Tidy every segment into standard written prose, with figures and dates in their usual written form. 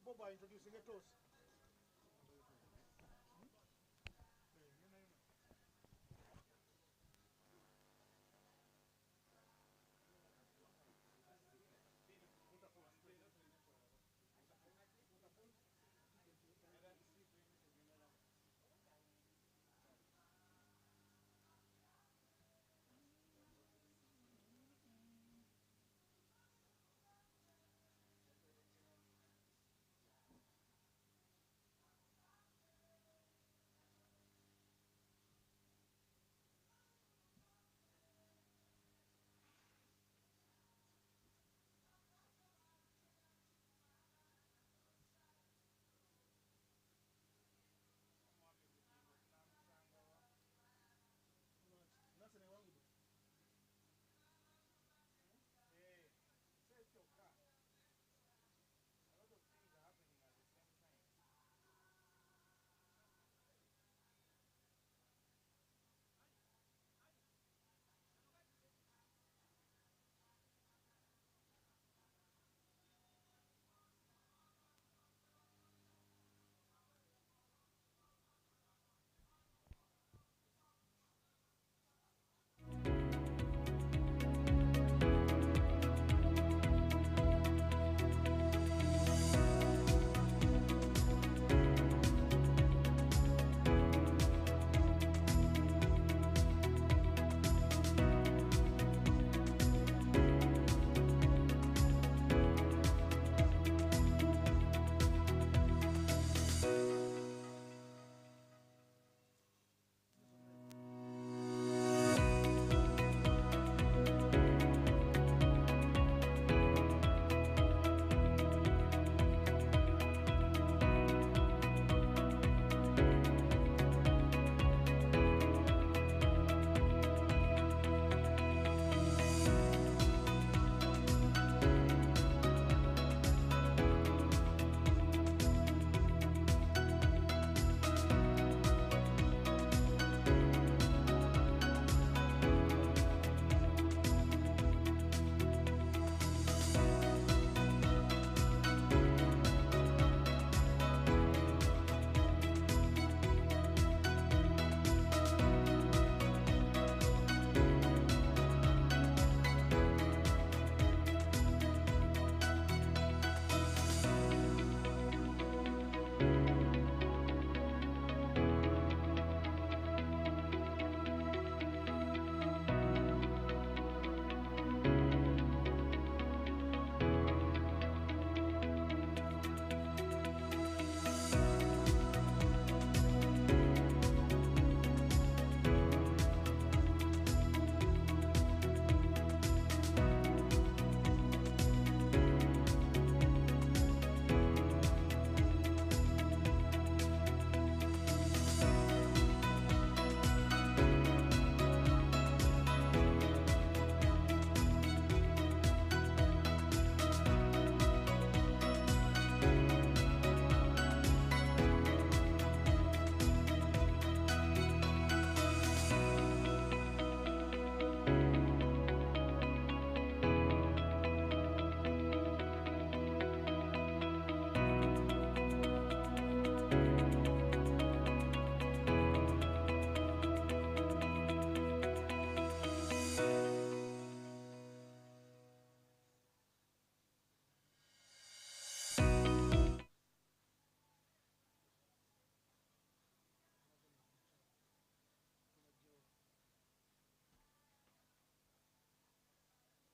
Boba introducing a toast.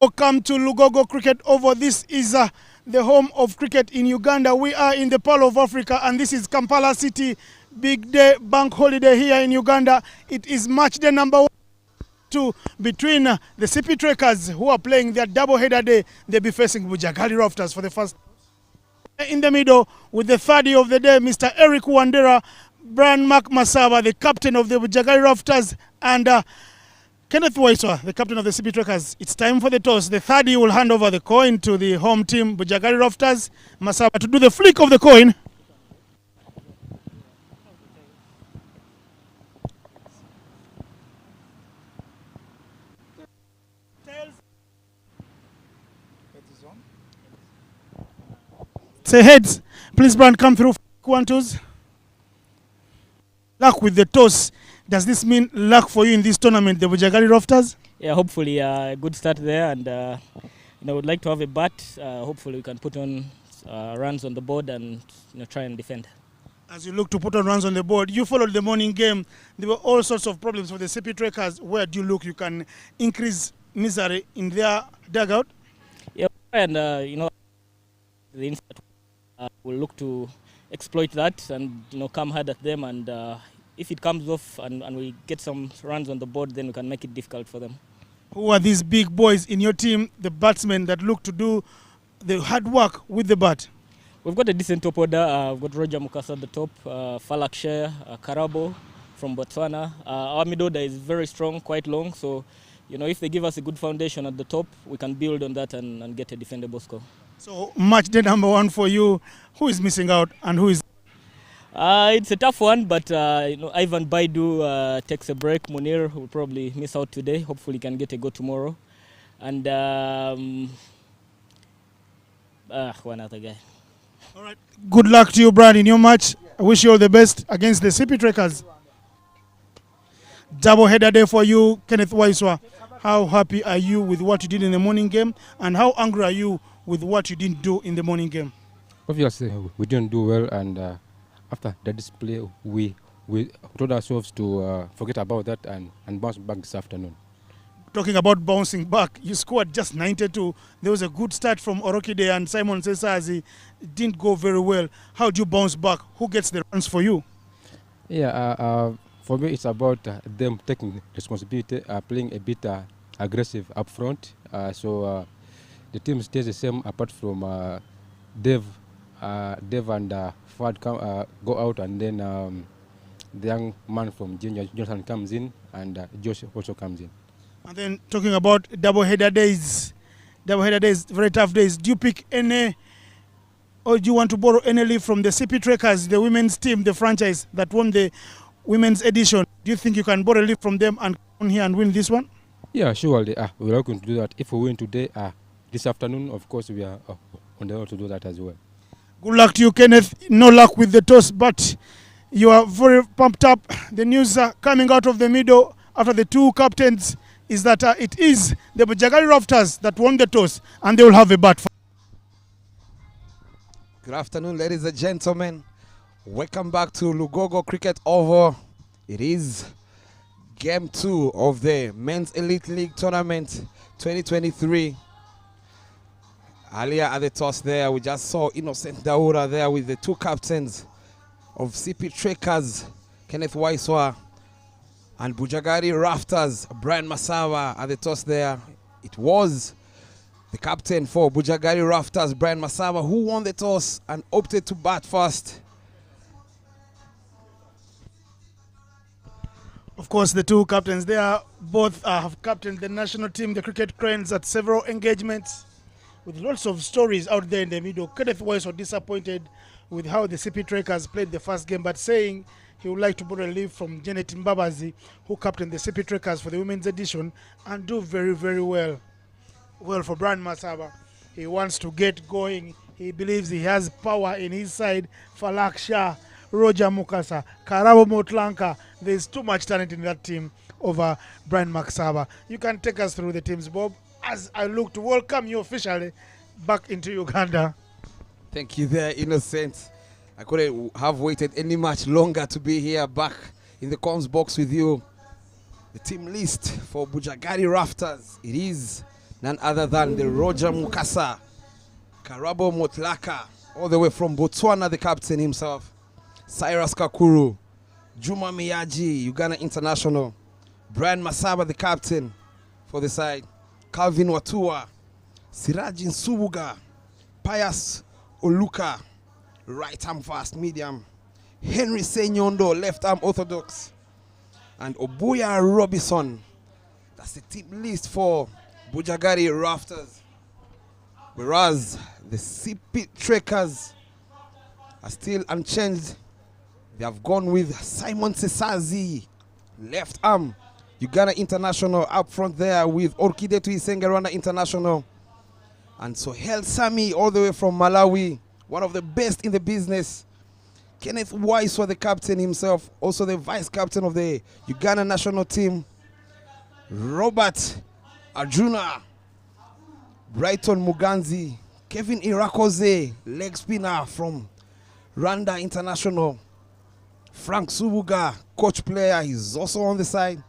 Welcome to Lugogo Cricket Oval. This is the home of cricket in Uganda. We are in the Pearl of Africa, and this is Kampala City. Big day, bank holiday here in Uganda. It is match day number 2 between the Sipi Trackers, who are playing their double-header day. They'll be facing Bujjagali Rafters for the first. In the middle, with the third of the day, Mr. Eric Wandera, Brian Mark Masaba, the captain of the Bujjagali Rafters, and Kenneth Waiswa, the captain of the Sipi Trackers. It's time for the toss. The third will hand over the coin to the home team, Bujjagali Rafters. Masaba to do the flick of the coin. Tails. Say heads. Please, Brand, come through. 1-2s. Luck with the toss. Does this mean luck for you in this tournament, the Bujjagali Rafters? Yeah, hopefully a good start there, and would like to have a bat. Hopefully we can put on runs on the board and try and defend. As you look to put on runs on the board, you followed the morning game. There were all sorts of problems for the Sipi Trackers. Where do you look? You can increase misery in their dugout. Yeah, and the inside will look to exploit that and come hard at them, and if it comes off and we get some runs on the board, then we can make it difficult for them. Who are these big boys in your team, the batsmen that look to do the hard work with the bat? We've got a decent top order. We've got Roger Mukasa at the top, Falak Share, Karabo from Botswana. Our mid order is very strong, quite long, so if they give us a good foundation at the top, we can build on that and get a defendable score. So match day number 1 for you. Who is missing out and who is? It's a tough one, but Ivan Baidu takes a break. Munir will probably miss out today. Hopefully, he can get a go tomorrow. And one other guy. All right. Good luck to you, Brad, in your match. I wish you all the best against the Sipi Trackers. Double header day for you, Kenneth Waiswa. How happy are you with what you did in the morning game, and how angry are you with what you didn't do in the morning game? Obviously, we didn't do well, and after the display, we told ourselves to forget about that and bounce back this afternoon. Talking about bouncing back, you scored just 92. There was a good start from Orokide and Simon Sesazi. It didn't go very well. How do you bounce back? Who gets the runs for you? Yeah, for me, it's about them taking responsibility, playing a bit aggressive up front. So the team stays the same apart from Dev and Fad go out, and then the young man from Junior Jonathan comes in, and Josh also comes in. And then talking about double header days, very tough days. Do you pick any, or do you want to borrow any leaf from the Sipi Trackers, the women's team, the franchise that won the women's edition? Do you think you can borrow a leaf from them and come here and win this one? Yeah, surely. We're going to do that. If we win today, this afternoon, of course, we are on the road to do that as well. Good luck to you, Kenneth. No luck with the toss, but you are very pumped up. The news coming out of the middle after the two captains is that it is the Bujjagali Rafters that won the toss, and they will have a bat. Good afternoon, ladies and gentlemen. Welcome back to Lugogo Cricket Oval. It is Game 2 of the Men's Elite League Tournament 2023. Earlier at the toss there, we just saw Innocent Daura there with the two captains of Sipi Trackers, Kenneth Waiswa, and Bujjagali Rafters, Brian Masawa at the toss there. It was the captain for Bujjagali Rafters, Brian Masawa, who won the toss and opted to bat first. Of course, the two captains there both have captained the national team, the Cricket Cranes, at several engagements, with lots of stories out there in the middle. Kenneth Waiswa was disappointed with how the Sipi Trackers played the first game, but saying he would like to borrow a leaf from Janet Mbabazi, who captained the Sipi Trackers for the women's edition and do very, very well. Well, for Brian Masaba, he wants to get going. He believes he has power in his side. Falak Shah, Roger Mukasa, Karabo Motlanka. There's too much talent in that team over Brian Maksaba. You can take us through the teams, Bob, as I look to welcome you officially back into Uganda. Thank you there, Innocent. I couldn't have waited any much longer to be here back in the comms box with you. The team list for Bujjagali Rafters. It is none other than the Roger Mukasa, Karabo Motlaka, all the way from Botswana, the captain himself, Cyrus Kakuru, Juma Miyaji, Uganda International, Brian Masaba, the captain for the side, Calvin Watua, Sirajin Subuga, Pius Oluka, right arm fast medium, Henry Senyondo, left arm orthodox, and Obuya Robinson. That's the team list for Bujjagali Rafters. Whereas the Sipi Trackers are still unchanged. They have gone with Simon Sesazi, left arm, Uganda International, up front there with Orkide Tuisenge, Rwanda International, and Sohel Sami all the way from Malawi, one of the best in the business. Kenneth Waiswa, the captain himself, also the vice captain of the Uganda national team. Robert Arjuna, Brighton Muganzi, Kevin Irakoze, leg spinner from Rwanda International. Frank Subuga, coach player, he's also on the side.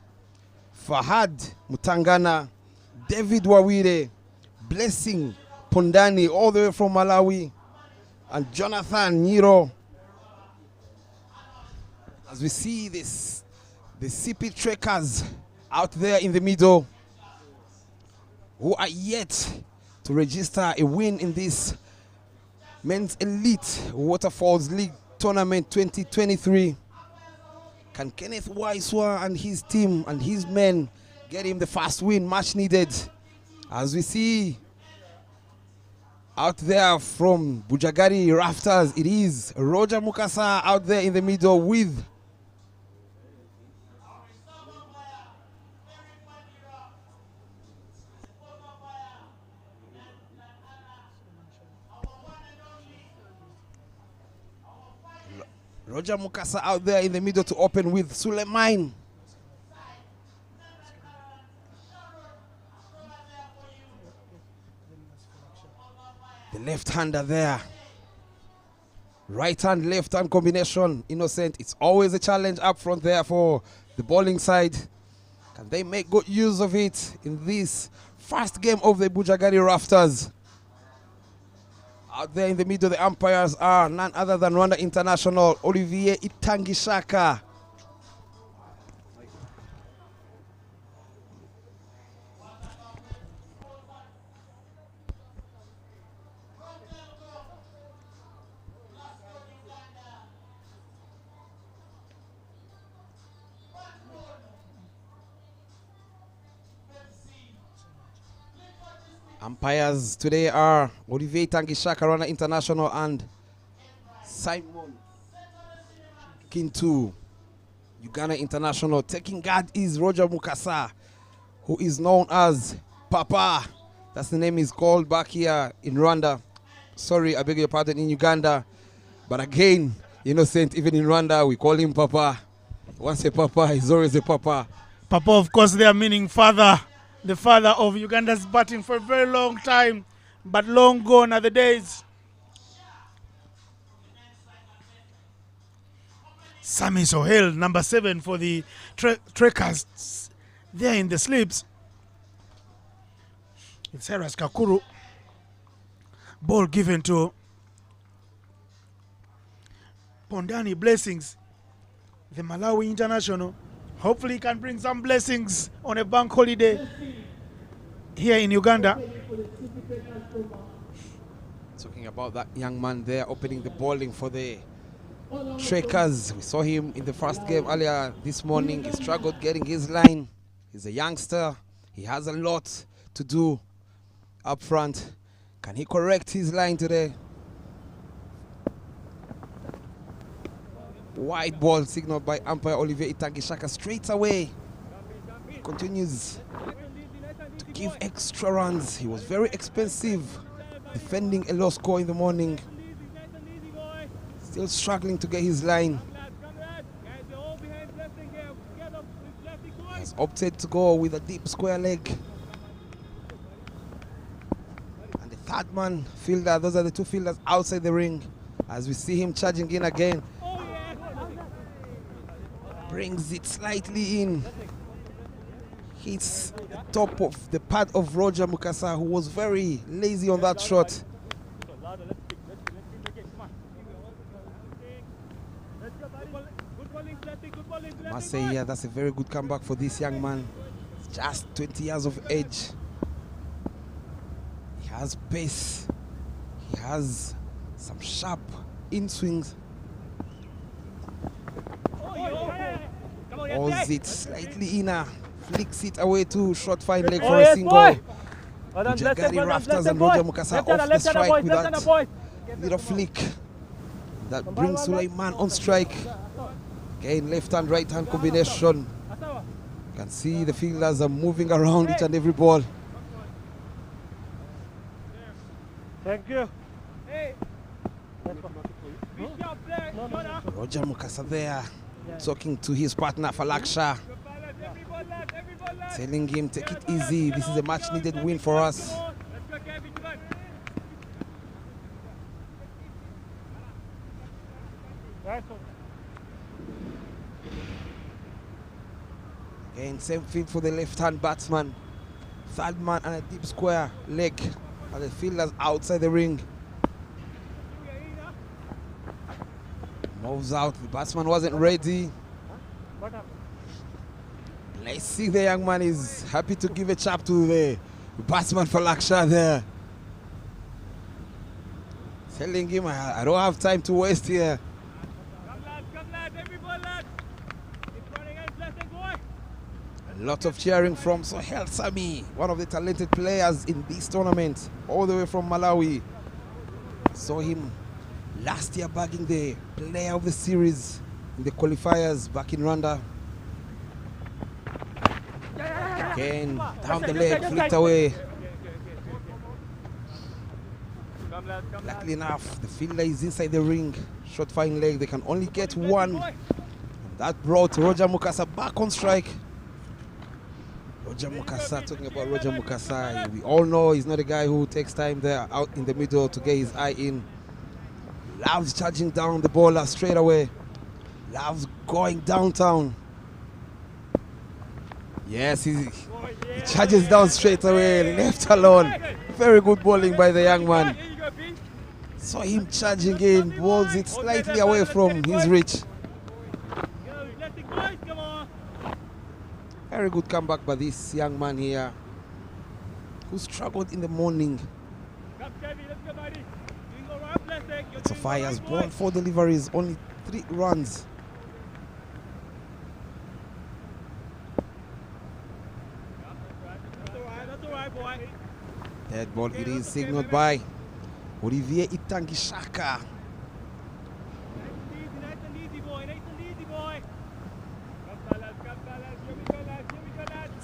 Fahad Mutangana, David Wawire, Blessing Pondani, all the way from Malawi, and Jonathan Nyiro. As we see this, the Sipi Trekkers out there in the middle, who are yet to register a win in this Men's Elite Waterfalls League Tournament 2023. Can Kenneth Waiswa and his team and his men get him the first win much needed? As we see out there from Bujjagali Rafters, it is Roger Mukasa out there in the middle with Roger Mukasa out there in the middle to open with Suleiman. The left-hander there. Right-hand, left-hand combination. Innocent. It's always a challenge up front there for the bowling side. Can they make good use of it in this first game of the Bujjagali Rafters? Out there in the middle, the umpires are none other than Rwanda International, Olivier Itangishaka. Umpires today are Olivier Tangishaka, Rwanda International, and Simon Kintu, Uganda International. Taking guard is Roger Mukasa, who is known as Papa. That's the name he's called back here in Rwanda. Sorry, I beg your pardon, in Uganda. But again, Innocent, even in Rwanda, we call him Papa. Once a Papa, he's always a Papa. Papa, of course, they are meaning father. The father of Uganda's batting for a very long time, but long gone are the days. Sami Sohail, number 7 for the Trekkers, there in the slips. It's Cyrus Kakuru. Ball given to Pondani Blessings, the Malawi international. Hopefully he can bring some blessings on a bank holiday here in Uganda. Talking about that young man there opening the bowling for the Trekkers. We saw him in the first game earlier this morning. He struggled getting his line. He's a youngster. He has a lot to do up front. Can he correct his line today? Wide ball signaled by umpire Olivier Itangishaka straight away. Continues to give extra runs. He was very expensive defending a low score in the morning. Still struggling to get his line. He has opted to go with a deep square leg. And the third man fielder, those are the two fielders outside the ring. As we see him charging in again. Brings it slightly in. Hits the top of the pad of Roger Mukasa, who was very lazy on that shot. I must say, yeah, that's a very good comeback for this young man. He's just 20 years of age. He has pace. He has some sharp in-swings. Holds it slightly inner, flicks it away to short fine leg for a single. Bujjagali Rafters and Roger Mukasa off the strike with that little flick. That brings Suleiman on strike. Again, left hand, right hand combination. You can see the fielders are moving around each and every ball. Thank you. Roger Mukasa there, talking to his partner Falaksha, telling him, take it easy, this is a much needed win for us. Again, same field for the left-hand batsman. Third man and a deep square leg, and the fielders outside the ring. Moves out, the batsman wasn't ready. Let's see, the young man is happy to give a chap to the batsman for Laksha there. Telling him, I don't have time to waste here. A lot of cheering from Sohel Sami, one of the talented players in this tournament, all the way from Malawi. Saw him last year bagging the player of the series in the qualifiers back in Rwanda. Again, down the leg, flicked away. Luckily enough, the fielder is inside the ring. Short fine leg, they can only get one. That brought Roger Mukasa back on strike. Roger Mukasa, talking about Roger Mukasa, we all know he's not a guy who takes time there out in the middle to get his eye in. Loves charging down the bowler straight away. Loves going downtown. Yes, he charges down straight away, left alone. Very good bowling by the young man. Saw him charging in, bowls it slightly away from his reach. Very good comeback by this young man here, who struggled in the morning. So far, he has bowled 4 deliveries, only 3 runs. Dead ball, it is signaled by Olivier Itangishaka.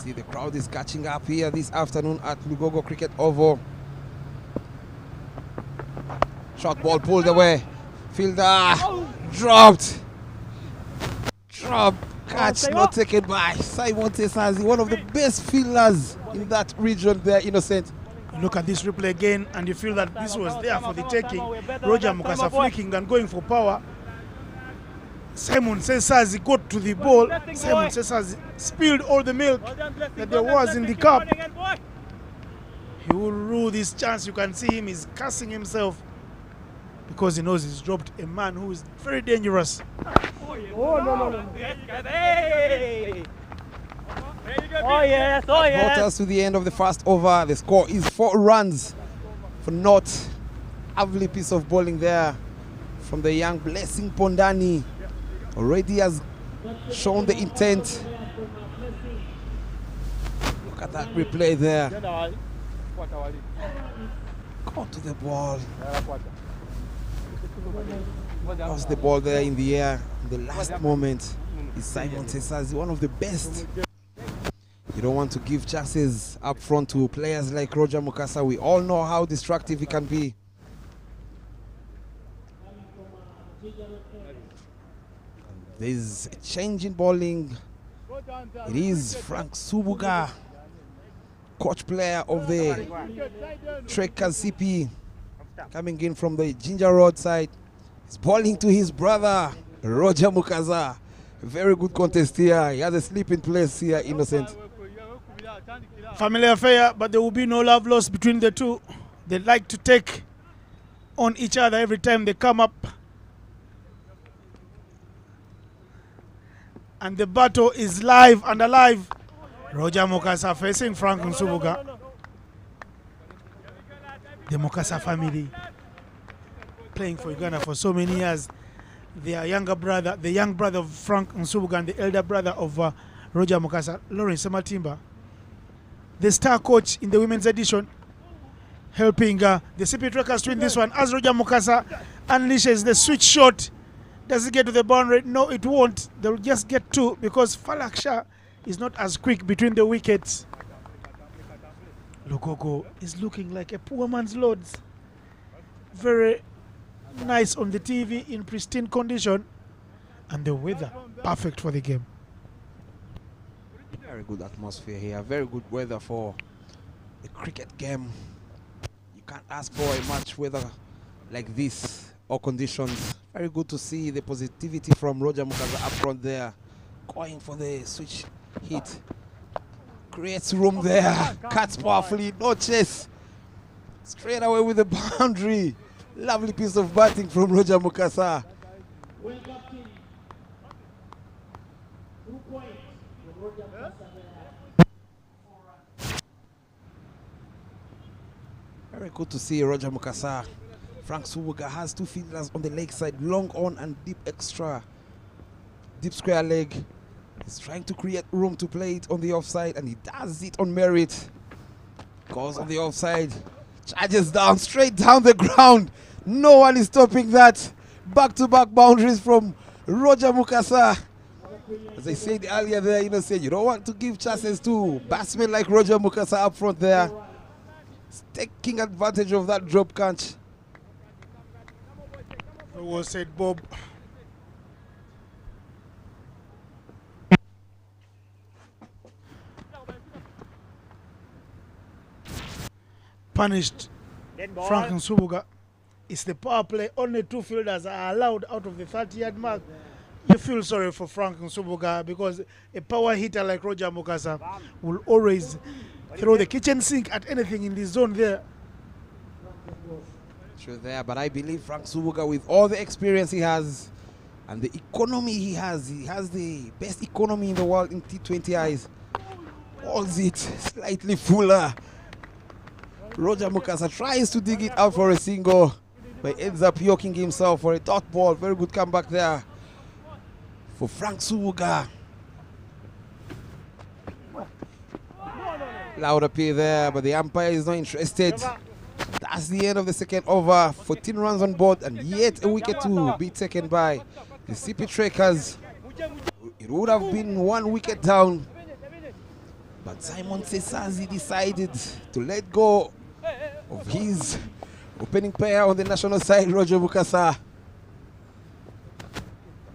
See, the crowd is catching up here this afternoon at Lugogo Cricket Oval. Short ball pulled away. Fielder dropped. Catch not taken by Simon Tesazi, one of the best fielders in that region there, Innocent. Look at this replay again, and you feel that this was there for the taking. Roger Mukasa flicking and going for power. Simon Sesazi got to the ball. Simon Sesazi spilled all the milk that there was in the cup. He will rule this chance. You can see him, he's cursing himself because he knows he's dropped a man who is very dangerous. Oh, no. Hey! Oh, yes. Brought us to the end of the first over. The score is 4 runs for naught. Lovely piece of bowling there from the young Blessing Pondani. Already has shown the intent. Look at that replay there. Go to the ball. Lost the ball there in the air. In the last moment is Simon Tesazi, one of the best. You don't want to give chances up front to players like Roger Mukasa. We all know how destructive he can be. There's a change in bowling. It is Frank Subuga, coach player of the Trekkers Sipi, coming in from the Ginger Road side. He's bowling to his brother, Roger Mukasa. A very good contest here. He has a sleeping place here, Innocent. Familiar affair, but there will be no love lost between the two. They like to take on each other every time they come up. And the battle is live and alive. Roger Mukasa facing Frank Nsubuga. The Mukasa family playing for Uganda for so many years. Their younger brother, the young brother of Frank Nsubuga, and the elder brother of Roger Mukasa, Lawrence Sematimba, the star coach in the women's edition, helping the Sipi Trekkers to win this one. As Roger Mukasa unleashes the switch shot, does it get to the boundary? No, it won't. They'll just get 2 because Falaksha is not as quick between the wickets. Lugogo is looking like a poor man's Lords. Very nice on the TV in pristine condition, and the weather perfect for the game. Very good atmosphere here. Very good weather for a cricket game. You can't ask for a much weather like this or conditions. Very good to see the positivity from Roger Mukasa up front there, going for the switch hit. Creates room there, cuts powerfully, no chase. Straight away with the boundary. Lovely piece of batting from Roger Mukasa. Very good to see Roger Mukasa. Frank Subuga has two fielders on the leg side, long on and deep extra. Deep square leg. He's trying to create room to play it on the offside, and he does it on merit. Goes on the offside, charges down, straight down the ground. No one is stopping that. Back-to-back boundaries from Roger Mukasa. As I said earlier there, you don't want to give chances to batsmen like Roger Mukasa up front there. He's taking advantage of that drop catch. Well said, Bob. Punished Frank Subuga. It's the power play. Only two fielders are allowed out of the 30-yard mark. You feel sorry for Frank Subuga because a power hitter like Roger Mukasa will always throw the kitchen sink at anything in the zone there. True there, but I believe Frank Subuga, with all the experience he has and the economy he has the best economy in the world in T20 eyes. Holds it slightly fuller. Roger Mukasa tries to dig it out for a single, but ends up yoking himself for a dot ball. Very good comeback there for Frank Subuga. Loud appeal there, but the umpire is not interested. That's the end of the second over. 14 runs on board, and yet a wicket to be taken by the Sipi Trackers. It would have been 1 wicket down, but Simon Sesazi decided to let go of his opening pair on the national side, Roger Mukasa.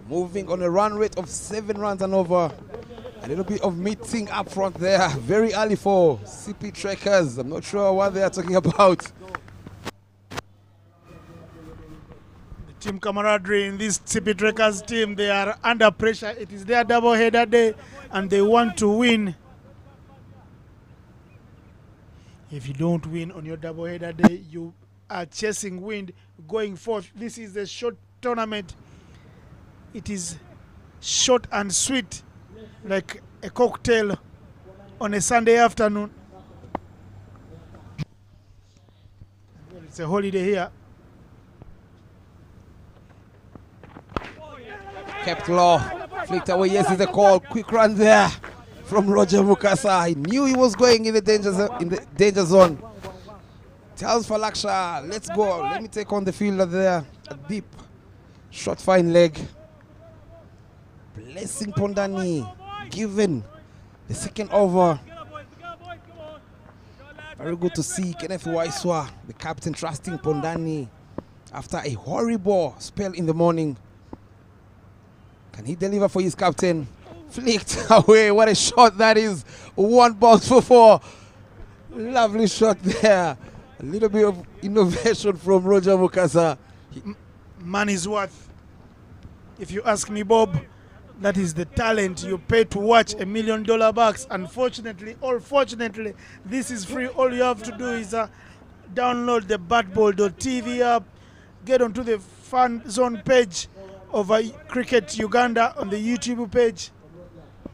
Moving on a run rate of 7 runs and over. A little bit of meeting up front there. Very early for CP Trackers. I'm not sure what they are talking about. The team camaraderie in this CP Trackers team, they are under pressure. It is their double-header day, and they want to win. If you don't win on your double-header day, you are chasing wind going forth. This is a short tournament. It is short and sweet, like a cocktail on a Sunday afternoon. It's a holiday here. Kept low, flicked away. Yes, it's a call. Quick run there from Roger Mukasa. He knew he was going in the danger zone. Tells Falaksha, let's go. Let me take on the fielder there. A deep, short, fine leg. Blessing Pondani, given the second over. Very good to see Kenneth Waiswa, the captain, trusting Pondani after a horrible spell in the morning. Can he deliver for his captain? Flicked away. What a shot that is. 1 bounce for 4. Lovely shot there. A little bit of innovation from Roger Mukasa. Money's worth. If you ask me, Bob, that is the talent you pay to watch $1 million bucks. Unfortunately, or fortunately, this is free. All you have to do is download the batball.tv app, get onto the fan zone page of Cricket Uganda on the YouTube page,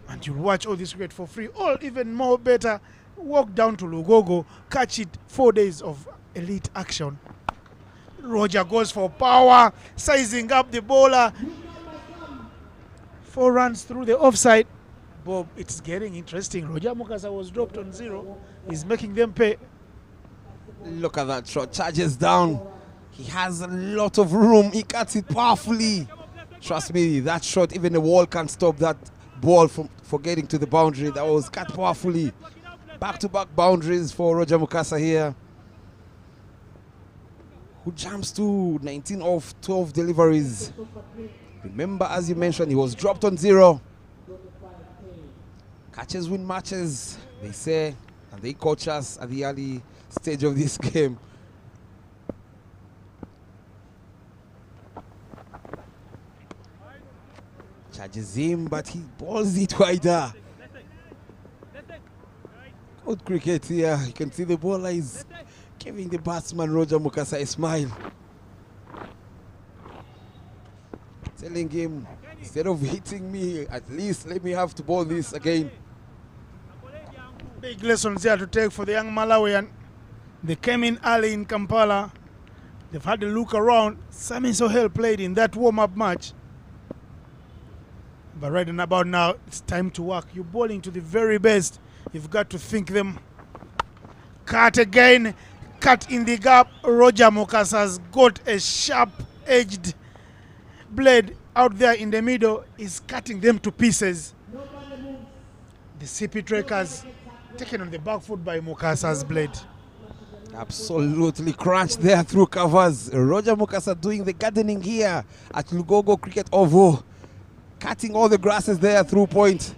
and you'll watch all this cricket for free. Or even more better, walk down to Lugogo, catch it. 4 days of elite action. Roger goes for power, sizing up the bowler. 4 runs through the offside. Bob, it's getting interesting. Roger Mukasa was dropped on 0. He's making them pay. Look at that shot. Charges down. He has a lot of room. He cuts it powerfully. Trust me, that shot, even the wall can't stop that ball from getting to the boundary. That was cut powerfully. Back-to-back boundaries for Roger Mukasa here. who jumps to 19 of 12 deliveries. Remember, as you mentioned, he was dropped on 0. Catches win matches, they say, and they coach us at the early stage of this game. Charges him, but he balls it wider. Good cricket here. You can see the bowler is giving the batsman Roger Mukasa a smile, telling him, instead of hitting me, at least let me have to bowl this again. Big lessons here to take for the young Malawian. They came in early in Kampala. They've had a look around. Sami Sohail played in that warm-up match. But right about now, it's time to work. You're bowling to the very best. You've got to think them. Cut again. Cut in the gap. Roger Mukasa's got a sharp-edged blade out there in the middle. Is cutting them to pieces. The Sipi trackers taken on the back foot by Mukasa's blade. Absolutely crunched there through covers. Roger Mukasa doing the gardening here at Lugogo Cricket Oval. Cutting all the grasses there through point.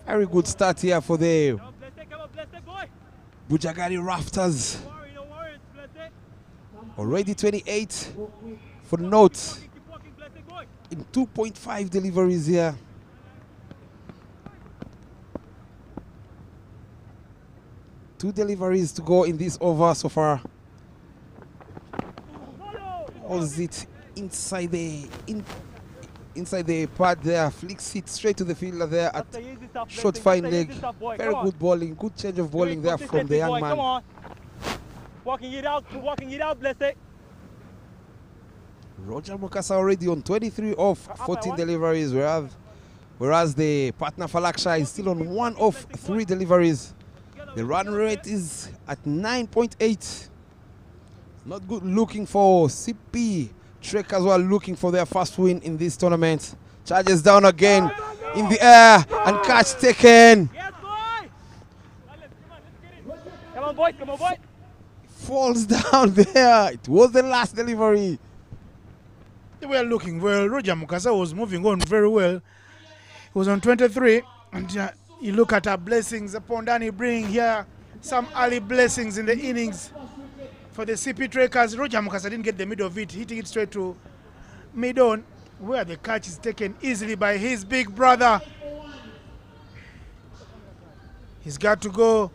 Very good start here for the Bujjagali Rafters. Already 28 for note in 2.5 deliveries here. Two deliveries to go in this over so far. Holds it inside the pad there, flicks it straight to the fielder there at short fine leg. Very good bowling, good change of bowling there from the young man. Come on. Walking it out, bless it. Roger Mukasa already on 23 of 14 deliveries, whereas the partner Falaksha is still on 1 of 3 deliveries. The run rate is at 9.8. Not good looking for Sipi. Trek as well looking for their first win in this tournament. Charges down again in the air and catch taken. Yes, boy. Come on, boy. Come on, boy. Falls down there. It was the last delivery. They were looking well. Roger Mukasa was moving on very well. He was on 23. And you look at our blessings. Pondani bringing here some early blessings in the innings for the CP Trackers. Roger Mukasa didn't get the middle of it, hitting it straight to mid-on, where the catch is taken easily by his big brother. He's got to go,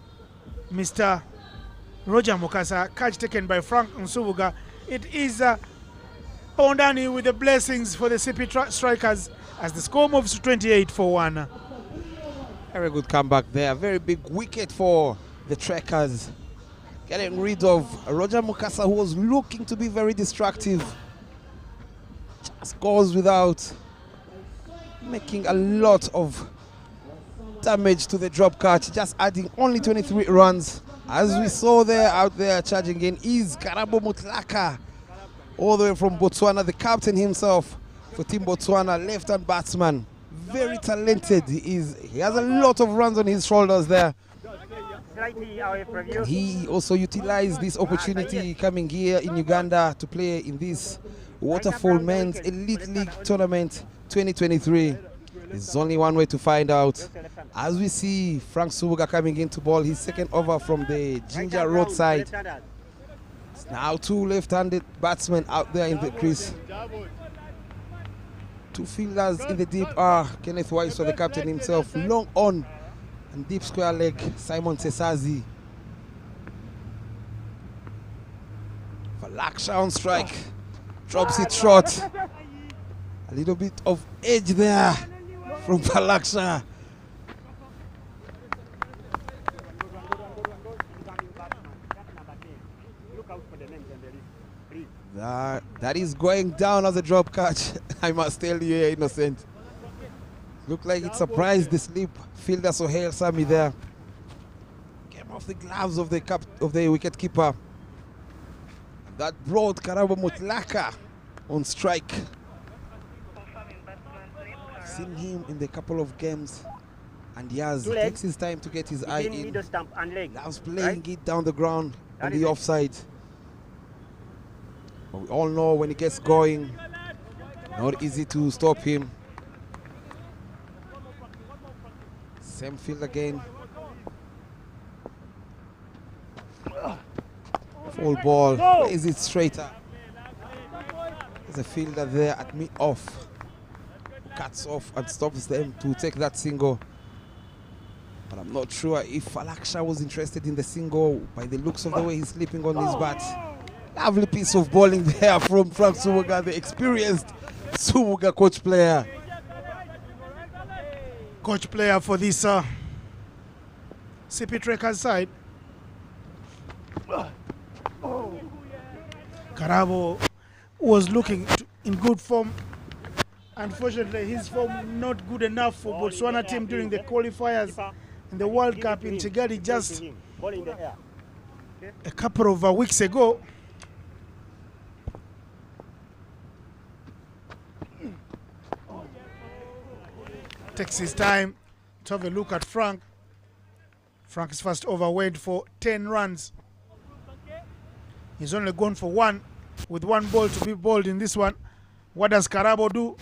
Mr. Roger Mukasa. Catch taken by Frank Nsubuga. It is Pondani with the blessings for the CP Strikers as the score moves to 28 for 1. Very good comeback there. Very big wicket for the Trackers. Getting rid of Roger Mukasa, who was looking to be very destructive. Just goes without making a lot of damage to the drop catch, just adding only 23 runs. As we saw there, out there charging in is Karabo Mutlaka, all the way from Botswana, the captain himself for Team Botswana, left-hand batsman. Very talented he is. He has a lot of runs on his shoulders there. He also utilized this opportunity coming here in Uganda to play in this Waterfalls Men's Elite League Tournament 2023. There's only one way to find out. As we see Frank Subuga coming in to ball his second over from the Ginger Road side. It's now two left-handed batsmen out there in the crease. Two fielders in the deep are Kenneth Weiss, the captain himself, long on, and deep square leg, Simon Sesazi. Falaksha on strike, drops it short. A little bit of edge there from Falaksha. That is going down as a drop catch. I must tell you here, Innocent. Looked like it surprised the slip fielder Sohail Sami there. Came off the gloves of the wicket keeper. That brought Karabo Mutlaka on strike. Seen him in the couple of games And Yaz Two takes legs. his time to get his eye Between in. middle stump and leg. Loves playing Right? it down the ground on That is the it. offside. But we all know when he gets going, not easy to stop him. Same field again. Full ball. Plays it straighter. There's a fielder there at mid-off. Cuts off and stops them to take that single. But I'm not sure if Falaksha was interested in the single by the looks of the way he's sleeping on his bat. Lovely piece of bowling there from Frank Subuga, the experienced Subuga coach player. Coach player for this Sipi Trekkers side. Karabo was looking in good form. Unfortunately, his form not good enough for Botswana team during the qualifiers in the World Cup in Kigali just Ball in the air. a couple of weeks ago. Takes his time to have a look at Frank. Frank is first over went for 10 runs. He's only gone for one with one ball to be bowled in this one. What does Karabo do?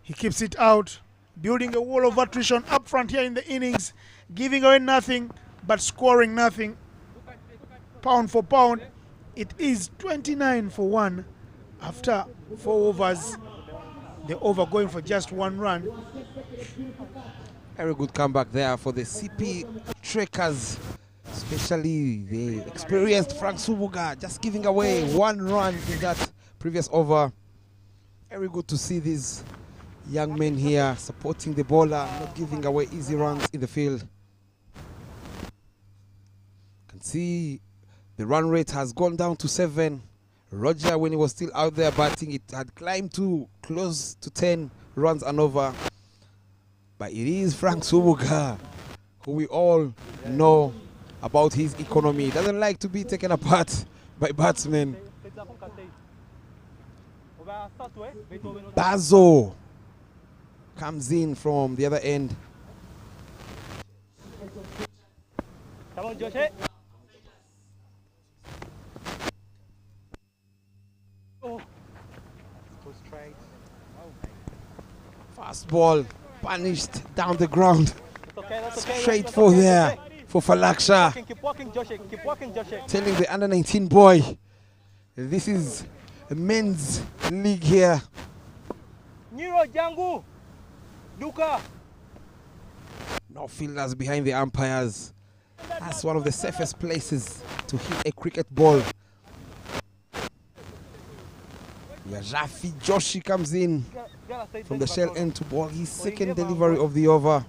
He keeps it out, building a wall of attrition up front here in the innings, giving away nothing but scoring nothing. Pound for pound, it is 29 for 1 after 4 overs. The over going for just 1 run. Very good comeback there for the CP Trekkers, especially the experienced Frank Subuga, just giving away 1 run in that previous over. Very good to see these young men here supporting the bowler, not giving away easy runs in the field. Can see the run rate has gone down to 7. Roger, when he was still out there batting, it had climbed to close to 10 runs and over. But it is Frank Subuga, who we all know about his economy. He doesn't like to be taken apart by batsmen. Bazo comes in from the other end. Come on, Josh. Oh. Go straight. Fast ball punished down the ground. That's okay, that's okay. Straight That's for okay, there that's okay. for Falaksha. Keep walking, Josh. Keep walking, Josh. Telling the under 19 boy, this is a men's league here. Niro Jangu. Luka. No fielders behind the umpires. That's one of the safest places to hit a cricket ball. Yeah, Rafi Joshi comes in from the shell end to ball his second delivery of the over.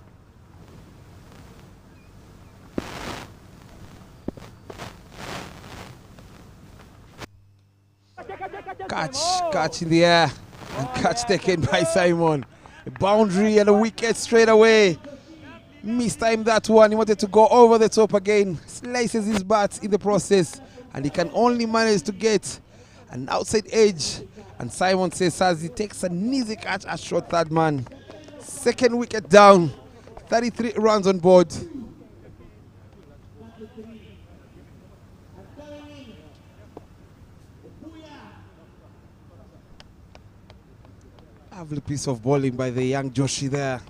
Catch in the air, and catch taken by Simon. A boundary and a wicket straight away. Mistimed that one. He wanted to go over the top again. Slices his bat in the process, and he can only manage to get an outside edge. And Simon says as he takes an easy catch at short third man. Second wicket down. 33 runs on board. Lovely piece of bowling by the young Joshi there.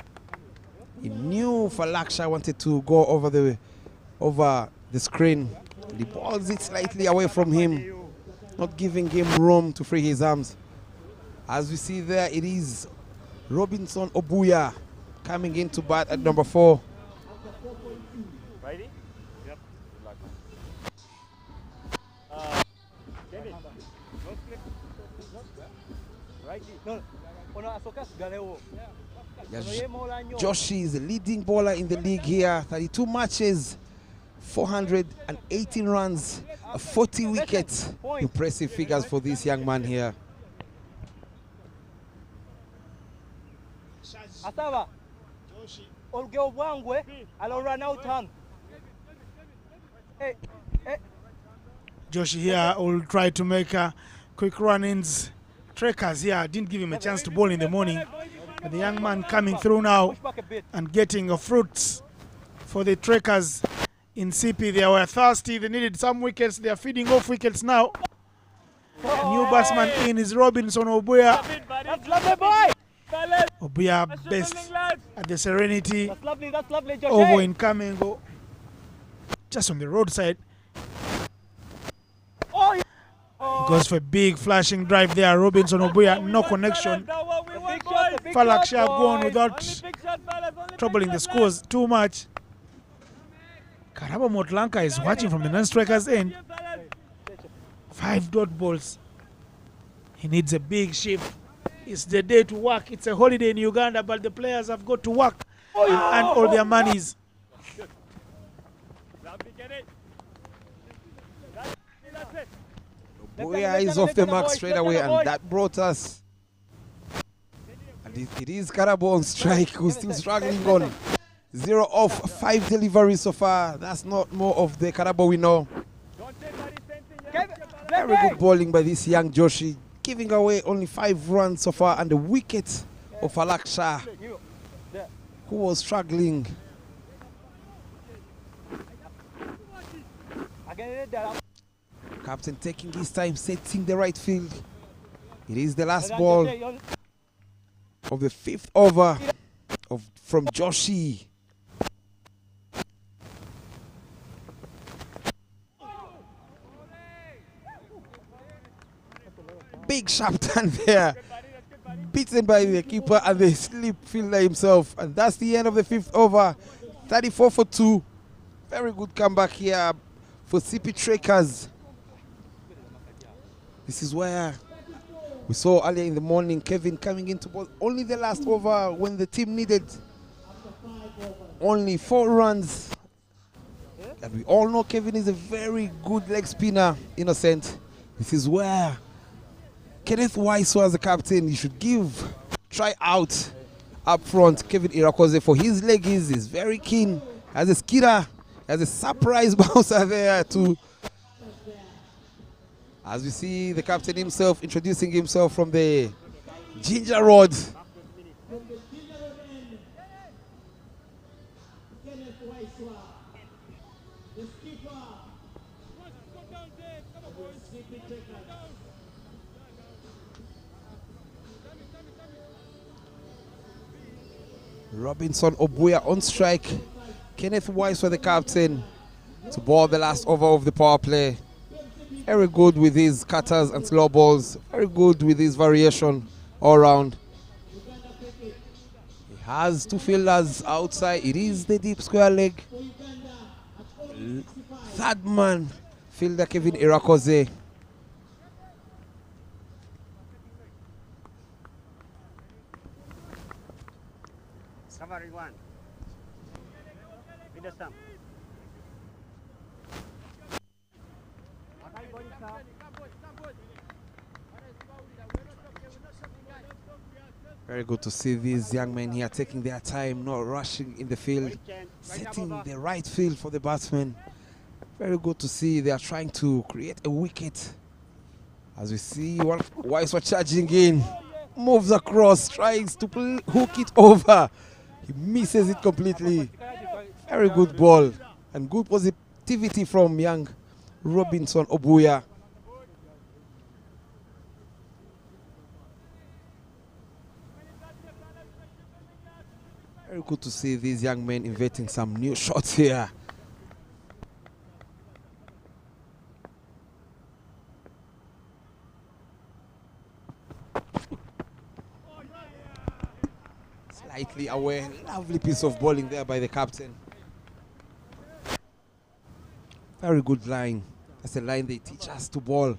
He knew Falaksha wanted to go over the screen. He balls it slightly away from him, not giving him room to free his arms. As we see there, it is Robinson Obuya coming in to bat at number 4. Ready? Yep. David. No slip. Righty. No. Joshi is the leading bowler in the league here. 32 matches, 418 runs, 40 wickets. Impressive figures for this young man here. Asava. Olgeo Wangwe. I'll run out hand. Hey. Joshi here will try to make quick run-ins. Trekkers here didn't give him a chance to bowl in the morning. But the young man coming through now Push back a bit. and getting fruits for the Trekkers in Sipi. They were thirsty. They needed some wickets. They are feeding off wickets now. New batsman in is Robinson Obuya. That's lovely, boy. Fellas, Obuya that's best something, lads. at the Serenity. That's lovely, Josh. Over in Kamengo. Just on the roadside. Oh, yeah. He goes for a big flashing drive there. Robinson Obuya, no connection. Falak Shah gone without troubling the scores too much. Karabo Motlanka is watching from the non-striker's end. 5 dot balls. He needs a big shift. It's the day to work. It's a holiday in Uganda, but the players have got to work and earn all their monies. Obuya is off the mark straight away, and that brought us. And it is Karabo on strike, who's still struggling on. 0 off, 5 deliveries so far. That's not more of the Karabo we know. Very good bowling by this young Joshi, giving away only 5 runs so far, and the wicket of Falak Shah, who was struggling. Captain taking his time, setting the right field. It is the last ball of the 5th over from Joshi. Big sharp turn there, beaten by the keeper and the slip fielder himself, and that's the end of the 5th over. 34 for 2. Very good comeback here for Sipi Trekkers. This is where we saw earlier in the morning Kevin coming into ball only the last over when the team needed only 4 runs. And we all know Kevin is a very good leg spinner, Innocent. This is where Kenneth Waiso as the captain, you should try out up front. Kevin Irakoze for his leggies is very keen. As a skidder, as a surprise bouncer there too. As we see the captain himself introducing himself from the Ginger Road. Robinson Obuya on strike. Kenneth Wise for the captain to bowl the last over of the power play. Very good with his cutters and slow balls. Very good with his variation all round. He has 2 fielders outside. It is the deep square leg. 3rd man, fielder Kevin Irakoze. Covering one. With the stump. Very good to see these young men here taking their time, not rushing in the field, setting the right field for the batsmen. Very good to see they are trying to create a wicket. As we see Waiso charging in, moves across, tries to hook it over. He misses it completely. Very good ball and good positivity from young Robinson Obuya. Very good to see these young men inventing some new shots here. Slightly away, lovely piece of bowling there by the captain. Very good line. That's the line they teach us to bowl.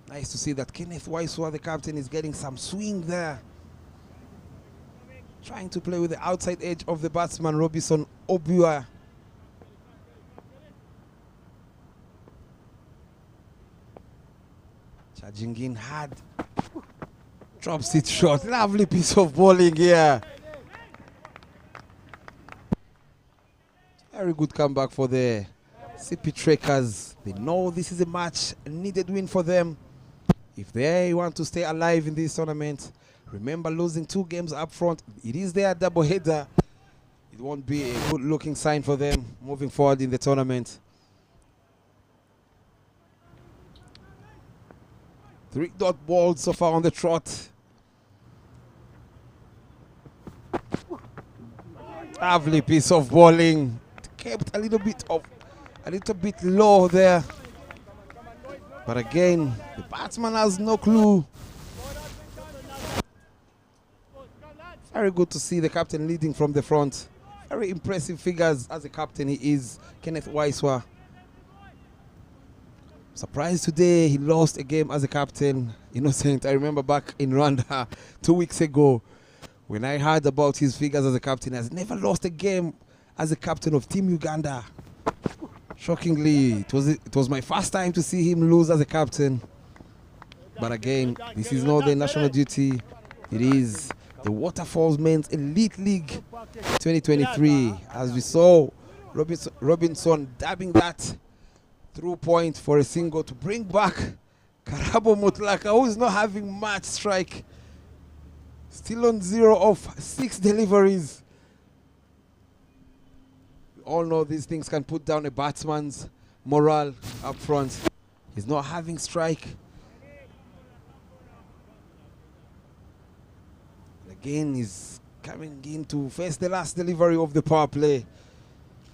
Nice to see that Kenneth Waiswa, the captain, is getting some swing there. Trying to play with the outside edge of the batsman, Robinson Obuya. Charging in hard. Drops it short. Lovely piece of bowling here. Very good comeback for the Sipi Trekkers, they know this is a match, a needed win for them. If they want to stay alive in this tournament, remember losing 2 games up front. It is their double header. It won't be a good looking sign for them moving forward in the tournament. 3 dot balls so far on the trot. Lovely piece of bowling. Kept a little bit low there. But again, the batsman has no clue. Very good to see the captain leading from the front. Very impressive figures as a captain he is, Kenneth Waiswa. Surprised today he lost a game as a captain. Innocent, I remember back in Rwanda 2 weeks ago when I heard about his figures as a captain. He has never lost a game as a captain of Team Uganda. Shockingly, it was my first time to see him lose as a captain. But again, this is not the national duty. It is the Waterfalls Men's Elite League 2023. As we saw, Robinson dabbing that through point for a single to bring back Karabo Mutlaka, who is not having much strike. Still on 0 of 6 deliveries. We all know these things can put down a batsman's morale up front. He's not having strike. Again, he's coming in to face the last delivery of the power play.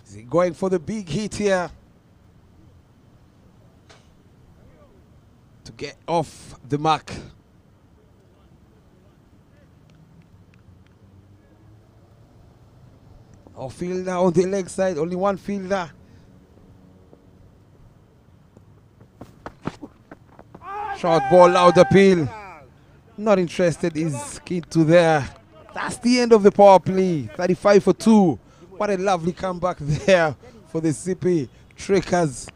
Is he going for the big hit here to get off the mark? Our fielder on the leg side, only one fielder. Short ball out appeal. Not interested, is key to there. That's the end of the power play. 35 for 2. What a lovely comeback there for the Sipi Trekkers.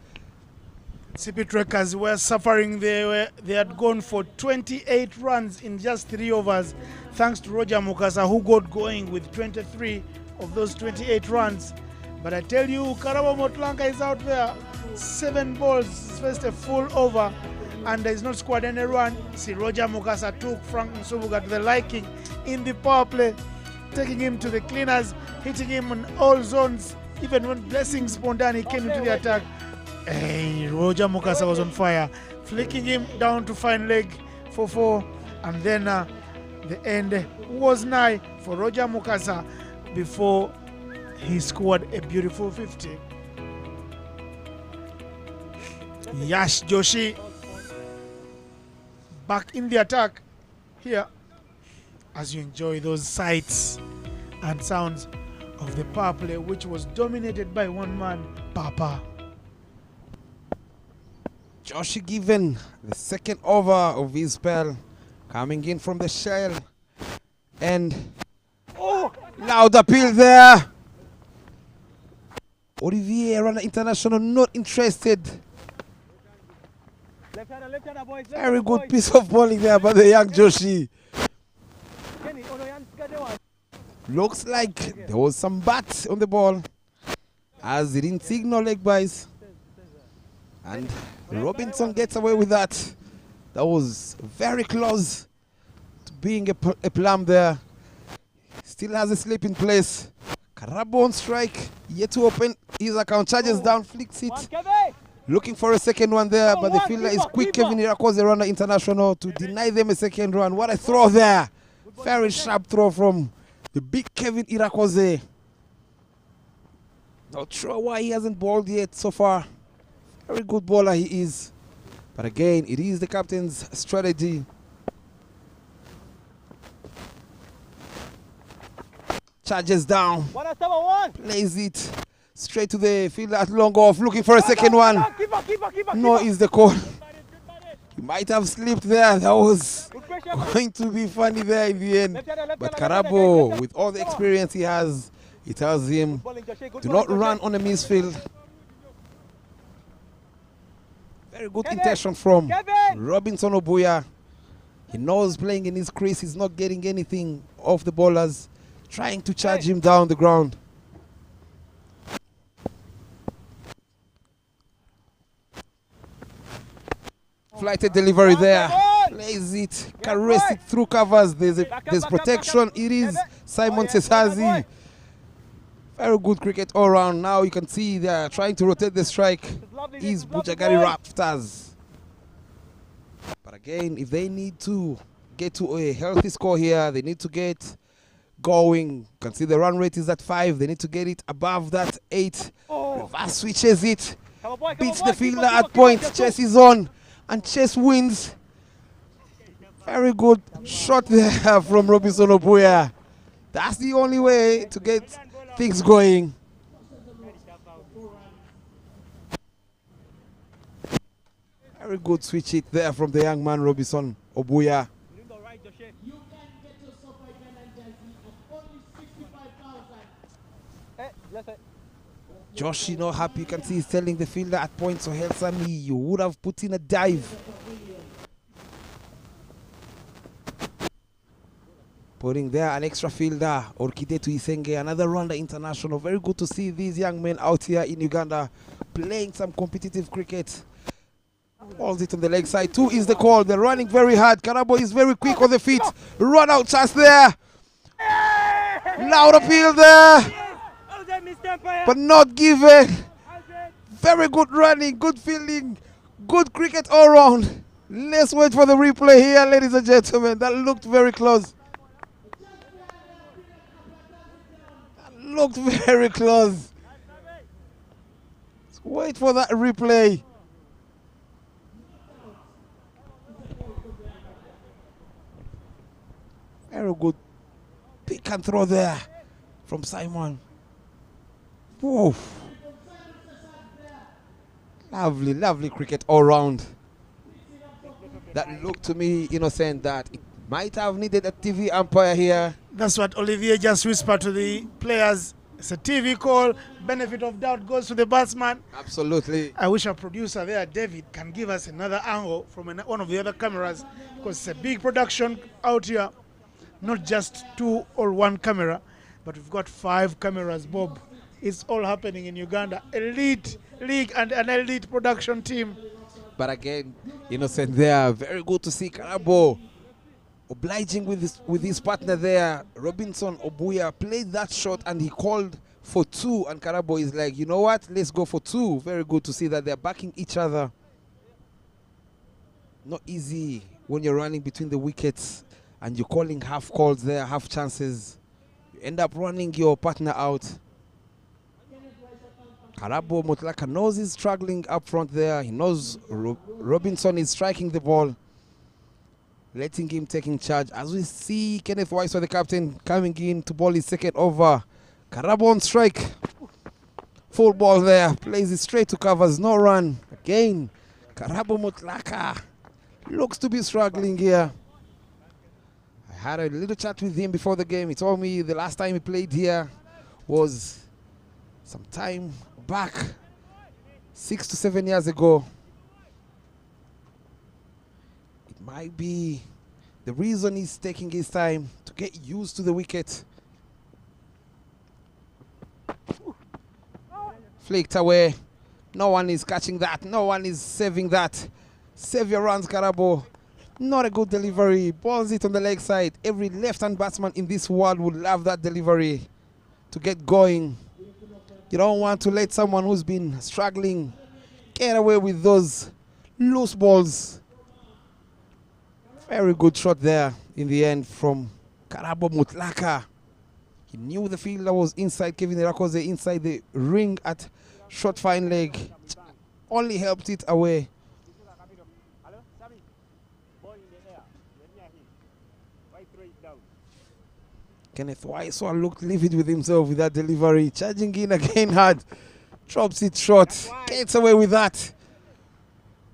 Sipi Trekkers were suffering. They had gone for 28 runs in just 3 overs, thanks to Roger Mukasa, who got going with 23 of those 28 runs. But I tell you, Karabo Motlanka is out there. 7 balls, first a full over, and he's not scored any run. See, Roger Mukasa took Frank Nsubuga to the liking in the power play, taking him to the cleaners, hitting him in all zones. Even when Blessing Spondani came into the attack, hey, Roger Mukasa was on fire, flicking him down to fine leg for 4. And then the end was nigh for Roger Mukasa before he scored a beautiful 50. Yash Joshi back in the attack here as you enjoy those sights and sounds of the power play, which was dominated by one man, Papa. Joshi given the second over of his spell, coming in from the shell, and loud appeal there. Olivier Rwanda International not interested. Left-hander, boys. Very good piece of bowling there by the young Joshi. Looks like there was some bat on the ball as he didn't signal leg byes. And Robinson gets away with that. That was very close to being a plum there. Still has a slip in place. Karabo on strike, yet to open his account, charges down, flicks it. Looking for a second one there, but the fielder is quick. Kevin Irakoze, Rwanda International, to deny them a second run. What a throw there. Very sharp throw from the big Kevin Irakoze. Not sure why he hasn't bowled yet so far. Very good bowler he is. But again, it is the captain's strategy. Charges down, plays it straight to the fielder at long off, looking for a second one. No is the call. He might have slipped there. That was going to be funny there in the end. But Karabo, with all the experience he has, he tells him, do not run on a misfield. Very good intention from Robinson Obuya. He knows playing in his crease, he's not getting anything off the bowlers, trying to charge him down the ground. Flighted delivery there. Plays it, caress it through covers. There's protection. It is Simon Sesazi. Very good cricket all round. Now you can see they are trying to rotate the strike. Is Bujjagali Rafters. But again, if they need to get to a healthy score here, they need to get going. You can see the run rate is at 5. They need to get it above that 8. Reverse switches it. Beats the fielder at point. Chase is on. And Chase wins. Very good shot there from Robinson Obuya. That's the only way to get things going. Very good switch hit there from the young man Robinson Obuya. Joshi not happy. You can see he's telling the fielder at point, so Helsami, you would have put in a dive. Putting there an extra fielder, Orkidetu Isenge, another rounder international. Very good to see these young men out here in Uganda playing some competitive cricket. Balls it on the leg side. 2 is the call. They're running very hard. Karabo is very quick on the feet. Run out chance there. Loud appeal there. But not given. Very good running, good fielding, good cricket all round. Let's wait for the replay here, ladies and gentlemen. That looked very close. That looked very close. Let's wait for that replay. Very good pick and throw there from Simon. Whoa. Lovely, lovely cricket all round. That looked to me innocent that it might have needed a TV umpire here. That's what Olivier just whispered to the players. It's a TV call. Benefit of doubt goes to the batsman. Absolutely. I wish our producer there, David, can give us another angle from one of the other cameras, because it's a big production out here. Not just 2 or 1 camera, but we've got 5 cameras, Bob. It's all happening in Uganda. Elite league and an elite production team. But again, innocent there. Very good to see Karabo obliging with his partner there. Robinson Obuya played that shot and he called for 2. And Karabo is like, you know what? Let's go for 2. Very good to see that they're backing each other. Not easy when you're running between the wickets and you're calling half calls there, half chances. You end up running your partner out. Karabo Mutlaka knows he's struggling up front there. He knows Robinson is striking the ball, letting him taking charge. As we see Kenneth Weiss, the captain, coming in to bowl his second over. Karabo on strike. Full ball there. Plays it straight to covers. No run. Again, Karabo Mutlaka looks to be struggling here. I had a little chat with him before the game. He told me the last time he played here was some time back, 6 to 7 years ago. It might be the reason he's taking his time to get used to the wicket. Flicked away. No one is catching that. No one is saving that. Save your runs, Karabo. Not a good delivery. Balls it on the leg side. Every left-hand batsman in this world would love that delivery to get going. You don't want to let someone who's been struggling get away with those loose balls. Very good shot there in the end from Karabo Mutlaka. He knew the fielder was inside, Kevin Irakoze inside the ring at short fine leg. Only helped it away. Kenneth Weiss looked livid with himself with that delivery. Charging in again hard. Drops it short. Gets away with that.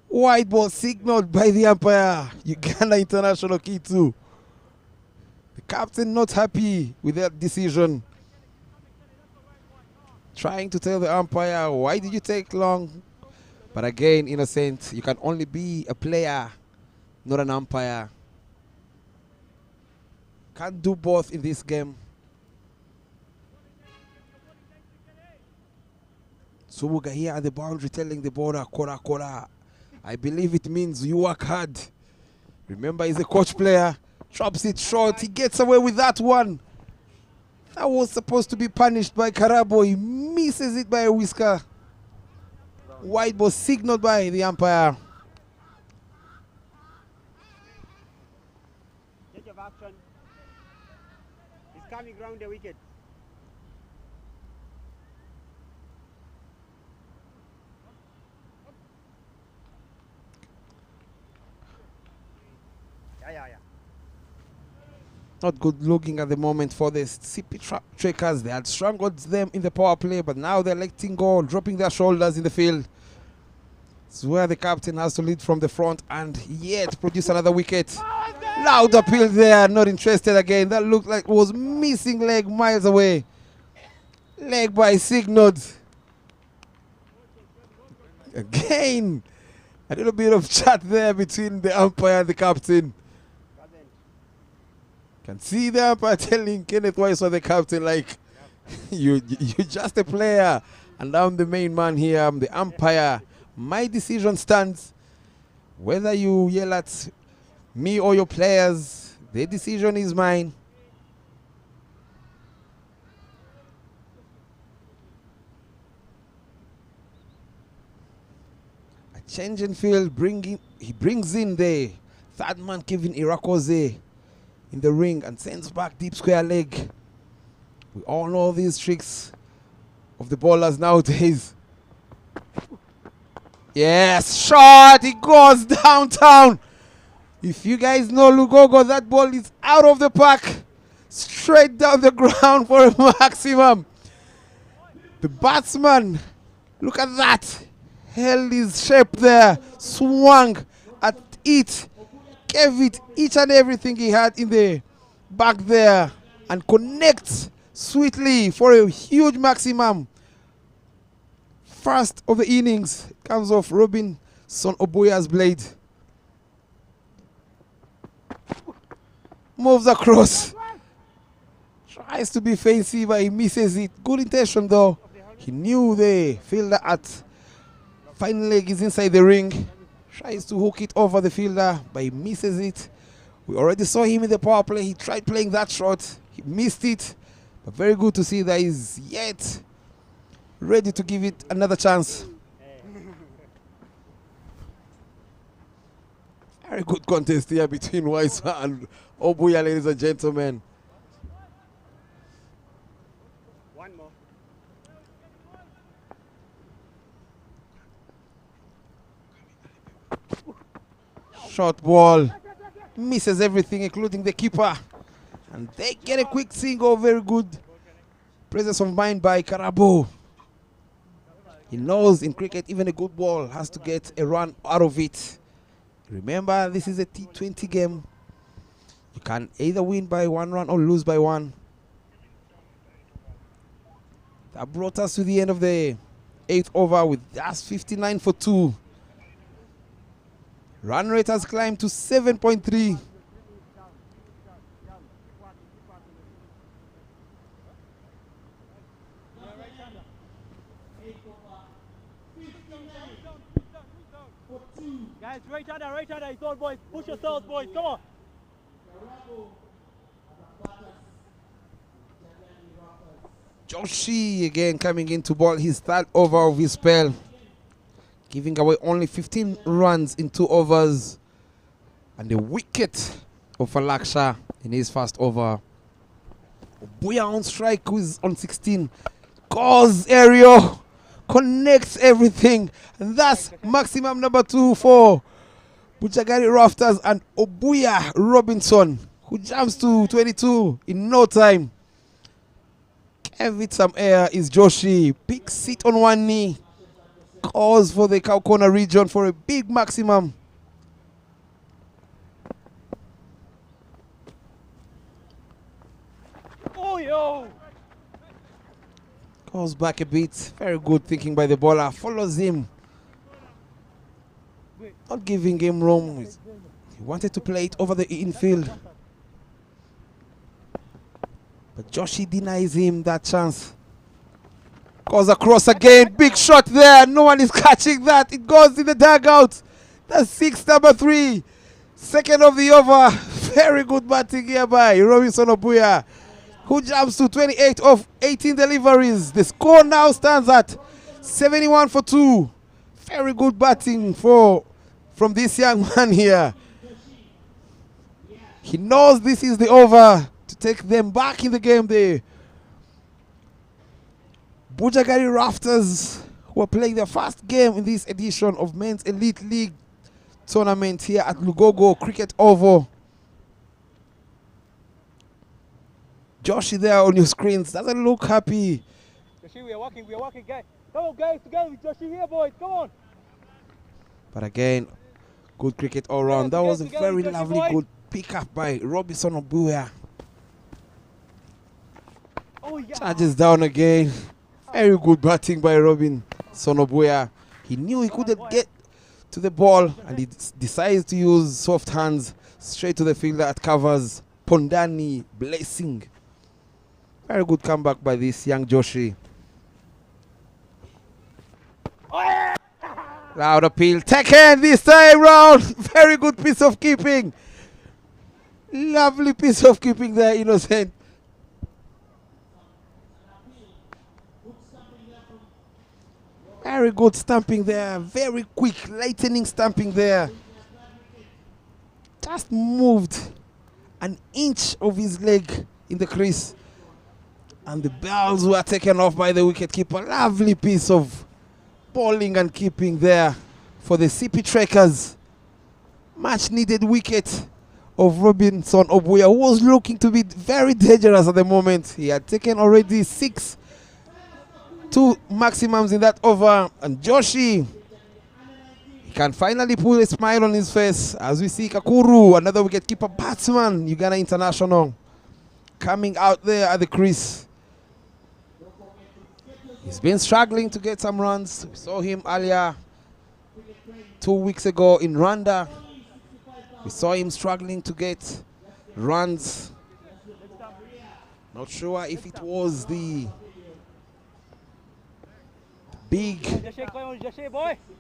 White ball signaled by the umpire. Uganda International Key 2. The captain not happy with that decision. Trying to tell the umpire, why did you take long? But again, innocent, you can only be a player, not an umpire. Can't do both in this game. Subuga here at the boundary telling the bowler, Kora Kora. I believe it means you work hard. Remember, he's a coach player. Drops it short. He gets away with that one. That was supposed to be punished by Karabo. He misses it by a whisker. White ball signaled by the umpire. Change of action. He's coming round the wicket. Yeah. Not good looking at the moment for the Sipi Trackers. They had strangled them in the power play, but now they're letting go, dropping their shoulders in the field. It's where the captain has to lead from the front and yet produce another wicket. Loud appeal there, not interested again. That looked like it was missing leg miles away. Leg by signaled. Again, a little bit of chat there between the umpire and the captain. Can see the umpire telling Kenneth Weiss or the captain, like, you're just a player and I'm the main man here, I'm the umpire. My decision stands. Whether you yell at me or your players, the decision is mine. A change in field, he brings in the third man, Kevin Irakoze, in the ring and sends back deep square leg. We all know these tricks of the bowlers nowadays. Yes, shot, it goes downtown. If you guys know Lugogo, that ball is out of the park, straight down the ground for a maximum. The batsman, look at that, held his shape there, swung at it, gave it each and everything he had in the back there and connects sweetly for a huge maximum. First of the innings comes off Robinson Obuya's blade. Moves across. Tries to be fancy, but he misses it. Good intention though. He knew the fielder at final leg is inside the ring. Tries to hook it over the fielder, but he misses it. We already saw him in the power play. He tried playing that shot. He missed it. But very good to see that he's yet ready to give it another chance. Very good contest here between Waisa and Obuya, ladies and gentlemen. One more. Short ball. Misses everything, including the keeper. And they get a quick single. Very good presence of mind by Karabo. He knows in cricket, even a good ball has to get a run out of it. Remember, this is a T20 game. You can either win by 1 run or lose by 1. That brought us to the end of the 8th over with just 59 for 2. Run rate has climbed to 7.3. Guys, right under, it's all boys. Push yourselves, boys, come on. Joshi again coming in to ball his third over of his spell. Giving away only 15 runs in 2 overs. And the wicket of Falaksha in his first over. Obuya on strike, who's on 16. Goes aerial. Connects everything. And that's maximum number 2 for Bujjagali Rafters and Obuya Robinson, who jumps to 22 in no time. Gave it some air is Joshi. Big sit on one knee. Calls for the cow corner region for a big maximum. Oh, yo. Calls back a bit. Very good thinking by the bowler. Follows him. Not giving him room. He wanted to play it over the infield. But Joshi denies him that chance. Goes across again. Big shot there. No one is catching that. It goes in the dugout. That's 6, number 3. Second of the over. Very good batting here by Robinson Obuya, who jumps to 28 of 18 deliveries. The score now stands at 71 for 2. Very good batting from this young man here. He knows this is the over to take them back in the game. The Bujjagali Rafters, who are playing their first game in this edition of Men's Elite League tournament here at Lugogo Cricket Oval. Joshi there on your screens doesn't look happy. Joshi, we are walking, guys. Come on, guys, together with Joshi here, boys. Come on. But again, good cricket all round. That was a very lovely, good pick up by Robinson Obuya. Oh, yeah. Charges down again. Very good batting by Robinson Obuya. He knew he couldn't get to the ball, and he decides to use soft hands straight to the fielder at covers. Pondani Blessing. Very good comeback by this young Joshi. Loud appeal taken this time round. Very good piece of keeping. Lovely piece of keeping there, Innocent. Very good stamping there. Very quick, lightning stamping there. Just moved an inch of his leg in the crease. And the balls were taken off by the wicketkeeper. Lovely piece of bowling and keeping there for the Sipi Trekkers. Much needed wicket of Robinson Obuya, who was looking to be very dangerous at the moment. He had taken already 6, 2 maximums in that over. And Joshi, he can finally put a smile on his face as we see Kakuru, another wicketkeeper batsman, Uganda International, coming out there at the crease. He's been struggling to get some runs. We saw him earlier 2 weeks ago in Rwanda. We saw him struggling to get runs. Not sure if it was the big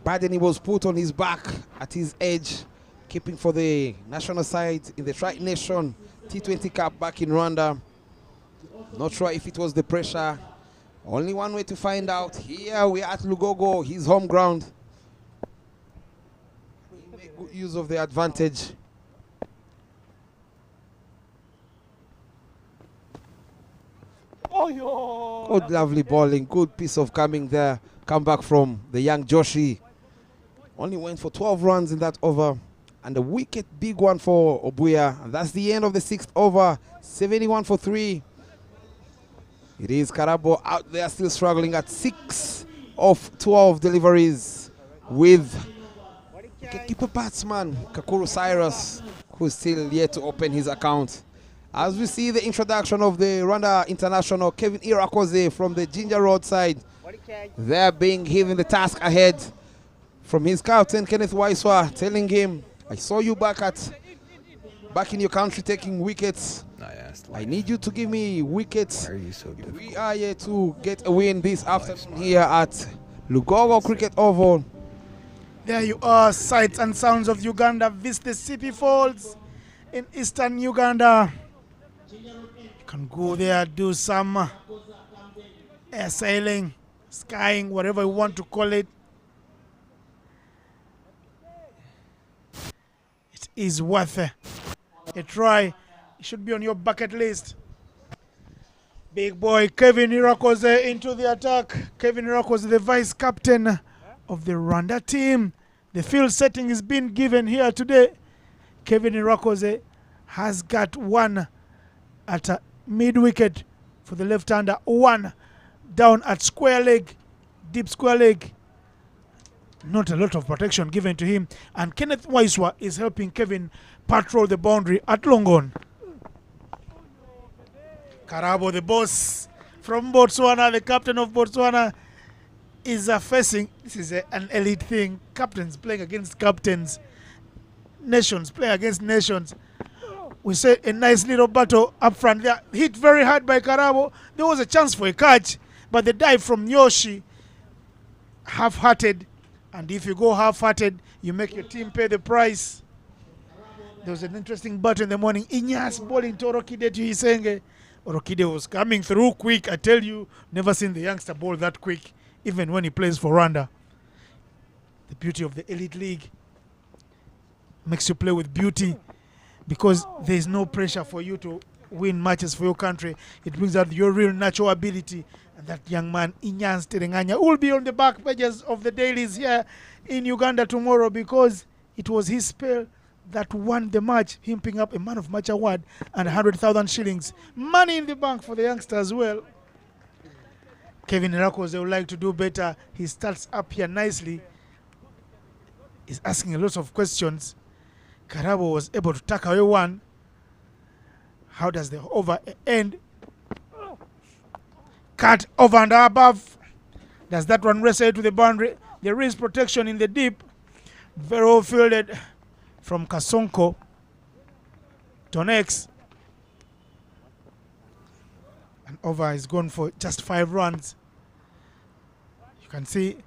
burden he was put on his back at his age, keeping for the national side in the Tri Nation T20 Cup back in Rwanda. Not sure if it was the pressure. Only one way to find out. Here we are at Lugogo, his home ground. We make good use of the advantage. Oh, yo. Good, lovely bowling. Good piece of coming there. Come back from the young Joshi. Only went for 12 runs in that over. And a wicket, big one for Obuya. And that's the end of the 6th over. 71 for 3. It is Karabo out there still struggling at 6 of 12 deliveries with keeper batsman Kakuru Cyrus, who's still yet to open his account. As we see the introduction of the Rwanda international Kevin Irakoze from the Ginger Road side, they're being given the task ahead from his captain Kenneth Waiswa, telling him, I saw you back in your country taking wickets. I need you to give me wickets. We are here to get a win this afternoon here at Lugogo Cricket Oval. There you are, sights and sounds of Uganda. Visit the Sipi Falls in eastern Uganda. You can go there, do some air sailing, skiing, whatever you want to call it. It is worth a try. It should be on your bucket list. Big boy Kevin Irakoze into the attack. Kevin Irakoze, the vice captain of the Rwanda team. The field setting is being given here today. Kevin Irakoze has got one at a mid-wicket for the left-hander, one down at square leg, deep square leg. Not a lot of protection given to him. And Kenneth Waiswa is helping Kevin patrol the boundary at Longon. Karabo, the boss from Botswana, the captain of Botswana, is facing, this is an elite thing, captains playing against captains, nations playing against nations. We say a nice little battle up front there, hit very hard by Karabo. There was a chance for a catch, but the dive from Yoshi, half-hearted, And if you go half-hearted, you make your team pay the price. There was an interesting battle in the morning. Inyas bowling to Orokide to Isenge. Orokide was coming through quick. I tell you, never seen the youngster bowl that quick, even when he plays for Rwanda. The beauty of the Elite League makes you play with beauty because there is no pressure for you to win matches for your country. It brings out your real natural ability. And that young man, Inyas Terenganya, will be on the back pages of the dailies here in Uganda tomorrow because it was his spell that won the match, him picking up a Man of Match award and 100,000 shillings. Money in the bank for the youngster as well. Kevin Irakoze would like to do better. He starts up here nicely. He's asking a lot of questions. Karabo was able to tuck away one. How does the over end? Cut over and above. Does that one wrestle to the boundary? There is protection in the deep. Very well fielded from Kasonko. Tonex. And over is gone for just 5 runs. You can see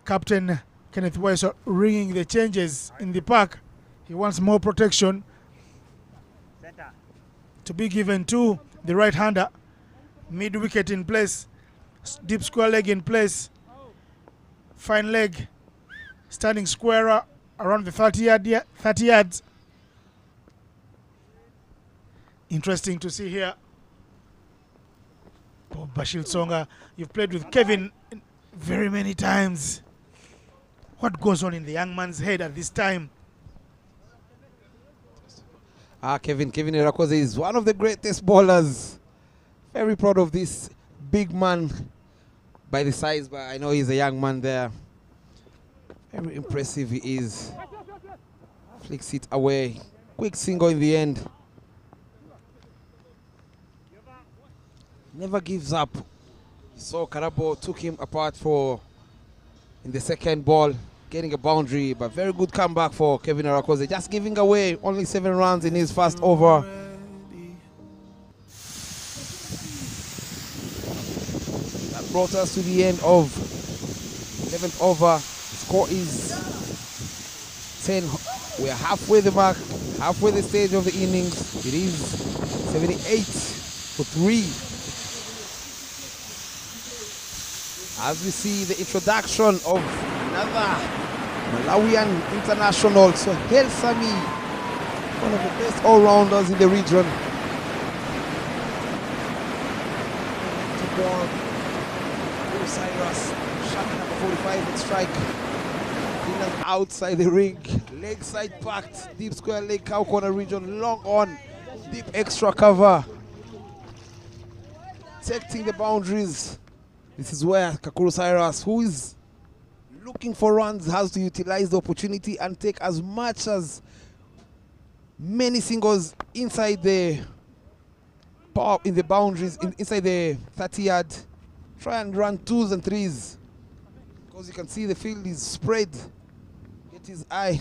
Captain Kenneth Weiss ringing the changes in the park. He wants more protection to be given to the right-hander. Mid-wicket in place. Deep square leg in place. Fine leg. Standing square around the 30 yards. Interesting to see here. Bob Bashir Tsonga, you've played with Kevin very many times. What goes on in the young man's head at this time? Kevin Irakoze is one of the greatest bowlers. Very proud of this big man by the size, but I know he's a young man there. Very impressive he is. Flicks it away. Quick single in the end. Never gives up. So Karabo took him apart in the second ball, getting a boundary, but very good comeback for Kevin Irakoze. Just giving away only 7 runs in his first over. That brought us to the end of 11th over. The score is 10. We're halfway the mark, halfway the stage of the innings. It is 78 for 3. As we see the introduction of another Malawian international, Sohail Sami, one of the best all-rounders in the region. Cyrus, shot number 45 at strike. Cleaners outside the ring, leg side packed, deep square leg, cow corner region, long on, deep extra cover. Protecting the boundaries. This is where Kakuru Cyrus, who is looking for runs, has to utilize the opportunity and take as many singles inside the boundaries, inside the 30-yard. Try and run 2s and 3s because you can see the field is spread. Get his eye.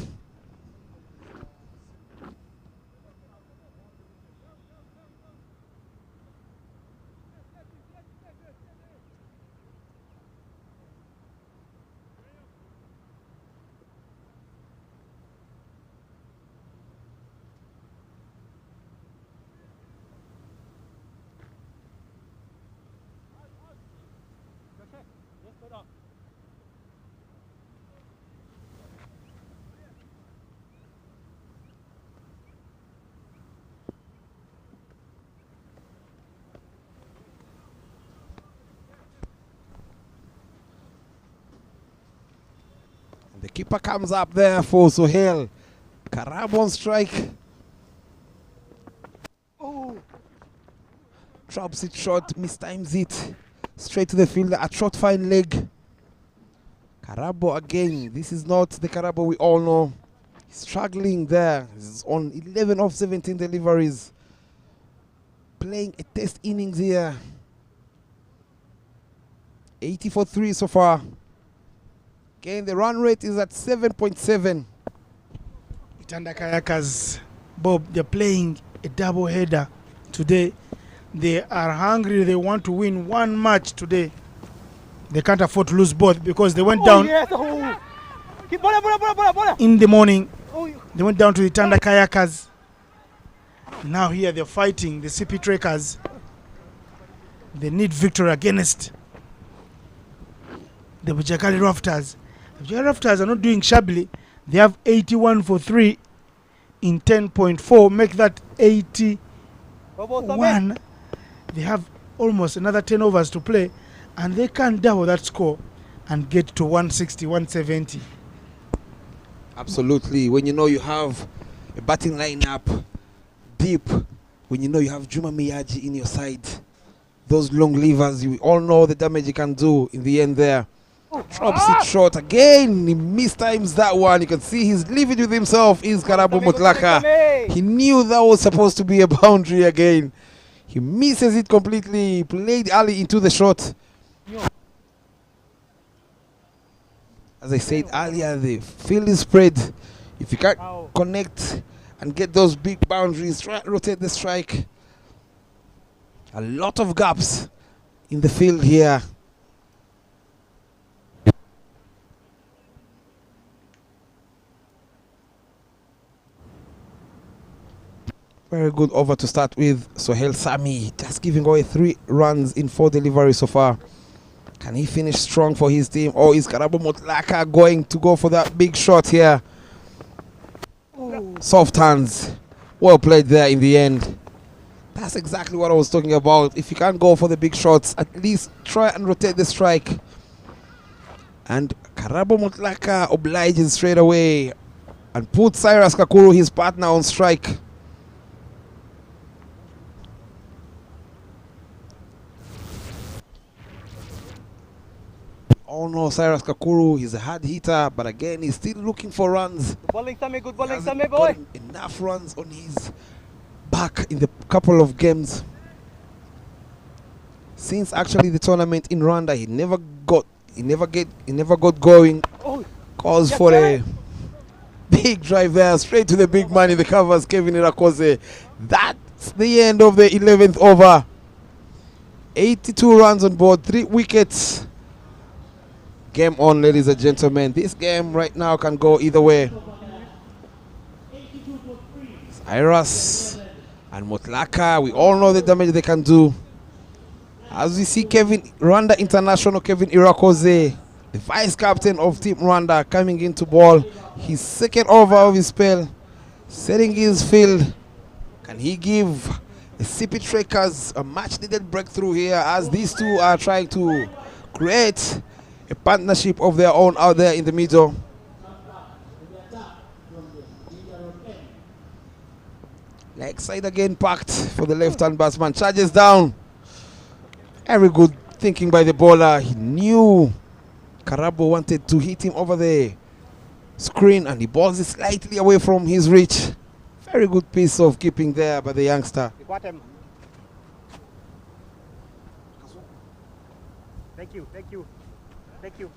The keeper comes up there for Sohail. Karabo on strike. Oh! Traps it short, mistimes it. Straight to the fielder, a short fine leg. Karabo again. This is not the Karabo we all know. He's struggling there. He's on 11 of 17 deliveries. Playing a test innings here. 80 for 3 so far. Again, the run rate is at 7.7. Itanda Kayakas, Bob, they're playing a double header today. They are hungry. They want to win one match today. They can't afford to lose both because they went down. Yes. Oh. Keep bola. In the morning, Oh, they went down to the Tanda Kayakers. Now here they're fighting the Sipi Trekkers. They need victory against the Bujjagali Rafters. The Bujjagali Rafters are not doing shabbily. They have 81 for 3 in 10.4. Make that 81. go, Sammy. They have almost another 10 overs to play, and they can double that score and get to 160, 170. Absolutely. When you know you have a batting lineup deep, when you know you have Juma Miyaji in your side, those long levers, you all know the damage you can do in the end there. Drops it short again. He mistimes that one. You can see he's leaving with himself. Is Karabo Mutlaka. He knew that was supposed to be a boundary again. He misses it completely. He played early into the shot. As I said earlier, the field is spread. If you can't connect and get those big boundaries, rotate the strike. A lot of gaps in the field here. Very good over to start with. Sohail Sami just giving away 3 runs in 4 deliveries so far. Can he finish strong for his team? Or is Karabo Mutlaka going to go for that big shot here? Soft hands. Well played there in the end. That's exactly what I was talking about. If you can't go for the big shots, at least try and rotate the strike. And Karabo Mutlaka obliges straight away and puts Cyrus Kakuru, his partner, on strike. Oh no, Cyrus Kakuru, he's a hard hitter, but again, he's still looking for runs. Good bowling, Sammy. Good bowling, He Sammy, hasn't boy. gotten enough runs on his back in the couple of games. Since actually the tournament in Rwanda, he never got going. Oh, Calls yes, for sir. a big drive there, straight to the big man in the covers, Kevin Irakoze. That's the end of the 11th over. 82 runs on board, 3 wickets. Game on, ladies and gentlemen. This game right now can go either way. Cyrus and Mutlaka, we all know the damage they can do. As we see Rwanda international Kevin Irakoze, the vice captain of Team Rwanda, coming into ball. His second over of his spell, setting his field. Can he give the Sipi Trekkers a much needed breakthrough here, as these two are trying to create a partnership of their own out there in the middle. Leg side again packed for the left-hand batsman. Charges down. Very good thinking by the bowler. He knew Karabo wanted to hit him over the screen, and he balls it slightly away from his reach. Very good piece of keeping there by the youngster. You got him. Thank you, thank you, thank you.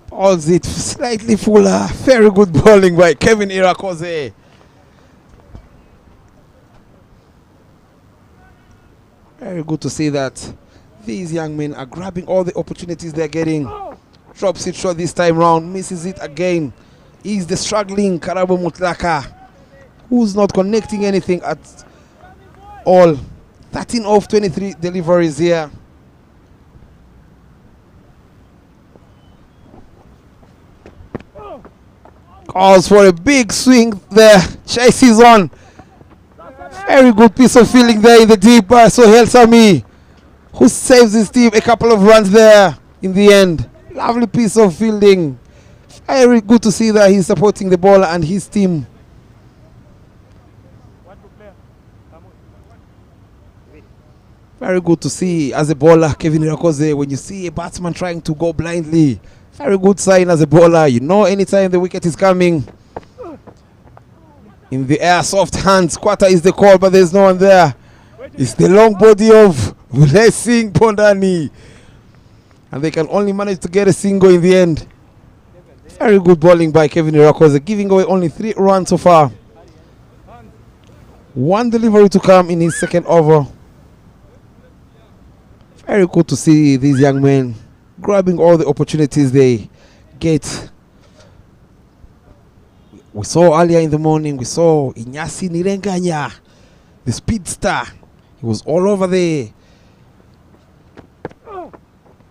Balls it slightly fuller. Very good bowling by Kevin Irakoze. Very good to see that these young men are grabbing all the opportunities they're getting. Drops it short this time round, misses it again. Is the struggling Karabo Mutlaka, who's not connecting anything at all. 13 of 23 deliveries here. Calls for a big swing there. Chases on. Very good piece of fielding there in the deep. Sohail Sami, who saves his team a couple of runs there in the end. Lovely piece of fielding. Very good to see that he's supporting the bowler and his team. Very good to see as a bowler, Kevin Irakoze, when you see a batsman trying to go blindly. Very good sign as a bowler. You know anytime the wicket is coming. In the air, soft hands. Quarter is the call, but there's no one there. It's the long body of Blessing Pondani. And they can only manage to get a single in the end. Very good bowling by Kevin Irakoze, giving away only 3 runs so far. 1 delivery to come in his second over. Very good to see these young men grabbing all the opportunities they get. We saw earlier in the morning, we saw Inyasi Nirenganya, the speedster. He was all over the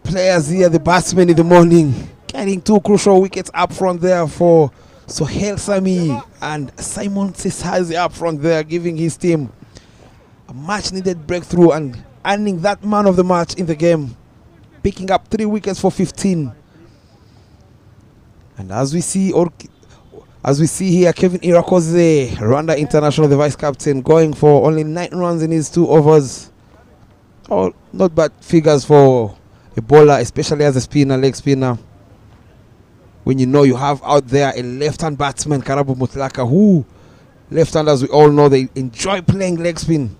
players here, the batsmen in the morning, getting 2 crucial wickets up front there for Sohail Sami and Simon Sesazi up front there, giving his team a much needed breakthrough and earning that man of the match in the game, picking up 3 wickets for 15. And as we see here, Kevin Irakoze, Rwanda international, the vice captain, going for only 9 runs in his 2 overs. Oh, not bad figures for a bowler, especially as a spinner, leg spinner. When you know you have out there a left-hand batsman, Karabo Mutlaka, who left-handers, we all know, they enjoy playing leg spin.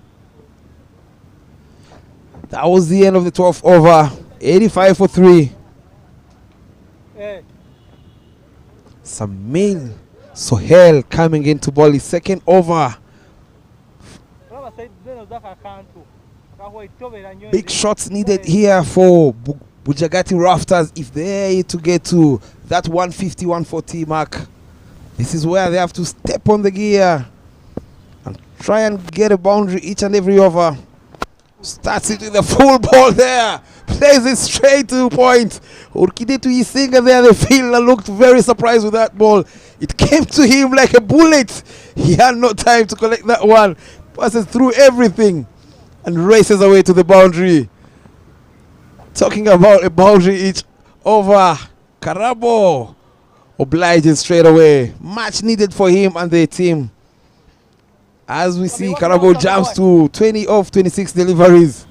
That was the end of the 12th over, 85 for 3. Hey. Samil Sohail coming in to bowl his second over. Big shots needed here for Bujjagali Rafters if they're to get to that 150, 140 mark. This is where they have to step on the gear and try and get a boundary each and every over. Starts it with a full ball there. Plays it straight to point. Urkidetu Isinga there, the fielder, looked very surprised with that ball. It came to him like a bullet. He had no time to collect that one. Passes through everything and races away to the boundary. Talking about a boundary each over, Karabo obliges straight away. Much needed for him and the team. As we see, Karabo jumps to 20 of 26 deliveries.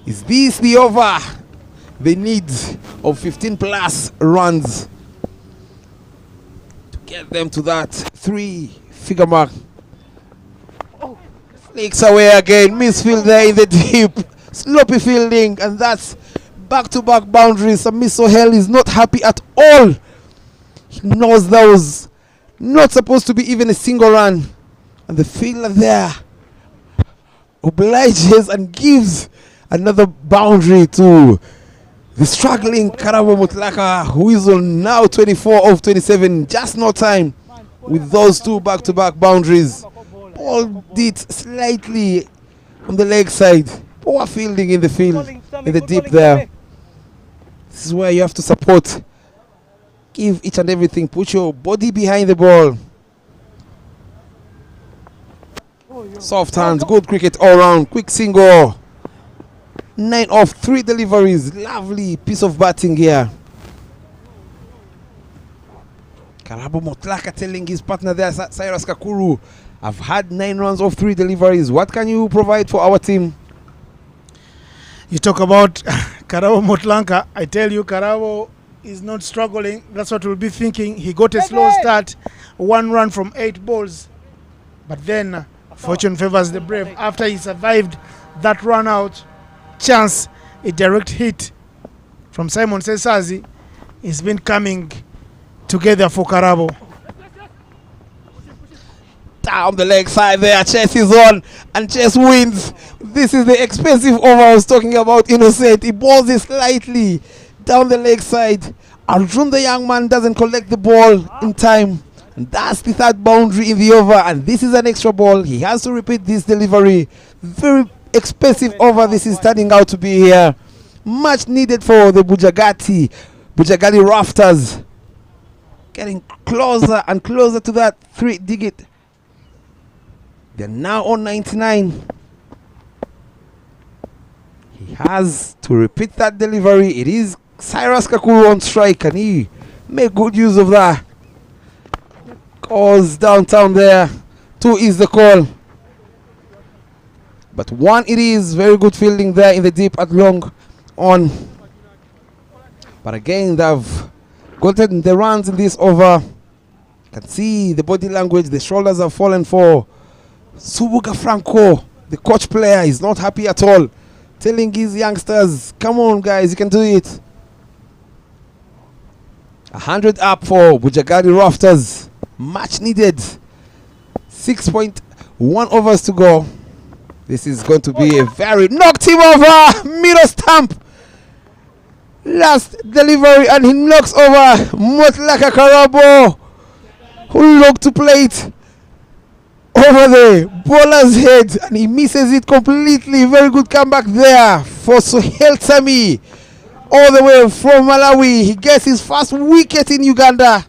Is this the over they need of 15 plus runs to get them to that 3-figure mark? Flicks away again, misfield there in the deep, sloppy fielding, and that's back-to-back boundaries. Samir Sohail is not happy at all. He knows that was not supposed to be even a single run. And the fielder there obliges and gives another boundary to the struggling Karabo Mutlaka, who is on now 24 of 27. Just no time with those 2 back-to-back boundaries. Ball did slightly on the leg side. Poor fielding in the field, in the deep there. This is where you have to support. Give each and everything. Put your body behind the ball. Soft hands, good cricket all round. Quick single. 9 of 3 deliveries. Lovely piece of batting here. Karabo Mutlaka telling his partner there, Cyrus Kakuru, I've had 9 runs of 3 deliveries. What can you provide for our team? You talk about Karabo Mutlaka. I tell you, Karabo is not struggling. That's what we'll be thinking. He got a slow start, 1 run from 8 balls. But then fortune favors the brave. After he survived that run out chance, a direct hit from Simon Sesazi has been coming together for Karabo. Down the leg side there, Chess is on and Chess wins. This is the expensive over I was talking about, Innocent. He balls it slightly down the leg side. Arjun, the young man, doesn't collect the ball in time. And that's the 3rd boundary in the over, and this is an extra ball. He has to repeat this delivery. Very expensive over this is turning out to be here. Much needed for the Bujjagali Rafters. Getting closer and closer to that 3-digit. They're now on 99. He has to repeat that delivery. It is Cyrus Kakuru on strike, and he make good use of that. Goes downtown there. 2 is the call. But 1 it is. Very good fielding there in the deep at long on. But again, they've gotten the runs in this over. You can see the body language. The shoulders have fallen for Subuga Franco. The coach player is not happy at all. Telling his youngsters, come on guys, you can do it. 100 up for Bujjagali Rafters. Much needed. 6.1 overs to go. This is going to be a very... Knocked him over! Middle stamp! Last delivery and he knocks over Motlaka Karabo, who looked to play it over the bowler's head and he misses it completely. Very good comeback there for Sohail Sami, all the way from Malawi. He gets his first wicket in Uganda.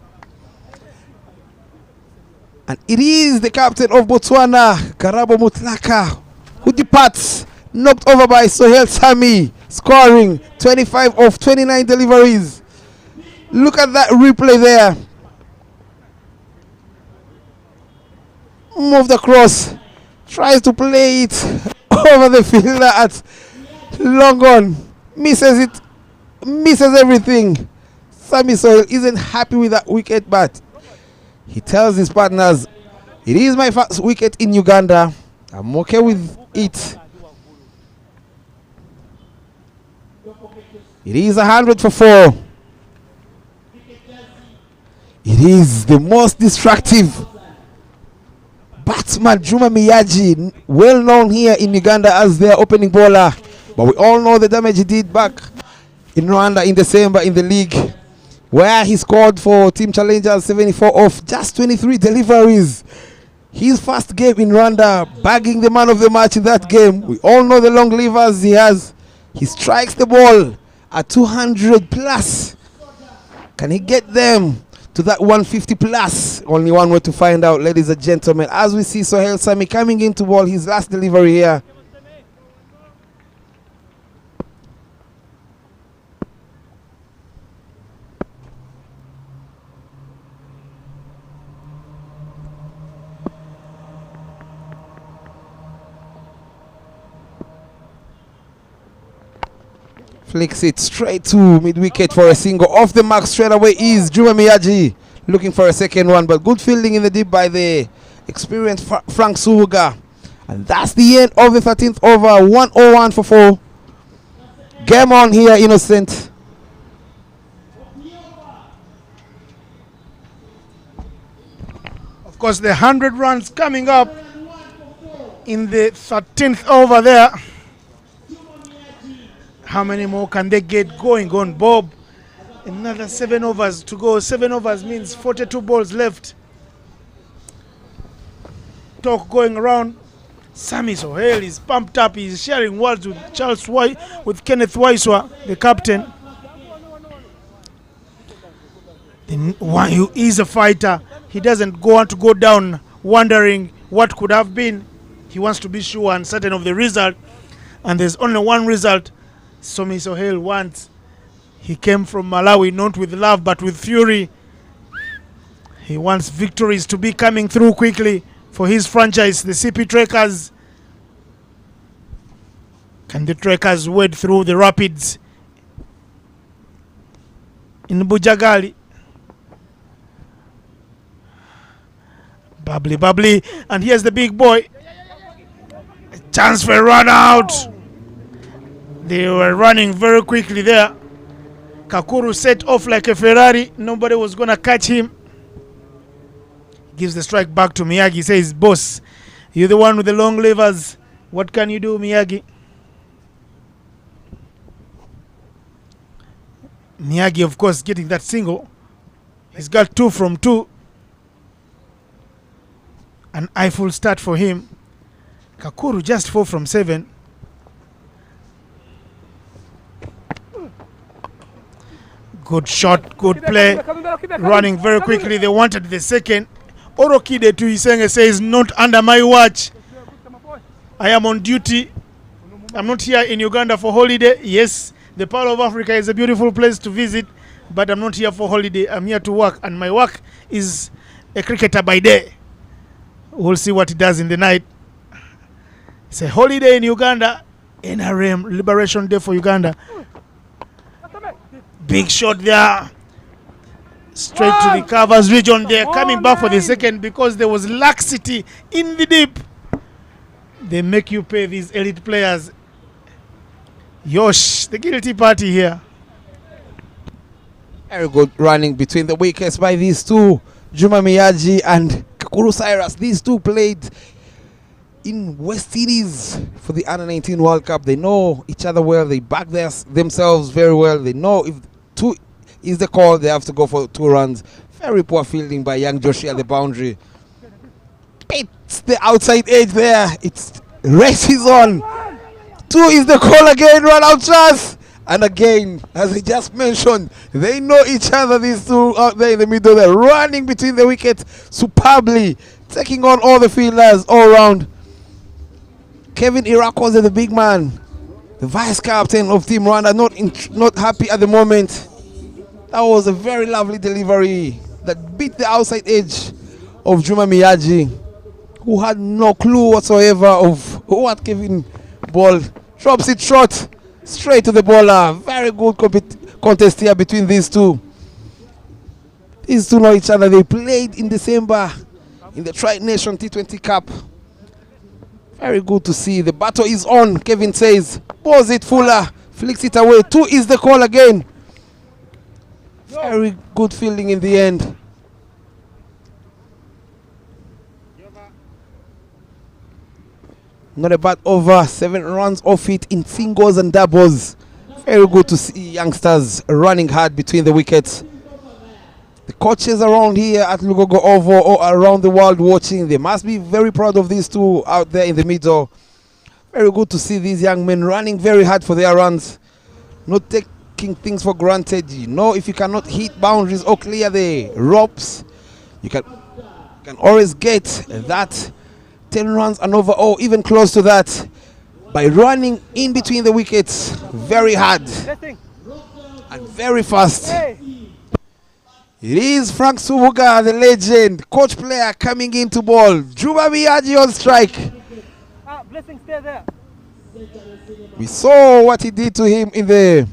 And it is the captain of Botswana, Karabo Motlaka, who departs, knocked over by Sohail Sami, scoring 25 of 29 deliveries. Look at that replay there. Moved across, tries to play it over the fielder at long on, misses it, misses everything. Sami Sohail isn't happy with that wicket, but he tells his partners, it is my first wicket in Uganda. I'm okay with it. It is 100 for 4. It is the most destructive batsman, Juma Miyaji, well known here in Uganda as their opening bowler. But we all know the damage he did back in Rwanda in December in the league, where he scored for Team Challengers 74 off just 23 deliveries. His first game in Rwanda, bagging the man of the match in that game. We all know the long levers he has. He strikes the ball at 200 plus. Can he get them to that 150 plus? Only one way to find out, ladies and gentlemen, as we see Sohail Sami coming into ball, his last delivery here. Flicks it straight to mid-wicket for a single. Off the mark straight away is Juma Miyaji, looking for a second one, but good fielding in the deep by the experienced Frank Suhuga. And that's the end of the 13th over. 101 for 4. Game on here, Innocent. Of course, the 100 runs coming up in the 13th over there. How many more can they get going on, Bob? Another 7 overs to go. 7 overs means 42 balls left. Talk going around. Sami Sohail is pumped up. He's sharing words with with Kenneth Waiswa, the captain. The one who is a fighter. He doesn't want to go down wondering what could have been. He wants to be sure and certain of the result. And there's only one result Sami Sohail wants. He came from Malawi not with love but with fury. He wants victories to be coming through quickly for his franchise, the Sipi Trekkers. Can the Trekkers wade through the rapids in Bujjagali? Bubbly, bubbly. And here's the big boy. A chance for a run out. They were running very quickly there. Kakuru set off like a Ferrari. Nobody was going to catch him. Gives the strike back to Miyagi. Says, boss, you're the one with the long levers. What can you do, Miyagi? Miyagi, of course, getting that single. He's got 2 from 2. An eyeful start for him. Kakuru just 4 from 7. Good shot, good play. Running very quickly. They wanted the second. Orokide to Isenge says, not under my watch. I am on duty. I'm not here in Uganda for holiday. Yes, the Pearl of Africa is a beautiful place to visit, but I'm not here for holiday. I'm here to work, and my work is a cricketer by day. We'll see what he does in the night. It's a holiday in Uganda. NRM, Liberation Day for Uganda. Big shot there. Straight to the covers region. They're coming back for the second because there was laxity in the deep. They make you pay these elite players. Yosh, the guilty party here. Very good running between the wickets by these two, Juma Miyagi and Kakuru Cyrus. These two played in West Indies for the Under-19 World Cup. They know each other well. They back themselves very well. They know if 2 is the call, they have to go for 2 runs. Very poor fielding by young Joshi at the boundary. It's the outside edge there. It's races on. 2 is the call again. Run out chance. And again, as I just mentioned, they know each other, these two out there in the middle. They're running between the wickets superbly, taking on all the fielders all around. Kevin Irakos is the big man, the vice captain of Team Rwanda, not happy at the moment. That was a very lovely delivery that beat the outside edge of Juma Miyagi, who had no clue whatsoever of what Kevin ball. Drops it short, straight to the bowler. Very good contest here between these two. These two know each other. They played in December in the Tri-Nation T20 Cup. Very good to see. The battle is on, Kevin says. Balls it, Fuller flicks it away. 2 is the call again. Very good fielding in the end. Not a bad over. 7 runs off it in singles and doubles. Very good to see youngsters running hard between the wickets. The coaches around here at Lugogo Oval or around the world watching, they must be very proud of these two out there in the middle. Very good to see these young men running very hard for their runs, not taking things for granted. You know, if you cannot hit boundaries or clear the ropes, you can always get that 10 runs and over, or even close to that, by running in between the wickets very hard and very fast. It is Frank Subuga, the legend, coach player, coming into ball. Juma Miyagi on strike. Blessing, stay there. We saw what he did to him in the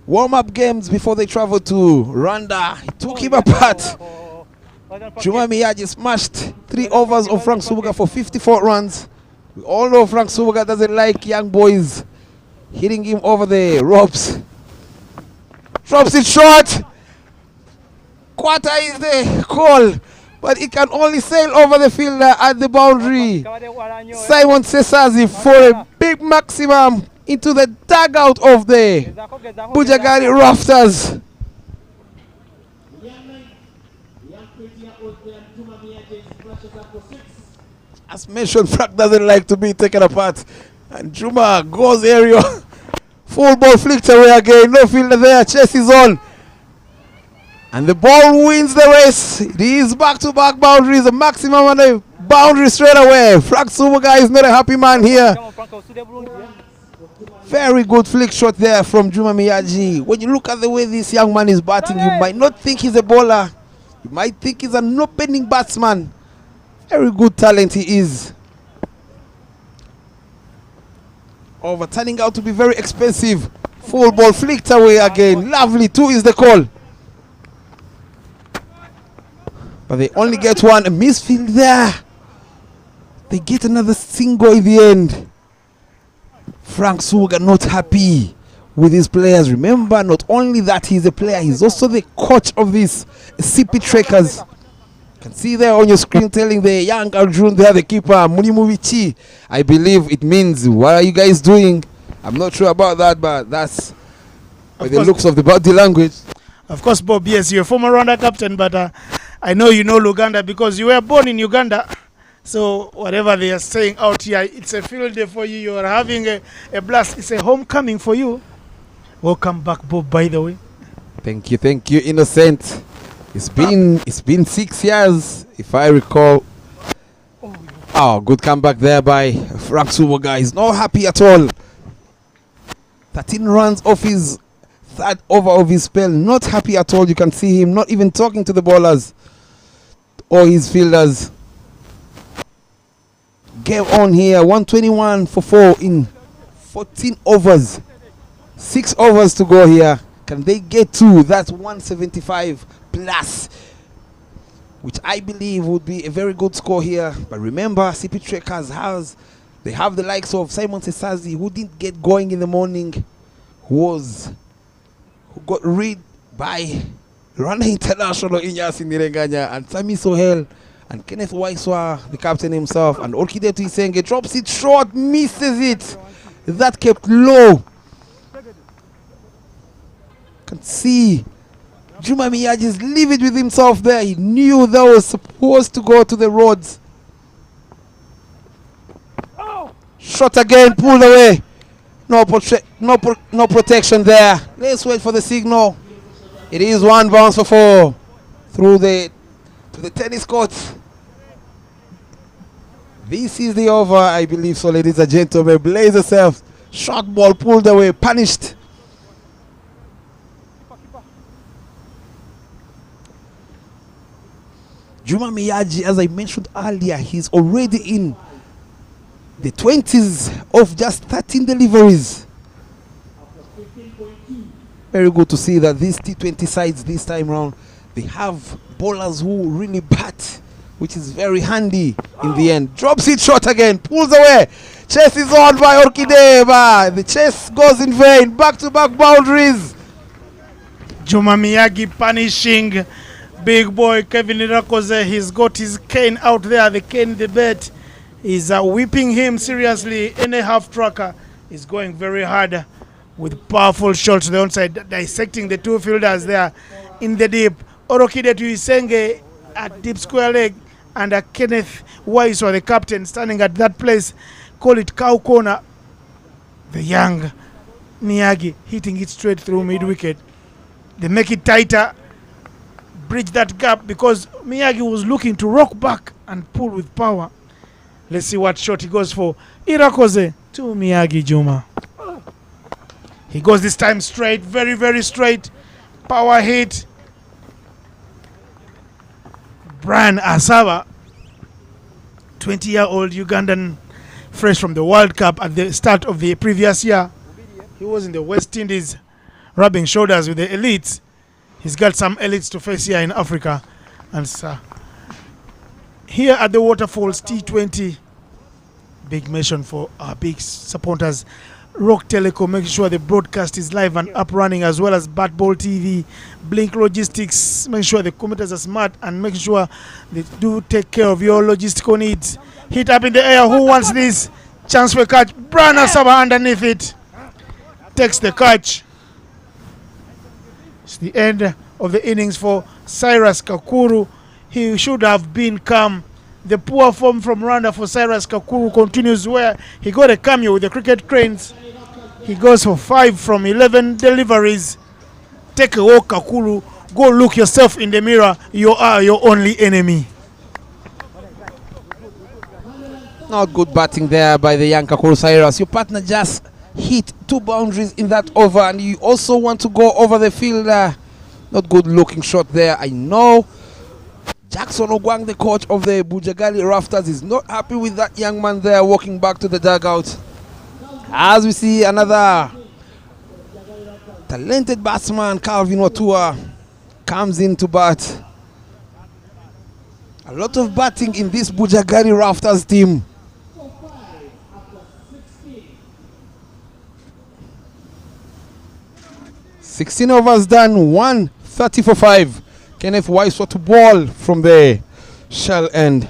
warm-up games before they traveled to Rwanda. He took him apart. Juma Miyagi smashed 3 overs of Frank Subuga for 54 runs. We all know Frank Subuga doesn't like young boys hitting him over the ropes. Drops it short. Quarter is the call, but it can only sail over the fielder at the boundary. Simon Sesazi for a big maximum into the dugout of the Bujjagali Rafters. As mentioned, Frank doesn't like to be taken apart, and Juma goes aerial. Full ball flicked away again. No fielder there. Chase is on. And the ball wins the race. It is back-to-back boundaries. A maximum on the boundary straight away. Frank Subuga is not a happy man here. Very good flick shot there from Juma Miyagi. When you look at the way this young man is batting, you might not think he's a bowler. You might think he's an opening batsman. Very good talent he is. Over turning out to be very expensive. Full ball flicked away again. Lovely. 2 is the call. But they only get one. A misfield there. They get another single in the end. Frank Subuga not happy with his players. Remember, not only that he's a player, he's also the coach of these Sipi Trackers. You can see there on your screen telling the young Arjun there, the keeper, Munimuvichi. I believe it means, what are you guys doing? I'm not sure about that, but that's by the looks of the body language. Of course, Bob, yes, you're a former Rwanda captain, but I know you know Uganda because you were born in Uganda. So whatever they are saying out here, it's a field day for you. You are having a blast. It's a homecoming for you. Welcome back, Bob, by the way. Thank you, Innocent. It's been 6 years, if I recall. Oh, good comeback there by Frank Subuga. He's not happy at all. 13 runs off his 3rd over of his spell. Not happy at all. You can see him not even talking to the bowlers or his fielders. Game on here. 121 for 4 in 14 overs. 6 overs to go here. Can they get 2? That's 175 plus, which I believe would be a very good score here. But remember, CP Trackers they have the likes of Simon Sesazi, who didn't get going in the morning, who got rid by Rwanda International Inyasi Nirenganya and Sami Sohel and Kenneth Waiswa, the captain himself, and Orkidetu Isenge drops it short, misses it. That kept low. Can see Juma Miyaji's leave it with himself there. He knew that was supposed to go to the roads. Shot again, pulled away. No protection there. Let's wait for the signal. It is 1 bounce for 4 through to the tennis court. This is the over, I believe so, ladies and gentlemen. Blaze yourself. Shot ball pulled away, punished. Juma Miyaji, as I mentioned earlier, he's already in the 20s of just 13 deliveries. Very good to see that these T20 sides this time round, they have bowlers who really bat, which is very handy in the end. Drops it short again, pulls away. Chase is on by Orkideba. The chase goes in vain. Back-to-back boundaries. Juma Miyagi punishing big boy Kevin Irakoze. He's got his cane out there, the cane, the bet. He's whipping him seriously. Any half tracker is going very hard with powerful shots to the onside, dissecting the two fielders there in the deep. Orokide Tuisenge at deep square leg, and Kenneth Waiswa, the captain, standing at that place. Call it cow corner. The young Miyagi hitting it straight through mid-wicket. They make it tighter, bridge that gap, because Miyagi was looking to rock back and pull with power. Let's see what shot he goes for. Irakoze to Miyagi Juma. He goes this time straight, very, very straight. Power hit. Brian Asaba, 20-year-old Ugandan, fresh from the World Cup at the start of the previous year. He was in the West Indies, rubbing shoulders with the elites. He's got some elites to face here in Africa. And here at the Waterfalls T20, big mention for our big supporters. Rock Telecom, making sure the broadcast is live and up running, as well as Batball TV, Blink Logistics, making sure the commuters are smart and making sure they do take care of your logistical needs. Hit up in the air. Who wants this? Chance for catch. Brian Asaba underneath it. Takes the catch. It's the end of the innings for Cyrus Kakuru. He should have been calm. The poor form from Rwanda for Cyrus Kakuru continues, where he got a cameo with the cricket cranes. He goes for 5 from 11 deliveries. Take a walk, Kakuru. Go look yourself in the mirror. You are your only enemy. Not good batting there by the young Kakuru Cyrus. Your partner just hit 2 boundaries in that over, and you also want to go over the field. Not good looking shot there. I know Jackson Ogwang, the coach of the Bujjagali Rafters, is not happy with that young man there walking back to the dugout. As we see another talented batsman, Calvin Watua, comes in to bat. A lot of batting in this Bujjagali Rafters team. "16 overs done, 130 for 5. Kenneth Waiswa to ball from the shell end.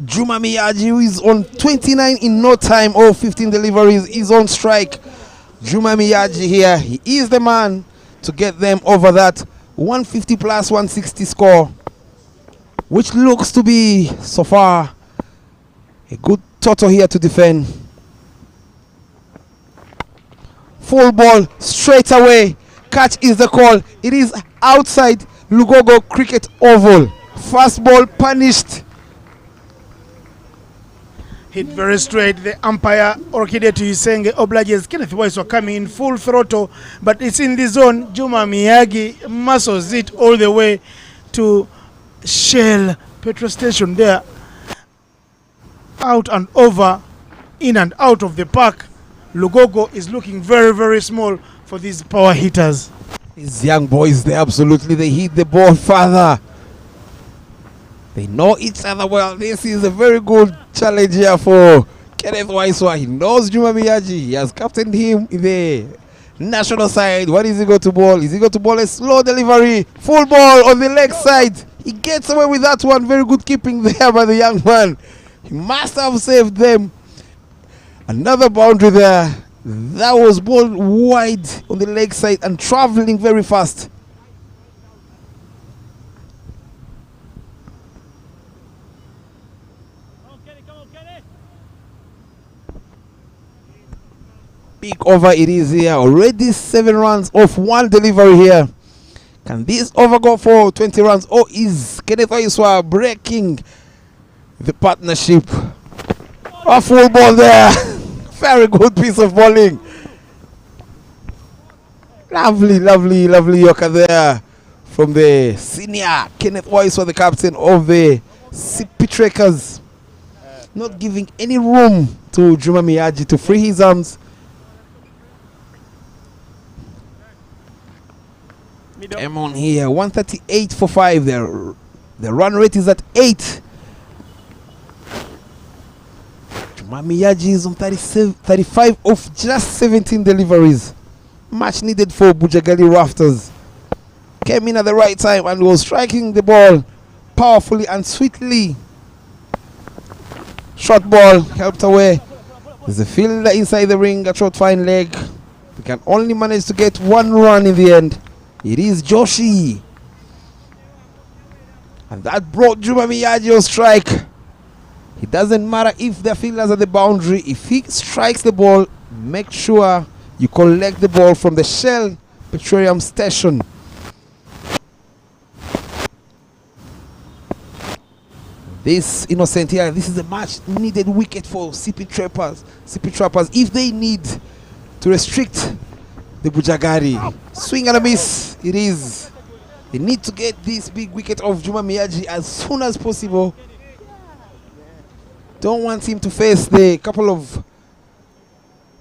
Juma Miyaji, who is on 29 in no time, 15 deliveries, is on strike. Juma Miyaji here, he is the man to get them over that 150 plus 160 score, which looks to be, so far, a good total here to defend. Full ball, straight away. Catch is the call. It is outside Lugogo Cricket Oval. Fast ball punished. Hit very straight. The umpire Orkide Tuisenge obliges Kenneth Waiswa coming in full throttle, but it's in the zone. Juma Miyagi muscles it all the way to Shell petrol station there. Out and over, in and out of the park. Lugogo is looking very, very small for these power hitters. These young boys, they hit the ball further. They know each other well. This is a very good challenge here for Kenneth Waiswa. He knows Juma Miyaji. He has captained him in the National side. What is he going to ball? Is he going to ball a slow delivery? Full ball on the leg side. He gets away with that one. Very good keeping there by the young man. He must have saved them. Another boundary there. That was ball wide on the leg side and traveling very fast. Big over it is here. Already 7 runs off 1 delivery here. Can this over go for 20 runs? Or is Kenneth Oiswa breaking the partnership? A full ball there. Very good piece of bowling. Lovely, lovely, lovely yorker there from the senior Kenneth Oiswa, the captain of the Sipi Trekkers. Not giving any room to Juma Miyaji to free his arms. Come on here, 138 for 5 there. The run rate is at 8. Juma Miyaji is on 35 of just 17 deliveries. Much needed for Bujjagali Rafters. Came in at the right time and was striking the ball powerfully and sweetly. Short ball helped away. There's a fielder inside the ring, a short fine leg. We can only manage to get 1 run in the end. It is Joshi. And that brought Juma Miyaji on strike. It doesn't matter if the fielders at the boundary. If he strikes the ball, make sure you collect the ball from the Shell Petroleum Station. This innocent here, this is a much needed wicket for Sipi Trappers if they need to restrict the Bujjagali. Swing and a miss. It is. They need to get this big wicket of Juma Miyaji as soon as possible. Don't want him to face the couple of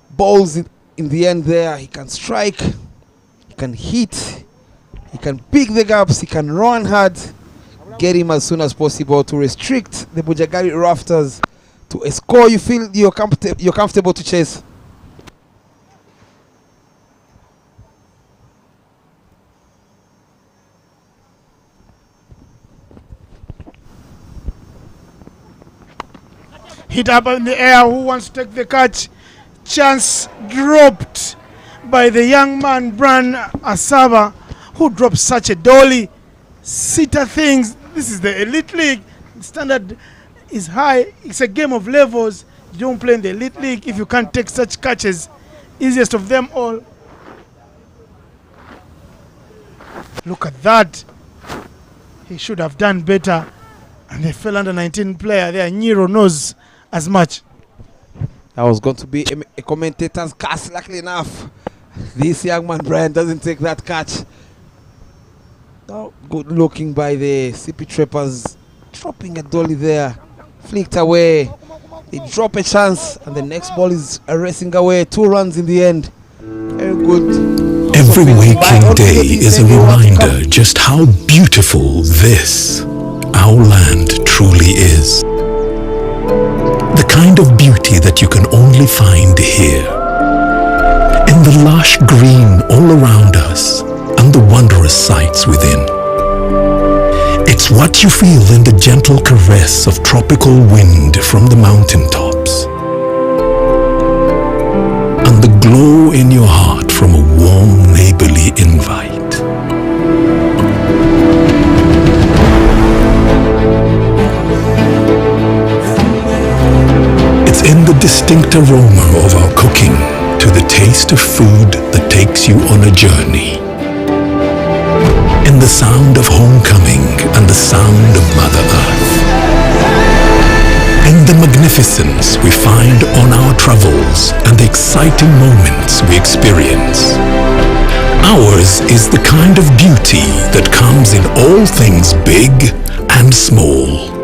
balls in the end there. He can strike, he can hit, he can pick the gaps, he can run hard. Get him as soon as possible to restrict the Bujjagali Rafters to a score you feel you're comfortable to chase. Hit up in the air. Who wants to take the catch? Chance dropped by the young man Bran Asaba, who dropped such a dolly. Sitter things. This is the elite league. The standard is high. It's a game of levels. You don't play in the elite league if you can't take such catches. Easiest of them all. Look at that. He should have done better. And the fell under 19 player there, Niro, knows as much. That was going to be a commentator's catch. Luckily enough, this young man Brian doesn't take that catch. Oh, good looking by the Sipi Trappers, dropping a dolly there, flicked away. They drop a chance, and the next ball is racing away. 2 runs in the end. Very good. Every waking day is a reminder just how beautiful this, our land, truly is. The kind of beauty that you can only find here. In the lush green all around us and the wondrous sights within. It's what you feel in the gentle caress of tropical wind from the mountaintops. And the glow in your heart from a warm neighborly invite. It's in the distinct aroma of our cooking to the taste of food that takes you on a journey. In the sound of homecoming and the sound of Mother Earth. In the magnificence we find on our travels and the exciting moments we experience. Ours is the kind of beauty that comes in all things big and small.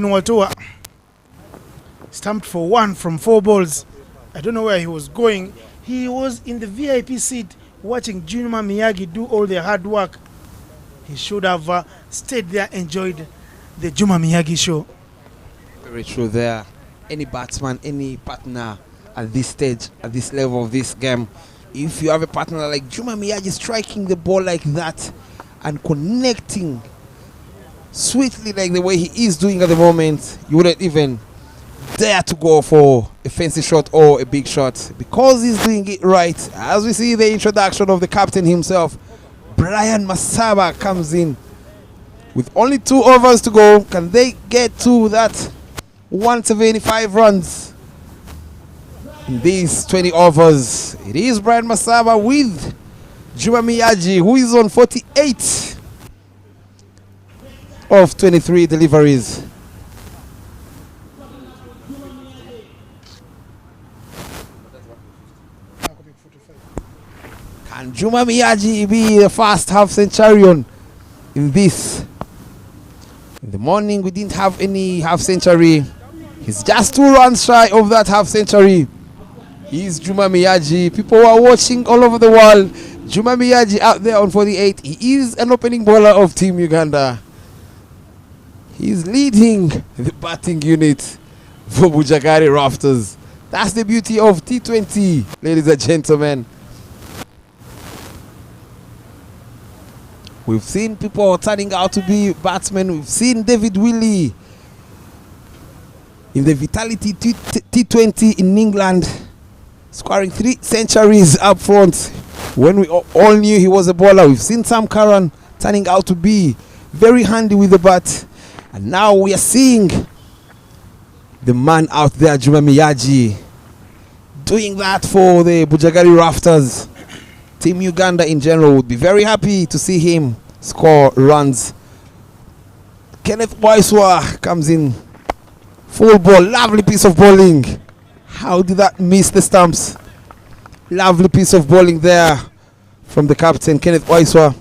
Nuatua stamped for 1 from 4 balls. I don't know where he was going. He was in the VIP seat watching Juma Miyagi do all the hard work. He should have stayed there, enjoyed the Juma Miyagi show. Very true there. Any batsman, any partner at this stage, at this level of this game, if you have a partner like Juma Miyagi striking the ball like that and connecting sweetly like the way he is doing at the moment, you wouldn't even dare to go for a fancy shot or a big shot because he's doing it right. As we see the introduction of the captain himself, Brian Masaba comes in with only 2 overs to go. Can they get to that 175 runs in these 20 overs? It is Brian Masaba with Juma Miyagi, who is on 48 of 23 deliveries. Can Juma Miyagi be the first half-centurion in this? In the morning, we didn't have any half-century. He's just 2 runs shy of that half-century. He's Juma Miyagi. People are watching all over the world. Juma Miyagi out there on 48. He is an opening bowler of Team Uganda. He's leading the batting unit for Bujjagali Rafters. That's the beauty of T20, ladies and gentlemen. We've seen people turning out to be batsmen. We've seen David Willey in the Vitality T20 in England, scoring 3 centuries up front when we all knew he was a bowler. We've seen Sam Curran turning out to be very handy with the bat. And now we are seeing the man out there, Juma Miyagi, doing that for the Bujjagali Rafters. Team Uganda in general would be very happy to see him score runs. Kenneth Waiswa comes in. Full ball, lovely piece of bowling. How did that miss the stumps? Lovely piece of bowling there from the captain, Kenneth Waiswa.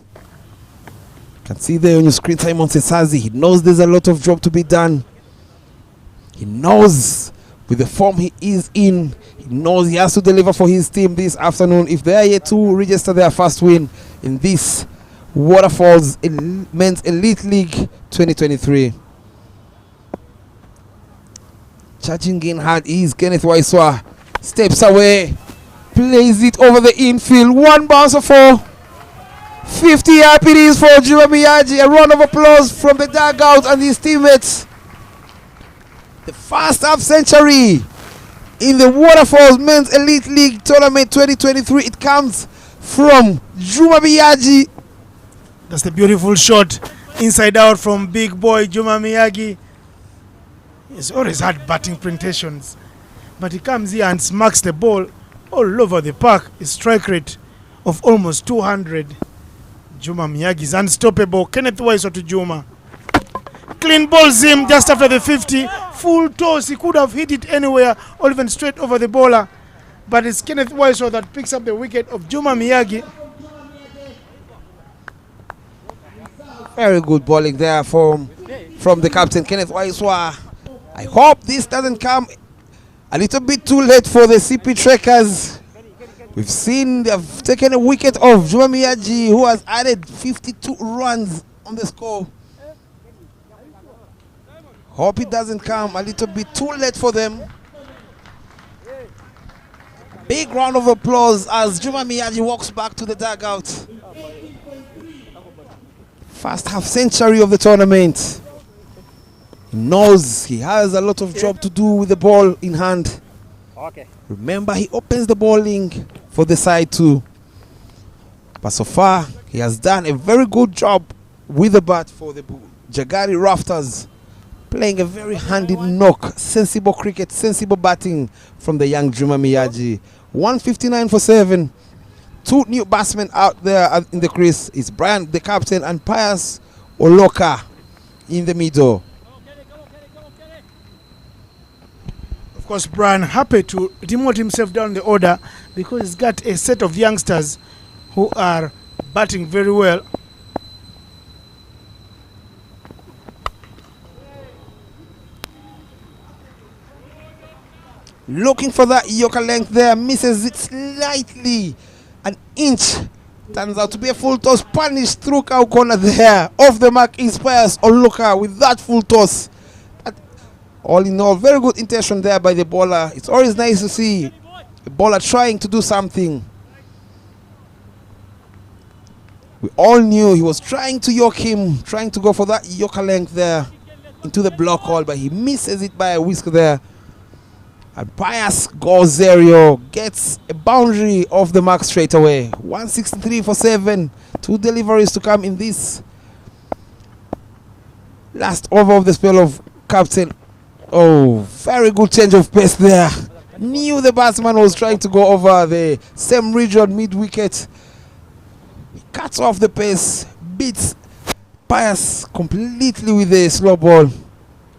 Can see there on your screen, Simon Sesazi. He knows there's a lot of job to be done. He knows with the form he is in, he knows he has to deliver for his team this afternoon if they are yet to register their first win in this Waterfalls Men's Elite League 2023. Charging in hard is Kenneth Waiswa. Steps away, plays it over the infield. 1 bouncer for 50 up it is for Juma Miyagi. A round of applause from the dugout and his teammates. The first half century in the Waterfalls Men's Elite League Tournament 2023. It comes from Juma Miyagi. That's the beautiful shot inside out from big boy Juma Miyagi. He's always had batting presentations, but he comes here and smacks the ball all over the park. A strike rate of almost 200. Juma Miyagi is unstoppable. Kenneth Waiswa to Juma. Clean balls him just after the 50. Full toss. He could have hit it anywhere or even straight over the bowler. But it's Kenneth Waiswa that picks up the wicket of Juma Miyagi. Very good bowling there from the captain, Kenneth Waiswa. I hope this doesn't come a little bit too late for the Sipi Trekkers. We've seen they've taken a wicket of Juma Miyagi, who has added 52 runs on the score. Hope it doesn't come a little bit too late for them. Big round of applause as Juma Miyagi walks back to the dugout. First half century of the tournament. He knows he has a lot of job to do with the ball in hand. Okay. Remember, he opens the bowling for the side too. But so far, he has done a very good job with the bat for the Bujjagali Rafters. Playing a very handy knock, sensible cricket, sensible batting from the young Juma Miyagi. 159 for 7. 2 new batsmen out there in the crease. It's Brian, the captain, and Pius Oloka in the middle. Of course, Brian happy to demote himself down the order because he's got a set of youngsters who are batting very well. Looking for that yoke length there, misses it slightly, an inch. Turns out to be a full toss, punished through cow corner there. Off the mark Inspires Oluka with that full toss. But all in all, very good intention there by the bowler. It's always nice to see a bowler trying to do something. We all knew he was trying to yoke him, trying to go for that yoke length there into the block hole, but he misses it by a whisk there. And Pius Gozerio gets a boundary off the mark straight away. 163 for 7. 2 deliveries to come in this last over of the spell of captain. Oh, very good change of pace there. Knew the batsman was trying to go over the same region mid-wicket. He cuts off the pace, beats Pius completely with the slow ball.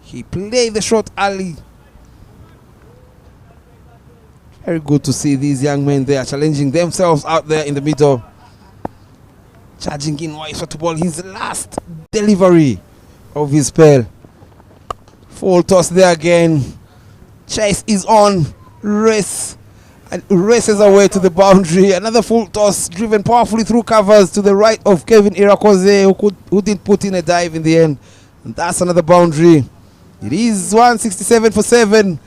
He played the shot early. Very good to see these young men there challenging themselves out there in the middle. Charging in wide shot to ball, his last delivery of his spell. Full toss there again. Chase is on. Race. And races away to the boundary. Another full toss driven powerfully through covers to the right of Kevin Irakoze, who didn't put in a dive in the end. And that's another boundary. It is 167 for 7.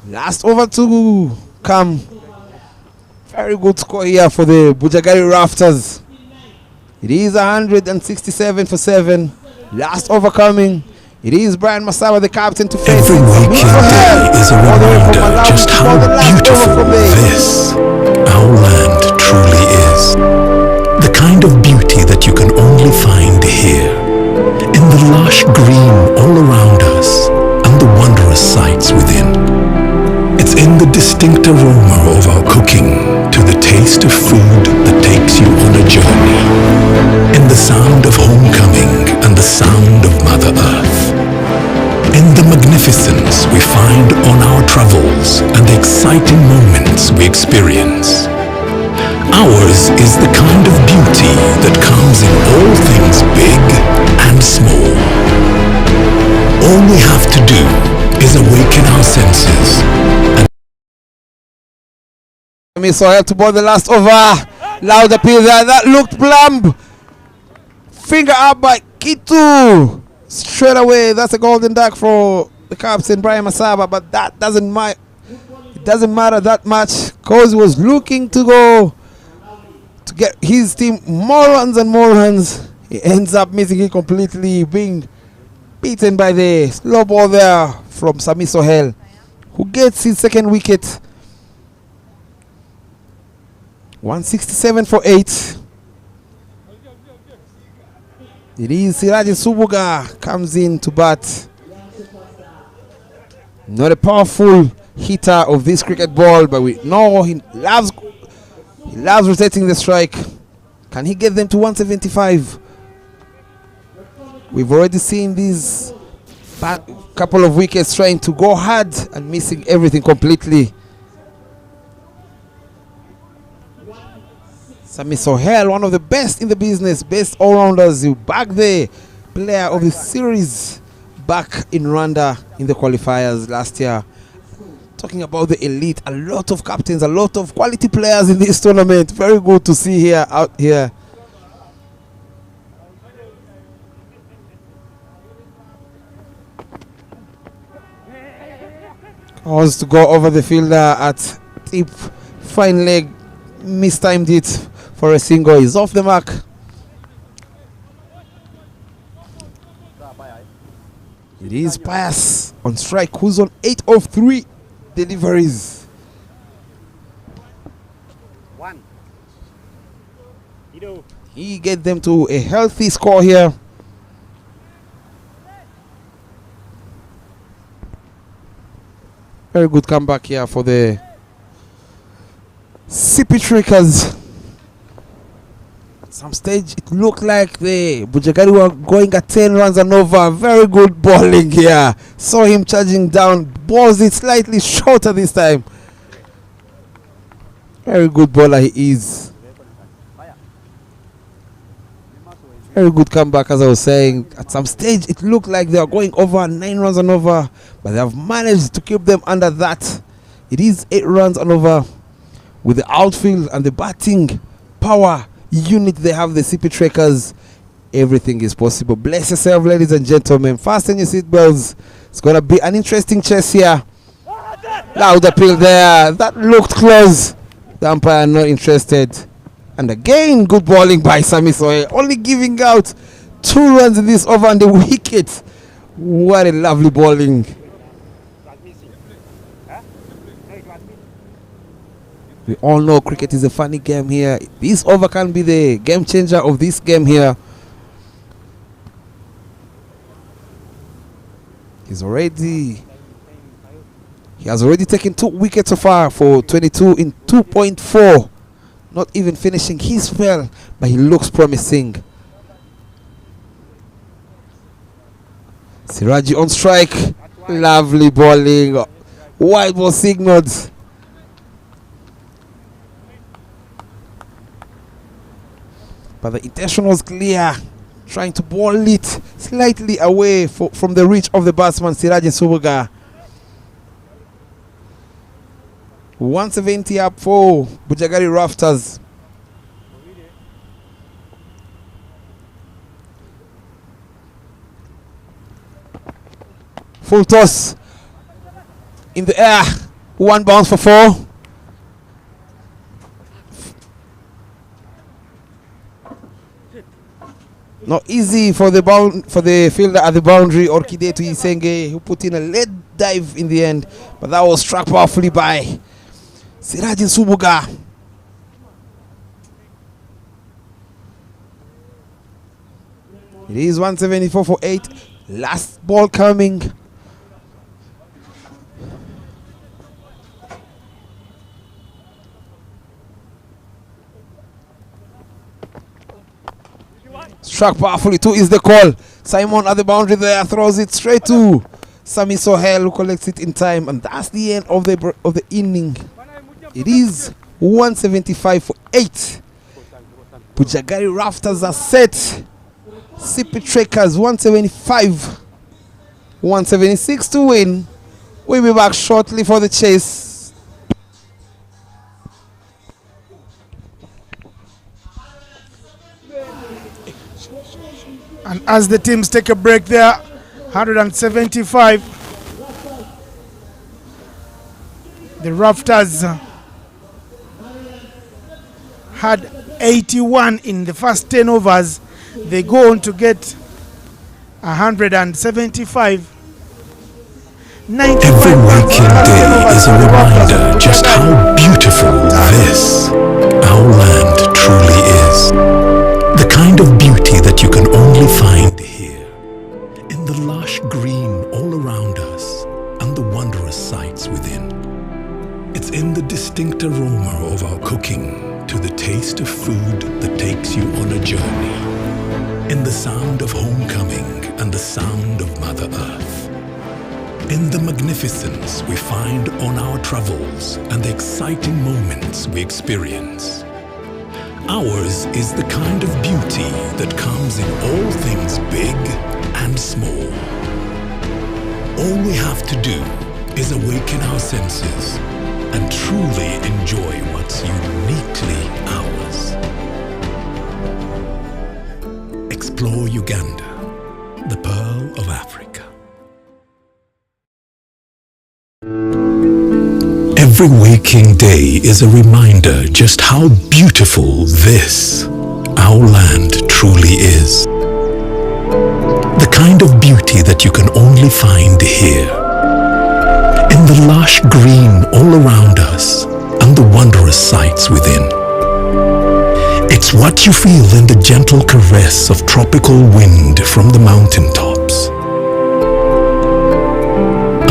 Last over to come. Very good score here for the Bujjagali Rafters. It is 167 for 7. Last over coming. It is Brian Masaba, the captain, to face Every waking day is a reminder just how beautiful this, our land, truly is. The kind of beauty that you can only find here, in the lush green all around us, and the wondrous sights within. It's in the distinct aroma of our cooking, to the taste of food that takes you on a journey, in the sound of homecoming and the sound of Mother Earth, in the magnificence we find on our travels and the exciting moments we experience. Ours is the kind of beauty that comes in all things big and small. All we have to do is awaken our senses and so I have to bowl the last over. Loud appeal there. That looked plumb. Finger up by Kitu. Straight away. That's a golden duck for the captain Brian Masaba. But that doesn't matter. It doesn't matter that much because he was looking to go to get his team more runs and more runs. He ends up missing it completely, being beaten by the slow ball there from Sami Sohel, who gets his second wicket. 167 for 8. It is Siraji Subuga comes in to bat. Not a powerful hitter of this cricket ball, but we know he loves rotating the strike. Can he get them to 175? We've already seen these couple of wickets trying to go hard and missing everything completely. Sami Sohel, one of the best in the business, best all-rounders. You back the player of the series back in Rwanda in the qualifiers last year. Talking about the elite, a lot of captains, a lot of quality players in this tournament. Very good to see here, out here. Wants to go over the fielder at tip, fine leg, mistimed it for a single. He's off the mark. It is Pius on strike, who's on 8 of 3 deliveries. He gets them to a healthy score here. Very good comeback here for the Sipi Trickers. At some stage, it looked like the Bujjagali were going at 10 runs and over. Very good bowling here. Saw him charging down. Balls it slightly shorter this time. Very good bowler he is. Very good comeback, as I was saying. At some stage, it looked like they were going over 9 runs and over, but they have managed to keep them under that It is 8 runs on over. With the outfield and the batting power unit they have, the Sipi Trekkers, everything is possible. Bless yourself, ladies and gentlemen. Fasten your seatbelts. It's going to be an interesting chase here. Loud appeal there. That looked close. The umpire not interested. And again, good bowling by Sami Sohail. Only giving out 2 runs in this over on the wicket. What a lovely bowling. We all know cricket is a funny game here. This over can be the game changer of this game here. He has already taken 2 wickets so far for 22 in 2.4. Not even finishing his spell, but he looks promising. Siraji on strike. Lovely bowling. Wide ball signaled. But the intention was clear. Trying to ball it slightly away from the reach of the batsman, Siraji Subuga. 170 up for Bujjagali Rafters. Full toss in the air. 1 bounce for 4. Not easy for the fielder at the boundary, Orkidetu Isenge, who put in a late dive in the end, but that was struck powerfully by Siraji Subuga. It is 174 for 8. Last ball coming. Struck powerfully. 2 is the call. Simon at the boundary there throws it straight to Sami Sohail, who collects it in time, and that's the end of the inning. It is 175 for 8. Bujjagali Rafters are set. Sipi Trekkers 175, 176 to win. We'll be back shortly for the chase. And as the teams take a break there, 175. The Rafters had 81 in the first 10 overs. They go on to get 175. Every waking day is a reminder just how beautiful this, our land, truly is. The kind of beauty that you can only find here, in the lush green all around us and the wondrous sights within. It's in the distinct aroma of our cooking, to the taste of food that takes you on a journey, in the sound of homecoming and the sound of Mother Earth, in the magnificence we find on our travels and the exciting moments we experience. Ours is the kind of beauty that comes in all things big and small. All we have to do is awaken our senses and truly enjoy what's uniquely ours. Explore Uganda, the Pearl of Africa. Every waking day is a reminder just how beautiful this, our land, truly is. The kind of beauty that you can only find here, in the lush green all around us and the wondrous sights within. It's what you feel in the gentle caress of tropical wind from the mountaintops,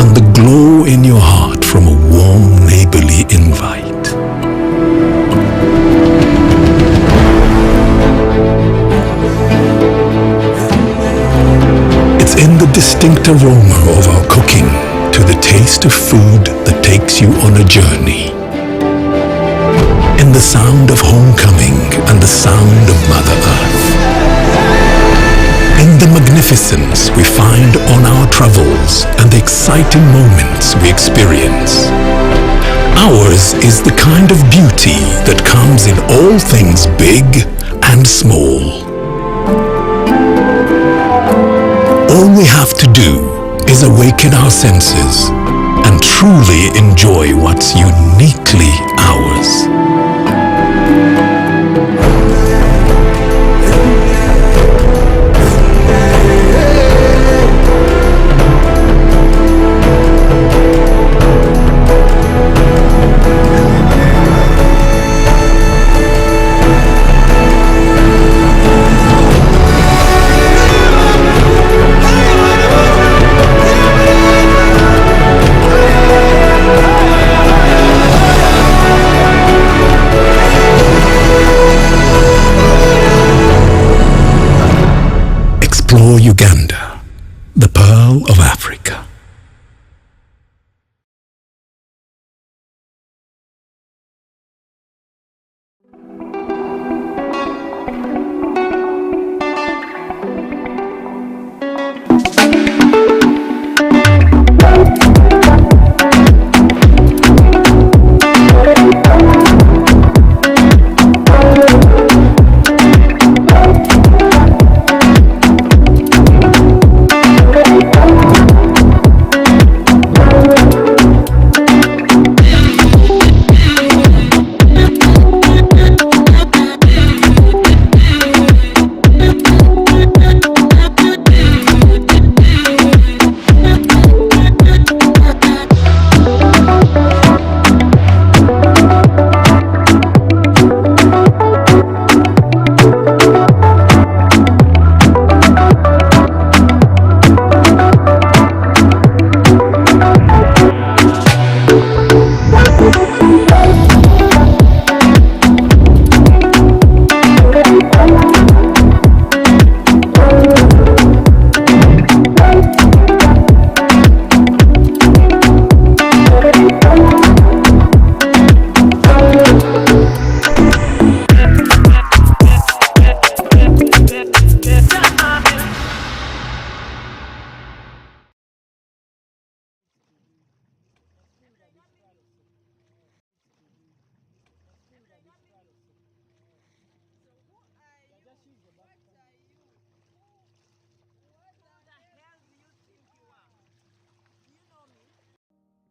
and the glow in your heart from a warm neighborly invite. It's in the distinct aroma of our cooking, to the taste of food that takes you on a journey, in the sound of homecoming and the sound of Mother Earth, in the magnificence we find on our travels and the exciting moments we experience. Ours is the kind of beauty that comes in all things big and small. All we have to do is awaken our senses and truly enjoy what's uniquely ours. Explore Uganda, the pearl of Africa.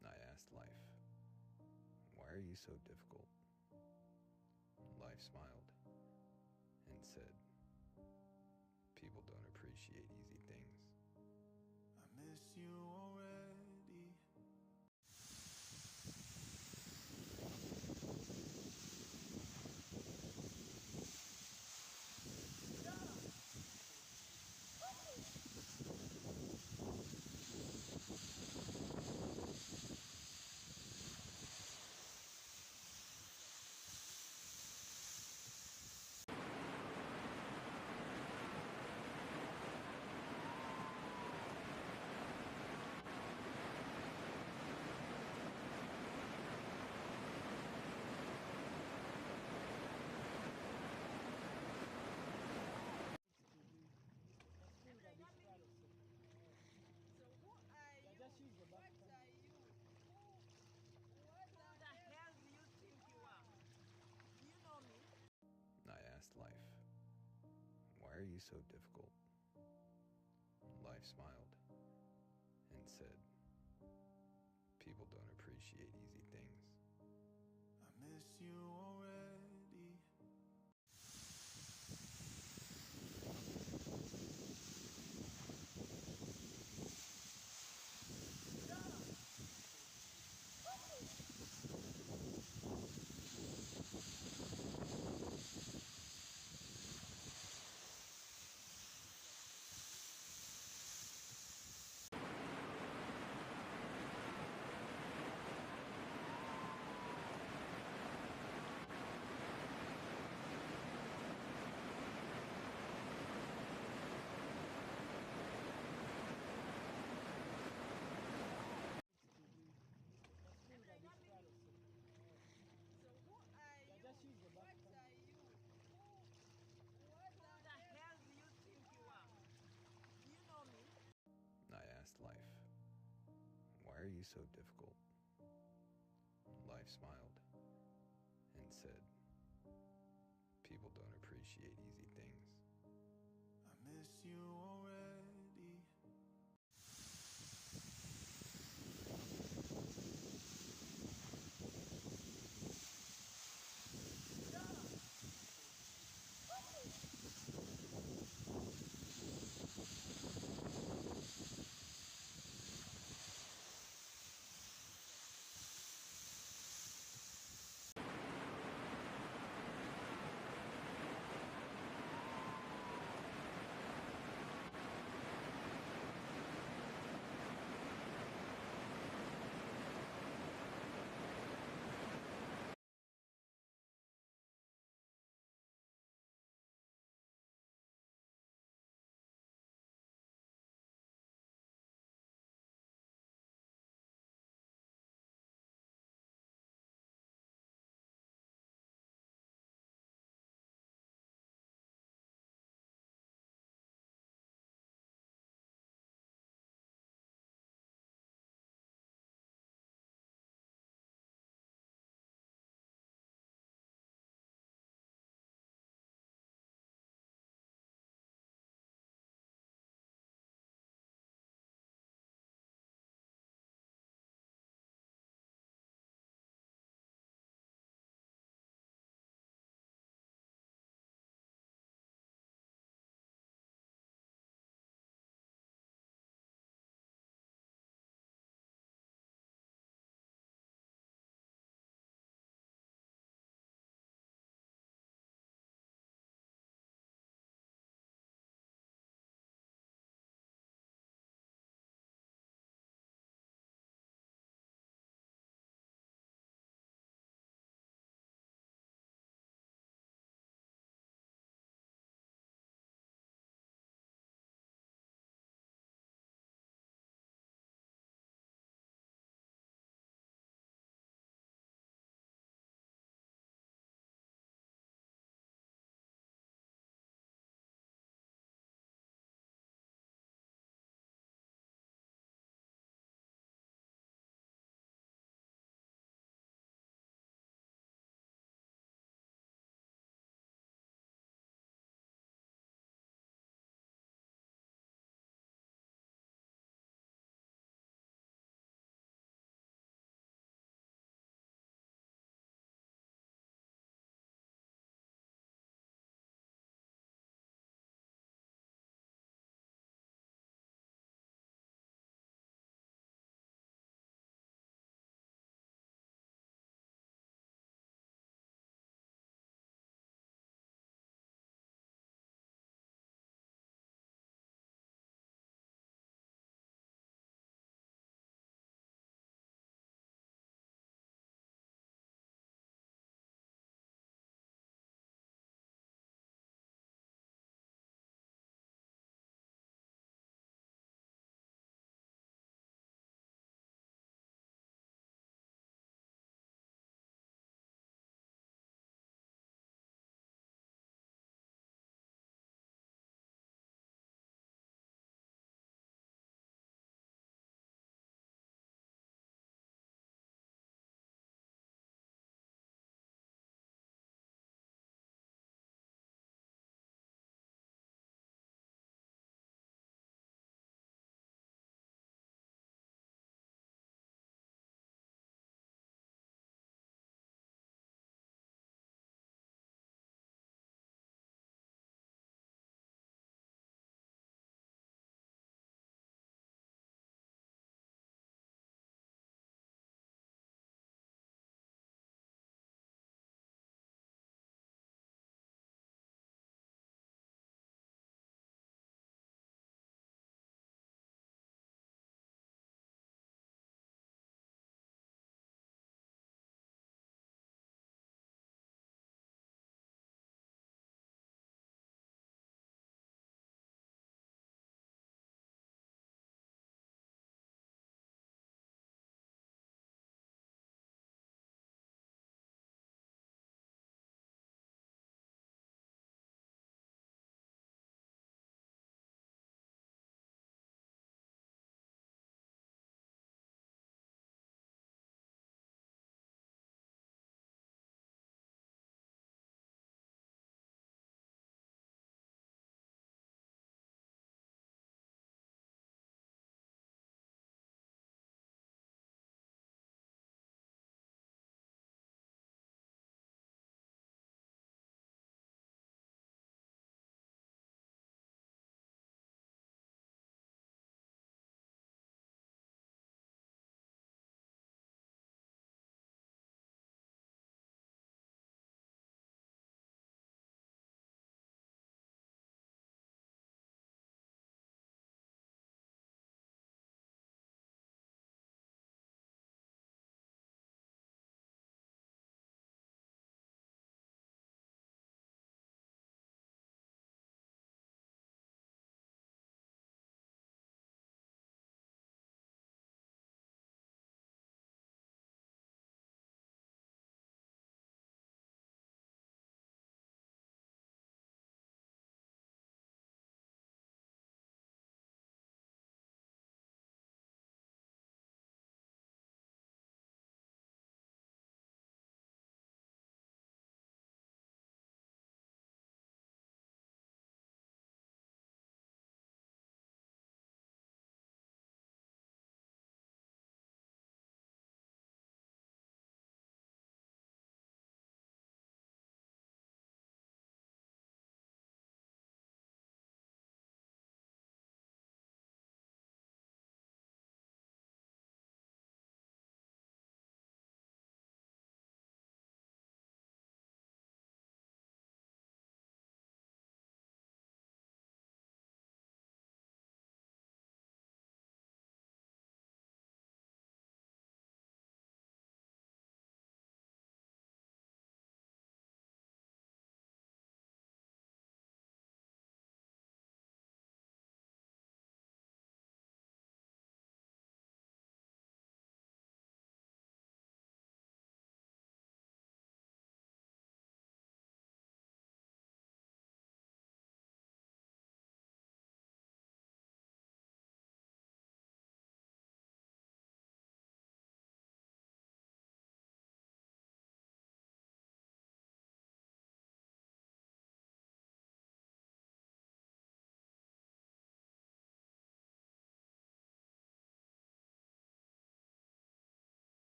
I asked life, "Why are you so difficult?" Life smiled and said, "People don't appreciate easy things." I miss you already. I asked life, "Why are you so difficult?" Life smiled and said, "People don't appreciate easy things." I miss you already. I asked life, "Why are you so difficult?" Life life smiled and said, people don't appreciate easy things. I miss you already.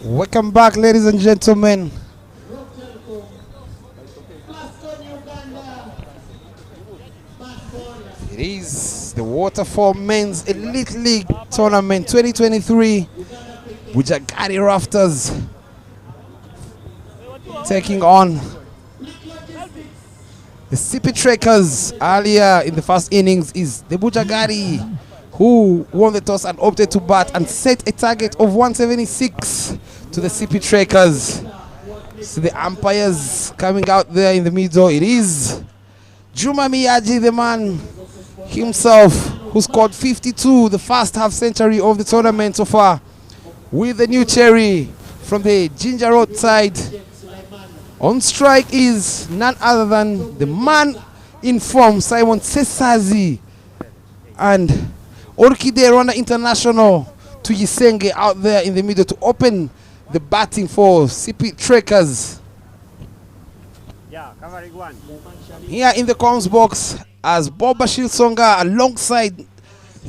Welcome back, ladies and gentlemen. It is the Waterfall Men's Elite League Tournament 2023. Bujjagali Rafters taking on the Sipi Trekkers. Earlier in the first innings is the Bujjagali, who won the toss and opted to bat and set a target of 176 to the Sipi Trekkers. So the umpires coming out there in the middle. It is Juma Miyaji, the man himself, who scored 52, the first half century of the tournament so far, with the new cherry from the Ginger Road side. On strike is none other than the man in form, Simon Sesazi, and Orchidea Rwanda International Tuyisenge out there in the middle to open the batting for Sipi Trekkers. Here in the comms box as Bob Bashir Songa alongside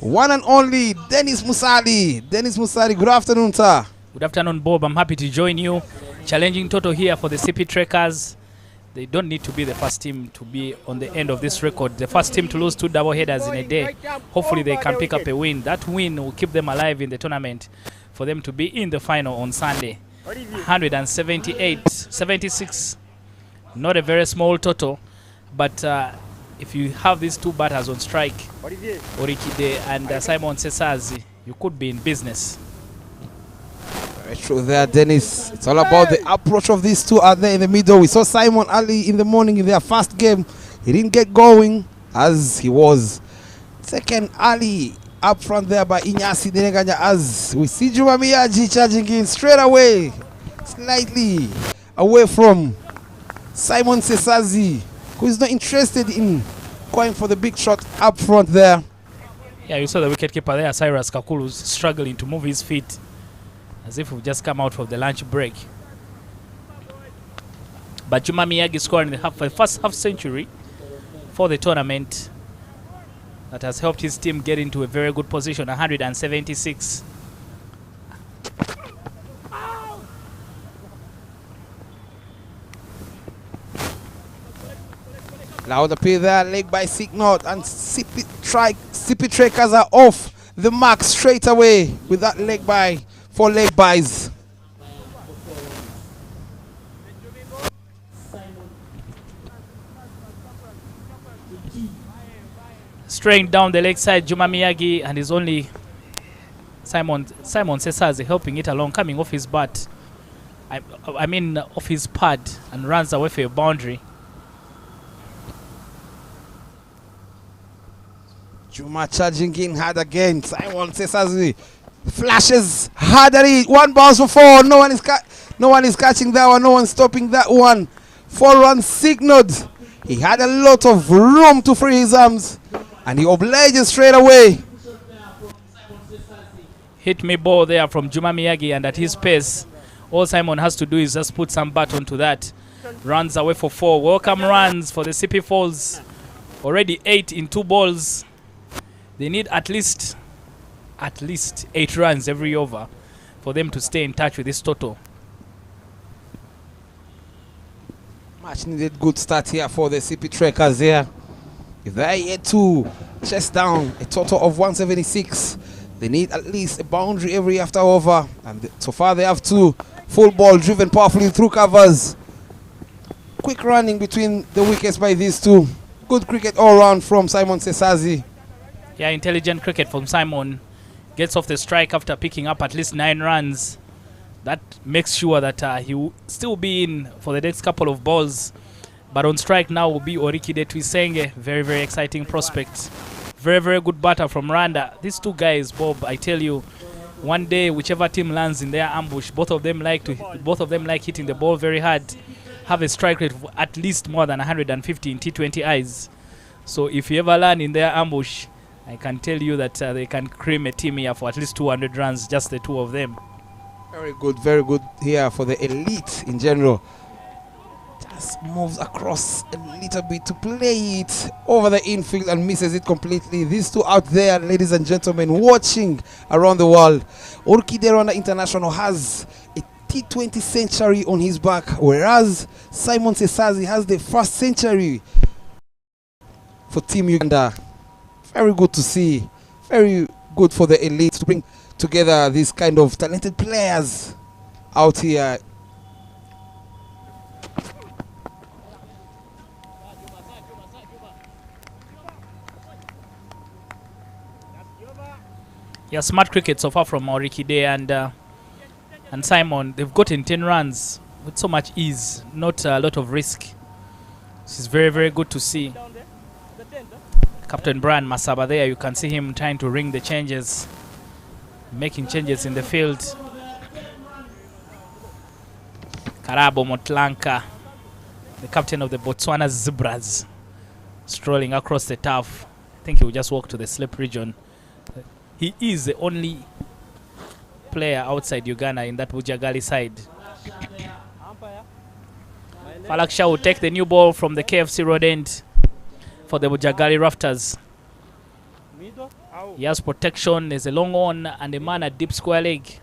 one and only Dennis Musali. Dennis Musali, good afternoon, sir. Good afternoon, Bob. I'm happy to join you. Challenging total here for the Sipi Trekkers. They don't need to be the first team to be on the end of this record. The first team to lose 2 double headers in a day. Hopefully they can pick up a win. That win will keep them alive in the tournament for them to be in the final on Sunday. 178-76. Not a very small total, but if you have these 2 batters on strike, Orikide and Simon Sesazi, you could be in business. Very true there, Dennis. It's all about the approach of these 2 out there in the middle. We saw Simon early in the morning in their first game. He didn't get going as he was second early up front there by Inyasi Deneganya, as we see Juma Miyaji charging in straight away, slightly away from Simon Sesazi, who is not interested in going for the big shot up front there. Yeah, you saw the wicketkeeper there, Cyrus Kakulu, struggling to move his feet as if we've just come out of the lunch break. But Juma Miyagi scored in the first half century for the tournament. That has helped his team get into a very good position, 176. Now the play there, leg by Signot, and Sipi Trekkers are off the mark straight away with that leg by, 4 leg bys. Straying down the leg side, Juma Miyagi, and his only Simon Sesazi helping it along, coming off his bat. I mean off his pad, and runs away for a boundary. Juma charging in hard again. Simon Sesazi flashes harder. 1 bounce for 4. No one is catching that one. No one stopping that one. 4 runs signaled. He had a lot of room to free his arms, and he obliges straight away. Hit me ball there from Juma Miyagi, and at his pace, all Simon has to do is just put some bat onto that. Runs away for 4. Welcome runs for the Sipi Falls. Already 8 in 2 balls. They need at least 8 runs every over for them to stay in touch with this total. Much needed good start here for the Sipi Trekkers here. If they're yet to chase down a total of 176, they need at least a boundary every after over. And so far they have 2 full ball driven powerfully through covers. Quick running between the wickets by these 2. Good cricket all round from Simon Sesazi. Yeah, intelligent cricket from Simon. Gets off the strike after picking up at least 9 runs. That makes sure that he will still be in for the next couple of balls. But on strike now will be Orikide Tuyisenge. Very, very exciting prospect. Very, very good batter from Rwanda. These 2 guys, Bob, I tell you, one day whichever team lands in their ambush, both of them like hitting the ball very hard. have a strike rate of at least more than 150 in T20 eyes. So if you ever land in their ambush, I can tell you that they can cream a team here for at least 200 runs, just the two of them. Very good here for the elite in general. Just moves across a little bit to play it over the infield and misses it completely. These two out there, ladies and gentlemen, watching around the world. Orkide Rwanda International has a T20 century on his back, whereas Simon Sesazi has the first century for Team Uganda. Very good to see. Very good for the elite to bring together these kind of talented players out here. Yeah, smart cricket so far from Orkide and Simon. They've gotten 10 runs with so much ease, not a lot of risk. This is very, very good to see. Captain Brian Masaba there, you can see him trying to ring the changes, making changes in the field. Karabo Motlanka, the captain of the Botswana Zebras, strolling across the turf. I think he will just walk to the slip region. He is the only player outside Uganda in that Bujjagali side. Falaksha will take the new ball from the KFC road end for the Bujjagali Rafters. He has protection. There's a long on and a man at deep square leg.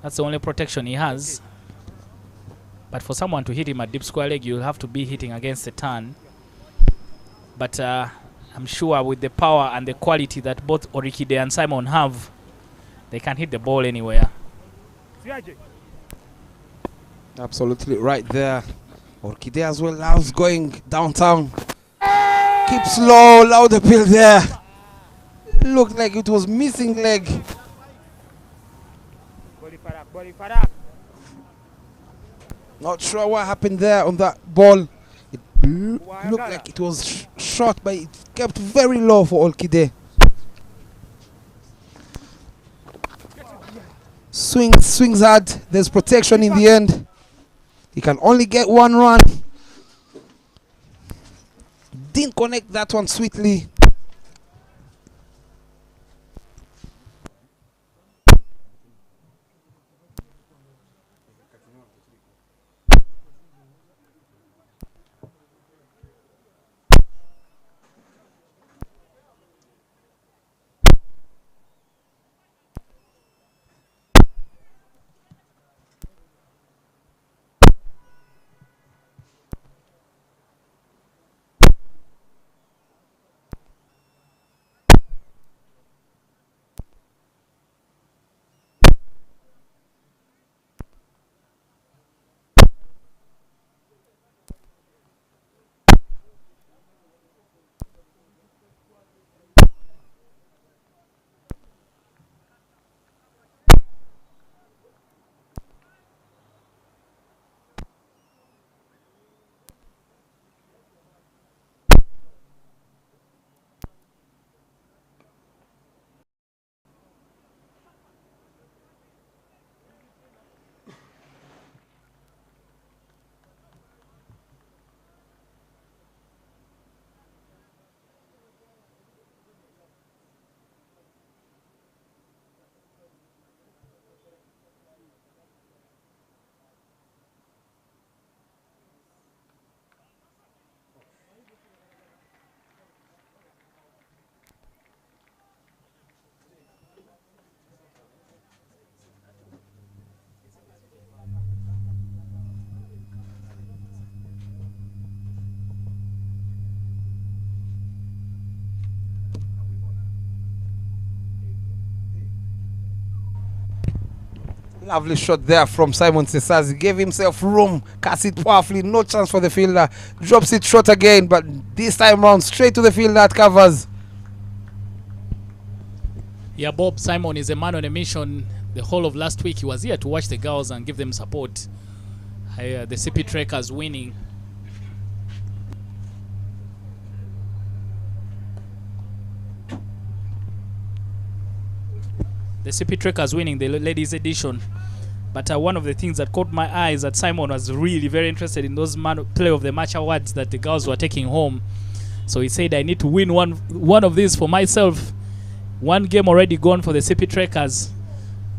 That's the only protection he has. But for someone to hit him at deep square leg, you'll have to be hitting against the turn. But I'm sure with the power and the quality that both Orkide and Simon have, they can hit the ball anywhere. Absolutely right there. Orkide as well loves going downtown. Keeps low, loud appeal there. Looked like it was missing leg. Not sure what happened there on that ball. It looked like it was short, but it kept very low for Orkide. Swings hard. There's protection in the end. He can only get one run. Didn't connect that one sweetly. Lovely shot there from Simon Sesazi. Gave himself room, cast it powerfully, no chance for the fielder. Drops it short again, but this time round straight to the fielder at covers. Yeah, Bob, Simon is a man on a mission. The whole of last week he was here to watch the girls and give them support. The Sipi Trekkers winning. The Sipi Trekkers winning the ladies edition But one of the things that caught my eye is that Simon was really very interested in those play of the match awards that the girls were taking home. So he said, I need to win one of these for myself. One game already gone for the Sipi Trekkers.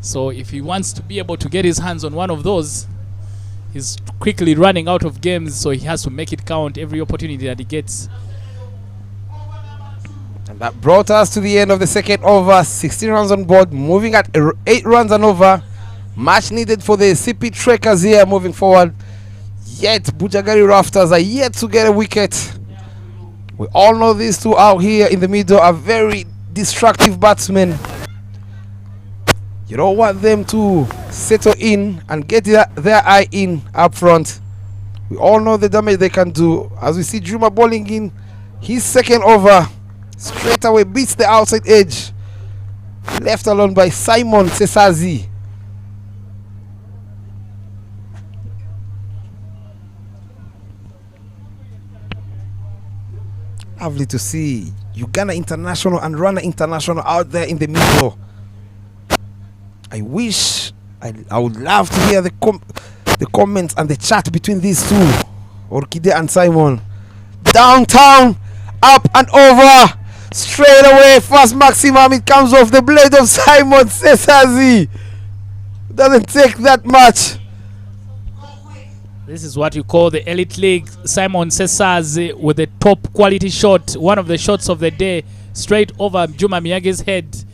So if he wants to be able to get his hands on one of those, he's quickly running out of games, so he has to make it count every opportunity that he gets. And that brought us to the end of the second over. 16 runs on board, moving at 8 runs and over. Much needed for the Sipi Trekkers here moving forward. Yet Bujjagali Rafters are yet to get a wicket. We all know these two out here in the middle are very destructive batsmen. You don't want them to settle in and get their eye in up front. We all know the damage they can do. As we see Juma bowling in his second over, straight away beats the outside edge, left alone by Simon Sesazi. Lovely to see Uganda International and Rwanda International out there in the middle. I wish, I would love to hear the comments and the chat between these two, Orkide and Simon. Downtown, up and over, straight away, fast maximum. It comes off the blade of Simon Sesazi. Doesn't take that much. This is what you call the elite league. Simon Sesazi with the top quality shot, one of the shots of the day, straight over Juma Miyagi's head.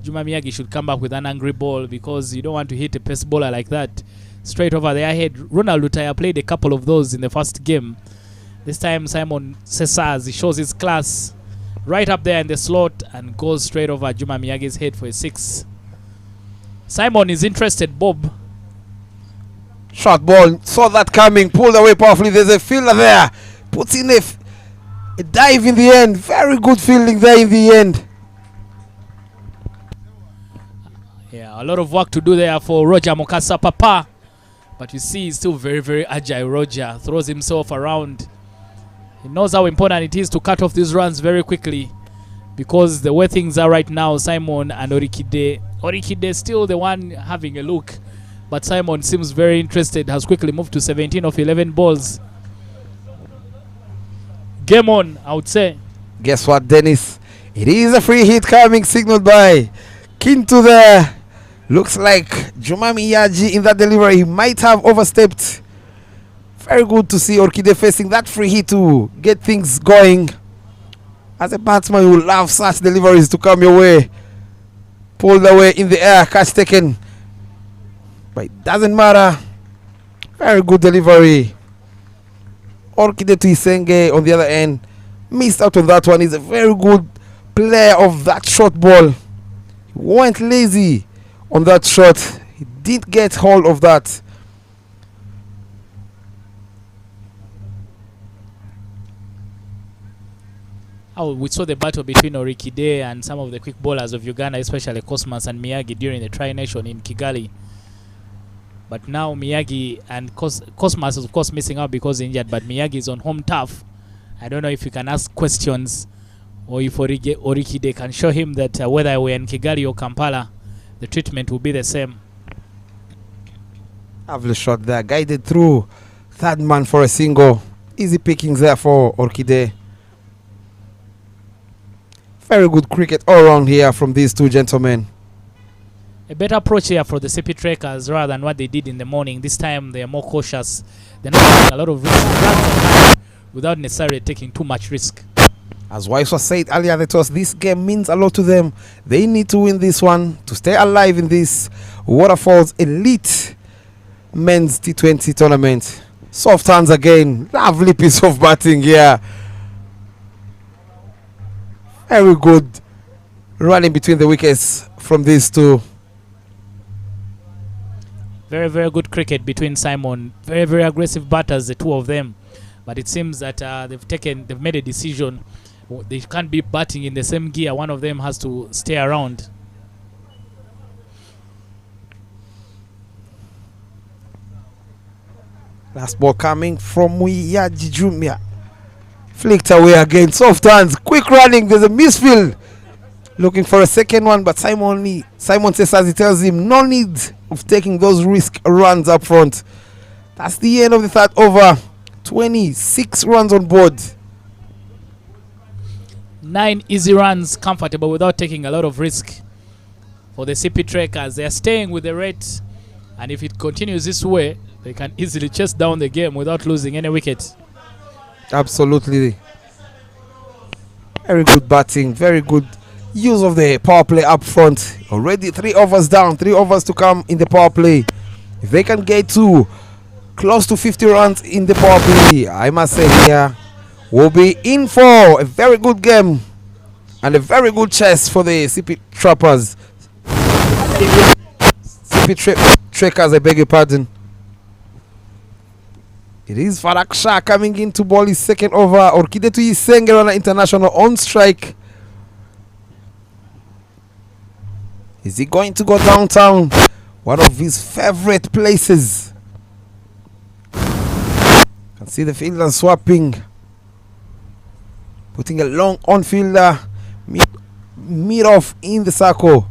Juma Miyagi should come back with an angry ball, because you don't want to hit a pace bowler like that straight over their head. Ronald Lutaya played a couple of those in the first game. This time Simon Sesazi shows his class right up there in the slot and goes straight over Juma Miyagi's head for a 6. Simon is interested, Bob. Short ball, saw that coming, pulled away powerfully. There's a fielder there, puts in a dive in the end. Very good fielding there in the end. Yeah, a lot of work to do there for Roger Mukasa Papa. But you see, he's still very, very agile. Roger throws himself around. He knows how important it is to cut off these runs very quickly, because the way things are right now, Simon and Orikide still the one having a look. But Simon seems very interested, has quickly moved to 17 of 11 balls. Game on, I would say. Guess what, Dennis? It is a free hit coming, signaled by Kintu there. Looks like Juma Miyagi in that delivery, he might have overstepped. Very good to see Orkide facing that free hit to get things going. As a batsman, you will love such deliveries to come your way. Pulled away in the air, catch taken. But it doesn't matter. Very good delivery. Orkide to Isenge on the other end. Missed out on that one. He's a very good player of that short ball. He went lazy on that shot. He didn't get hold of that. Oh, we saw the battle between Orikide and some of the quick bowlers of Uganda, especially Cosmas and Miyagi during the Tri-Nation in Kigali. But now Miyagi and Cosmas is of course missing out because injured, but Miyagi is on home turf. I don't know if you can ask questions or if Orikide can show him that whether we're in Kigali or Kampala, the treatment will be the same. Lovely shot there, guided through. Third man for a single. Easy pickings there for Orkide. Very good cricket all around here from these two gentlemen. A better approach here for the Sipi Trekkers rather than what they did in the morning. This time they are more cautious. They're not taking a lot of risk without necessarily taking too much risk. As Wise was said earlier, that was this game means a lot to them. They need to win this one to stay alive in this Waterfalls Elite Men's T20 tournament. Soft hands again. Lovely piece of batting here. Very good running between the wickets from these two. Very, very good cricket between Simon. Very, very aggressive batters, the two of them. But it seems that they've made a decision. They can't be batting in the same gear. One of them has to stay around. Last ball coming from Muyaji Jumia. Flicked away again. Soft hands. Quick running. There's a misfield. looking for a second one, but Simon says, as he tells him, no need of taking those risk runs up front. That's the end of the third over. 26 runs on board. 9 easy runs, comfortable without taking a lot of risk for the Sipi Trekkers. They are staying with the rate, and if it continues this way, they can easily chase down the game without losing any wicket. Absolutely. Very good batting, very good use of the power play up front. Already 3 overs down, 3 overs to come in the power play. If they can get to close to 50 runs in the power play, I must say here, we'll be in for a very good game and a very good chase for the Sipi Trappers. Trekkers, I beg your pardon. It is Farak Shah coming in to ball his second over. Orkide Tuyisenge Runner International on strike. Is he going to go downtown? One of his favorite places. Can see the fielder swapping. Putting a long on fielder. Mid off in the circle.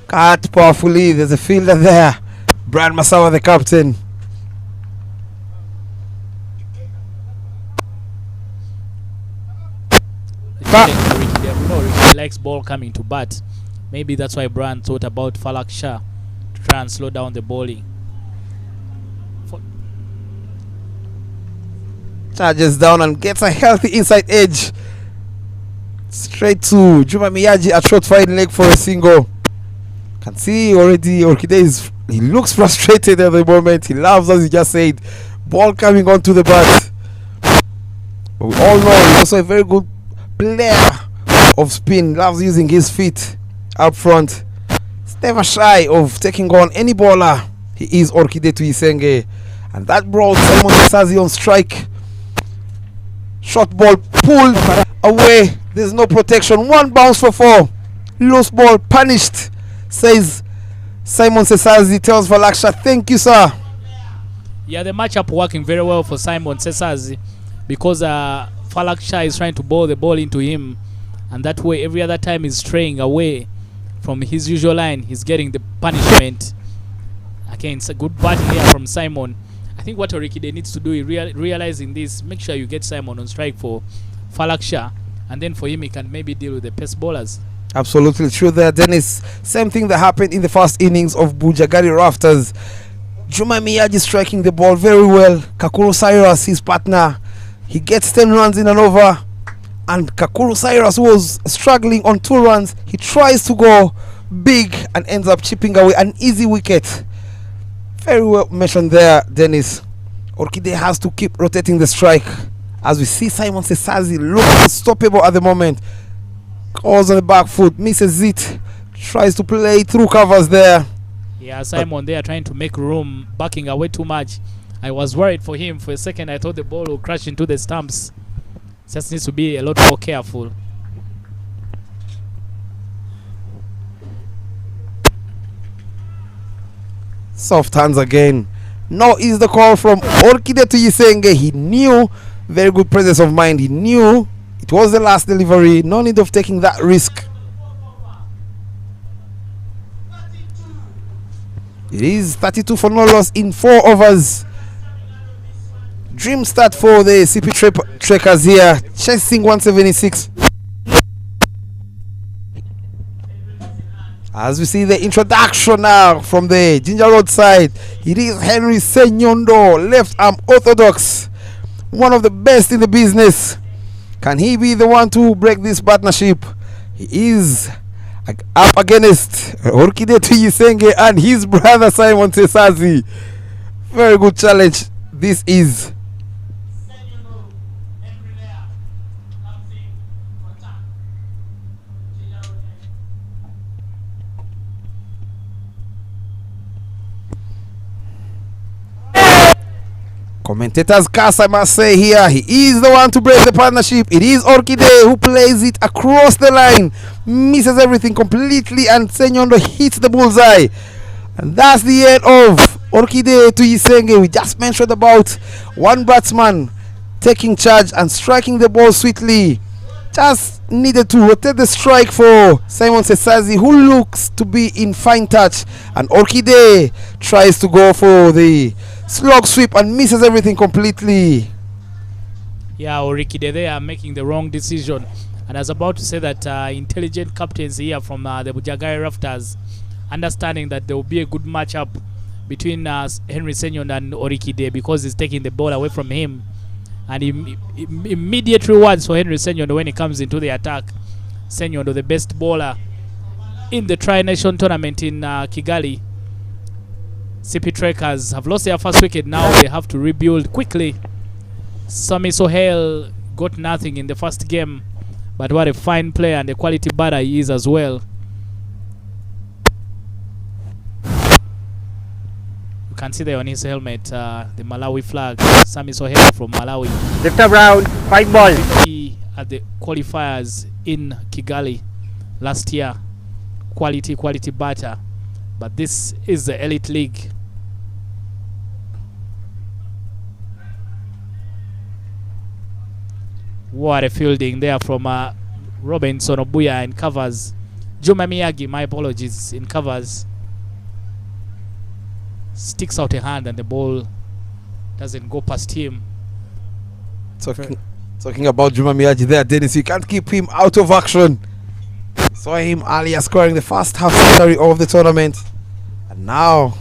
Cut powerfully. There's a fielder there. Brad Masawa, the captain. Ricky likes ball coming to bat. Maybe that's why Brian thought about Falak Shah to try and slow down the bowling. Charges down and gets a healthy inside edge. Straight to Juma Miyaji, a short fine leg for a single. Can see already Orkide he looks frustrated at the moment. He loves, as he just said, ball coming onto the bat. But we all know he's also a very good player of spin. Loves using his feet up front. He's never shy of taking on any bowler. He is Orkide Tuyisenge. And that brought Simon Sazi on strike. Short ball pulled away. There's no protection. 1 bounce for 4. Loose ball punished, says Simon Sesazi. Tells Valaksha, thank you, sir. Yeah, the matchup working very well for Simon Sesazi because Valaksha is trying to bowl the ball into him, and that way every other time he's straying away from his usual line, he's getting the punishment. Again, it's a good batting here from Simon. I think what Orkide needs to do is realizing this, make sure you get Simon on strike for Valaksha, and then for him he can maybe deal with the pace bowlers. Absolutely true there, Dennis. Same thing that happened in the first innings of Bujjagali Rafters. Juma Miyaji striking the ball very well. Kakuru Cyrus, his partner, he gets 10 runs in an over. And Kakuru Cyrus was struggling on 2 runs. He tries to go big and ends up chipping away an easy wicket. Very well mentioned there, Dennis. Orkide has to keep rotating the strike. As we see Simon Sesazi look unstoppable at the moment. Goes on the back foot, misses it, tries to play through covers there. Yeah, Simon there trying to make room, backing away too much. I was worried for him for a second. I thought the ball would crash into the stumps. Just needs to be a lot more careful. Soft hands again. No is the call from Orkide Tuyisenge. He knew, very good presence of mind. He knew it was the last delivery. No need of taking that risk. It is 32 for no loss in 4 overs. Dream start for the Sipi Trekkers here. Chasing 176. As we see the introduction now from the Ginger Road side. It is Henry Senyondo, left arm orthodox. One of the best in the business. Can he be the one to break this partnership? He is up against Orkide Tuyisenge and his brother Simon Sesazi. Very good challenge this is. Commentators cast, I must say here, he is the one to break the partnership. It is Orkide who plays it across the line, misses everything completely, and Senyondo hits the bullseye. And that's the end of Orkide Tuyisenge. We just mentioned about one batsman taking charge and striking the ball sweetly. just needed to rotate the strike for Simon Sesazi, who looks to be in fine touch, and Orchide tries to go for the slog sweep and misses everything completely. Yeah, Orchide, they are making the wrong decision. And I was about to say that intelligent captains here from the Bujjagali Rafters, understanding that there will be a good matchup between Henry Senyon and Orchide, because he's taking the ball away from him. And immediate rewards for Henry Senyondo when he comes into the attack. Senyondo, the best bowler in the Tri-Nation tournament in Kigali. Sipi Trekkers have lost their first wicket. Now they have to rebuild quickly. Sami Sohail got nothing in the first game, but what a fine player and a quality batter he is as well. You can see there on his helmet the Malawi flag. Sami Sohail from Malawi. Left up round, 5 ball. He at the qualifiers in Kigali last year. Quality batter. But this is the elite league. What a fielding there from Robinson Obuya in covers. Juma Miyagi, my apologies, in covers. Sticks out a hand and the ball doesn't go past him. Talking about Juma Miyagi there, Dennis, you can't keep him out of action. Saw him earlier scoring the first half century of the tournament, and now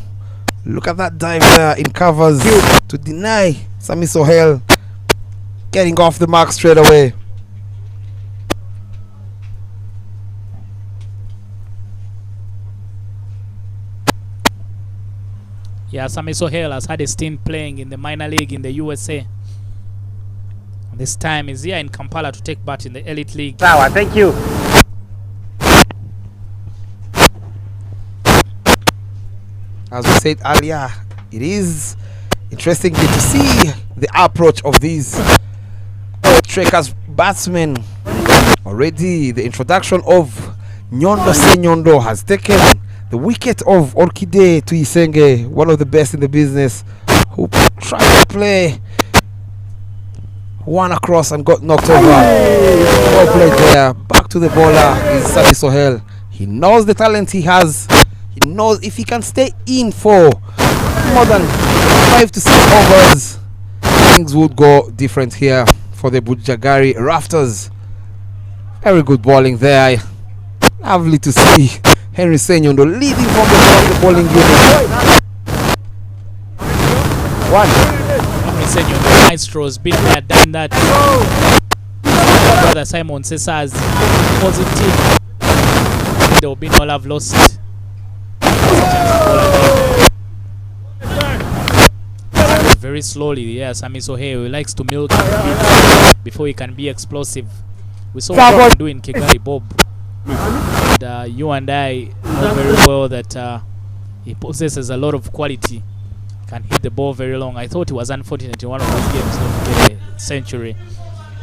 look at that dive there in covers to deny Sami Sohail getting off the mark straight away. Yeah, Sami Sohail has had a stint playing in the minor league in the USA. This time is here in Kampala to take part in the elite league. Flower, thank you. As we said earlier, it is interesting to see the approach of these Trekkers batsmen. Already the introduction of Nyondo Senyondo has taken the wicket of Orchide Tuisenge, one of the best in the business, who tried to play one across and got knocked over. Well played there. Back to the bowler is Sami Sohail. He knows the talent he has. He knows if he can stay in for more than 5 to 6 overs, things would go different here for the Bujjagali Rafters. Very good bowling there. Lovely to see Henry Senyondo leading from the bowling unit. One. Henry Senyondo, maestros, been there, done that. Brother Simon Sesazi, positive. There will be no love lost. Very slowly, yeah. Sami Sohail likes to milk before he can be explosive. We saw what he can do in Kigali, Bob. And you and I know very well that he possesses a lot of quality. Can hit the ball very long. I thought it was unfortunate in one of those games not to get a century,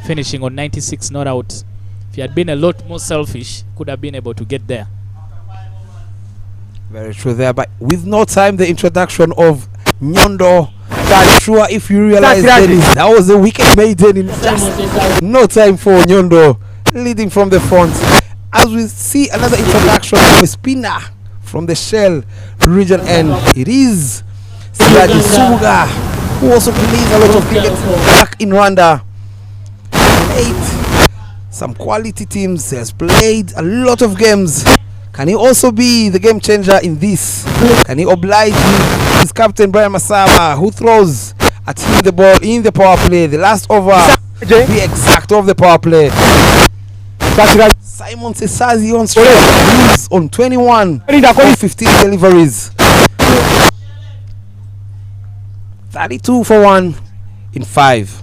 finishing on 96 not out. If he had been a lot more selfish, could have been able to get there. Very true there, but with no time, the introduction of Nyondo. I'm sure if you realize that was the wicket maiden in just no time for Nyondo, leading from the front. As we see another introduction of a spinner from the Shell region, and it is Siraji Suga, who also plays a lot of cricket back in Rwanda. Played some quality teams, has played a lot of games. Can he also be the game changer in this? Can he oblige his captain Brian Masaba, who throws at him the ball in the power play? The last over, the exact of the power play. Simon Sesazi on strike. He's on 21 of 15 deliveries. 32 for 1 in 5.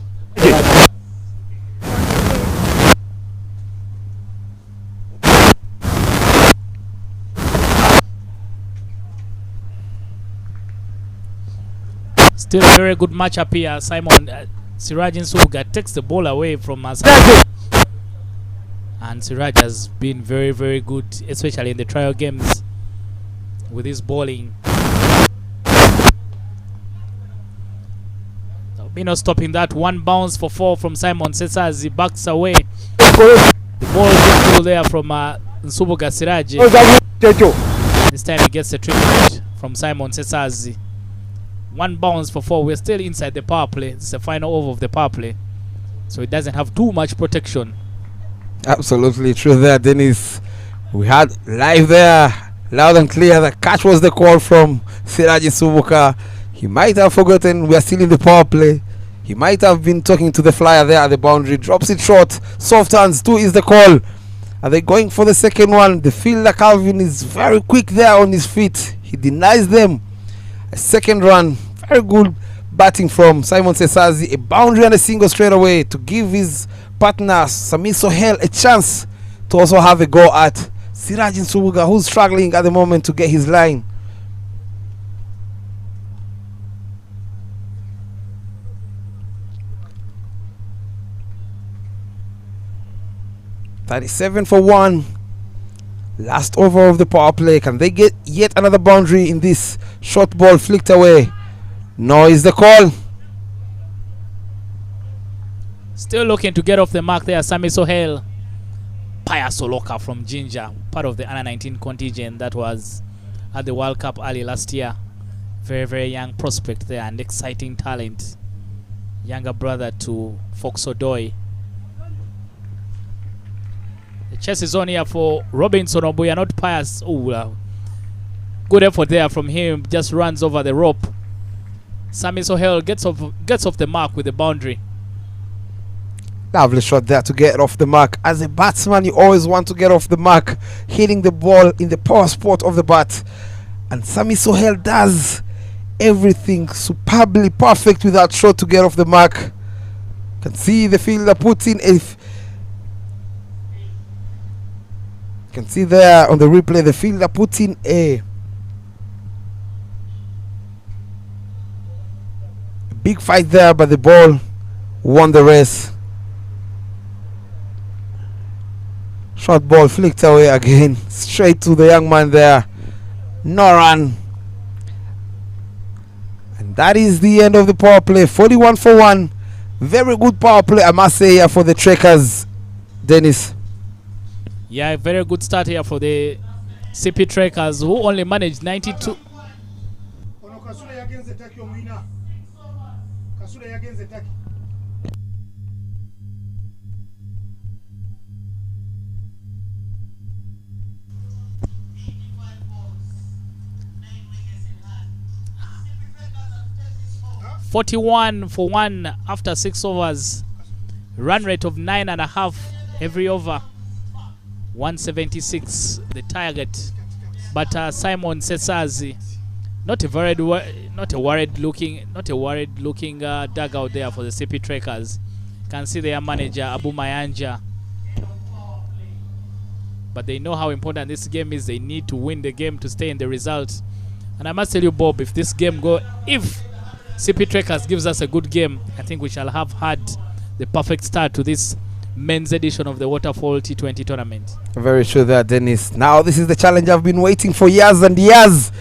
Still a very good matchup here. Simon Siraj Suga takes the ball away from Masaba. And Siraj has been very, very good, especially in the trial games with his bowling. So, no stopping that. One bounce for 4 from Simon Sesazi. Backs away. The ball is pulled there from Nsubuga Siraji. This time he gets the treatment from Simon Sesazi. One bounce for 4. We're still inside the power play. This is the final over of the power play, so it doesn't have too much protection. Absolutely true there, Dennis. We had live there, loud and clear. The catch was the call from Siraji Subuka. He might have forgotten we are still in the power play. He might have been talking to the flyer there at the boundary. Drops it short. Soft hands. 2 is the call. Are they going for the second one? The fielder Calvin is very quick there on his feet. He denies them a second run. Very good batting from Simon Sesazi. A boundary and a single straight away to give his partner Sami Sohail a chance to also have a go at Siraj Nsubuga, who's struggling at the moment to get his line. .37 for 1. Last over of the power play. Can they get yet another boundary in this short ball flicked away? No is the call. Still looking to get off the mark there, Sami Sohail. Paya Soloka from Ginger, part of the under 19 contingent that was at the World Cup early last year. Very, very young prospect there and exciting talent. Younger brother to Fox Odoi. The chase is on here for Robinson Obuya, not Pius. Good effort there from him. Just runs over the rope. Sami Sohail gets off the mark with the boundary. Lovely shot there to get off the mark. As a batsman, you always want to get off the mark, hitting the ball in the power spot of the bat. And Sami Sohail does everything superbly perfect with that shot to get off the mark. Can see the fielder puts in a... Can see there on the replay the fielder puts in a big fight there, but the ball won the race. Short ball flicked away again, straight to the young man there. No run. And that is the end of the power play. 41 for 1. Very good power play, I must say, here for the Trekkers, Dennis. Yeah, very good start here for the Sipi Trekkers, who only managed 92. 41 for 1 after 6 overs. Run rate of 9.5 every over. 176 the target. But Simon Sesazi, not a worried looking dugout there for the Sipi Trekkers. Can see their manager Abu Mayanja. But they know how important this game is. They need to win the game to stay in the result. And I must tell you, Bob, if Sipi Trekkers gives us a good game, I think we shall have had the perfect start to this men's edition of the Waterfall T20 tournament. Very true there, Dennis. Now this is the challenge I've been waiting for years and years.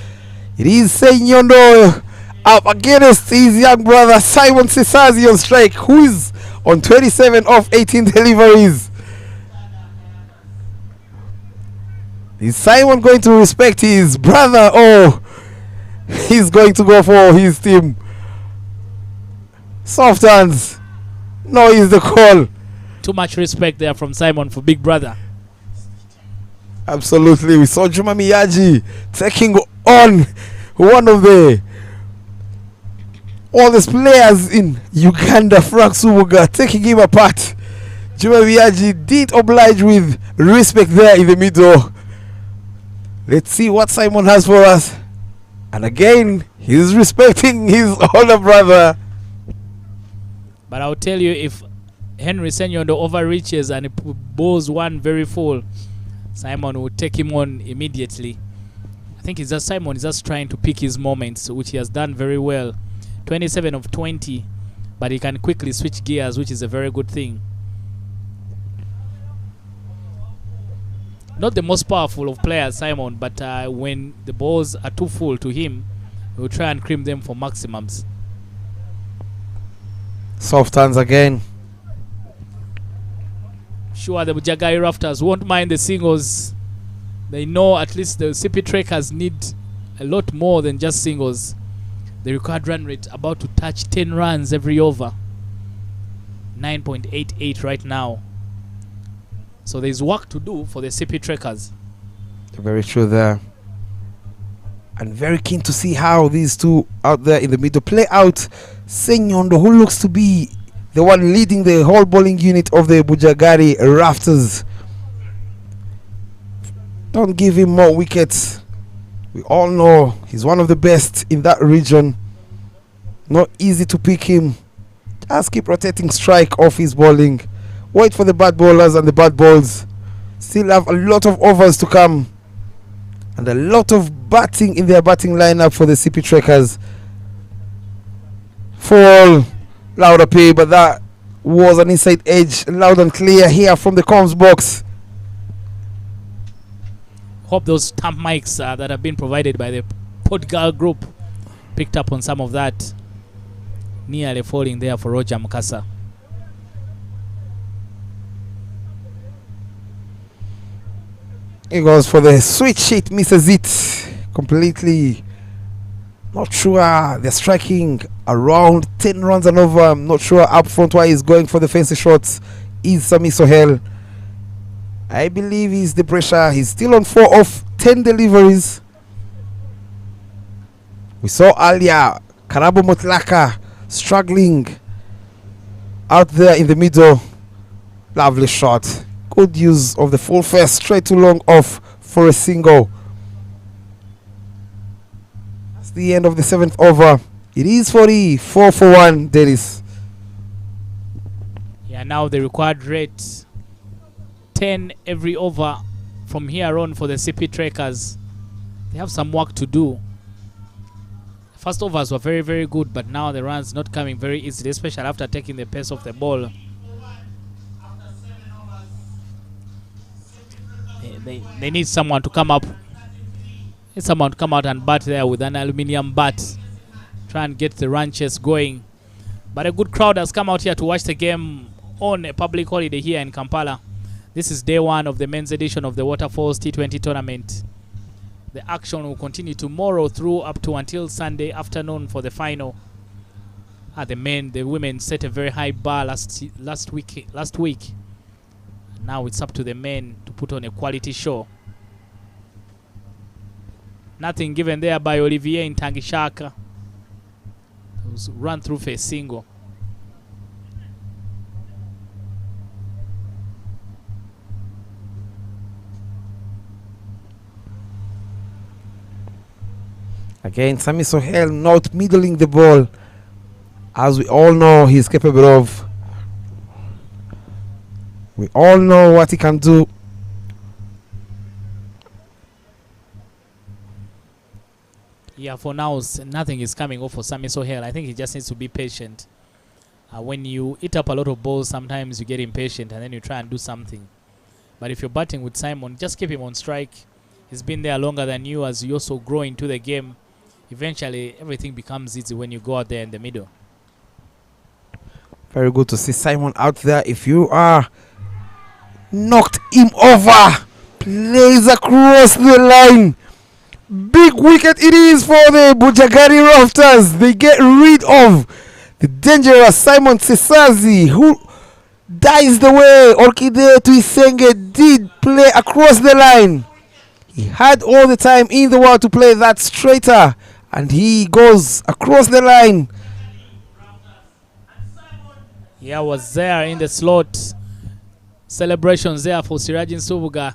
It is Senyondo up against his young brother Simon Sesazi on strike, who is on 27 of 18 deliveries. Is Simon going to respect his brother, or he's going to go for his team? Soft hands. No is the call. Too much respect there from Simon for big brother. Absolutely. We saw Juma Miyaji taking on one of the oldest players in Uganda, Frank Subuga, taking him apart. Juma Miyaji did oblige with respect there in the middle. Let's see what Simon has for us. And again, he's respecting his older brother. But I'll tell you, if Henry Senyondo overreaches and he bowls one very full, Simon will take him on immediately. I think Simon is just trying to pick his moments, which he has done very well. 27 of 20, but he can quickly switch gears, which is a very good thing. Not the most powerful of players, Simon, but when the balls are too full to him, he will try and crimp them for maximums. Soft hands again. Sure, the Bujjagali Rafters won't mind the singles. They know at least the Sipi Trekkers need a lot more than just singles. The required run rate about to touch 10 runs every over. 9.88 right now. So there's work to do for the Sipi Trekkers. Very true there. And very keen to see how these two out there in the middle play out. Senyondo, who looks to be the one leading the whole bowling unit of the Bujjagali Rafters. Don't give him more wickets. We all know he's one of the best in that region. Not easy to pick him. Just keep rotating strike off his bowling. Wait for the bad bowlers and the bad balls. Still have a lot of overs to come. And a lot of batting in their batting lineup for the Sipi Trekkers. Fall, louder pay, but that was an inside edge, loud and clear here from the comms box. Hope those stamp mics that have been provided by the Podgal group picked up on some of that. Nearly falling there for Roger Mukasa. He goes for the switch sheet, misses it completely. Not sure they're striking around 10 runs and over. I'm not sure up front why he's going for the fancy shots. Is Sami Sohail. I believe he's the pressure. He's still on 4 of 10 deliveries. We saw earlier Karabo Motlaka struggling out there in the middle. Lovely shot. Good use of the full face, straight to long off for a single. That's the end of the 7th over. It is 44 for 1, Dennis. Yeah, now the required rate 10 every over from here on for the Sipi Trekkers. They have some work to do. First overs were very, very good, but now the runs not coming very easily, especially after taking the pace of the ball. They need someone to come up. Need someone to come out and bat there with an aluminium bat. Try and get the run chase going. But a good crowd has come out here to watch the game on a public holiday here in Kampala. This is day 1 of the men's edition of the Waterfalls T20 tournament. The action will continue tomorrow through up to until Sunday afternoon for the final. The women set a very high bar last week. Now it's up to the men to put on a quality show. Nothing given there by Olivier in Tangishaka. It was run through for a single. Again, Sami Sohail not middling the ball. As we all know he's capable of. We all know what he can do. Yeah, for now, nothing is coming off for Sami Sohail. I think he just needs to be patient. When you eat up a lot of balls, sometimes you get impatient and then you try and do something. But if you're batting with Simon, just keep him on strike. He's been there longer than you. As you also grow into the game, eventually everything becomes easy when you go out there in the middle. Very good to see Simon out there. If you are knocked him over, plays across the line. Big wicket it is for the Bujjagali Rafters. They get rid of the dangerous Simon Sesazi, who dies the way Orkide Tuisenge did play across the line. He had all the time in the world to play that straighter, and he goes across the line. Yeah, was there in the slot. Celebrations there for Sirajin Subuga.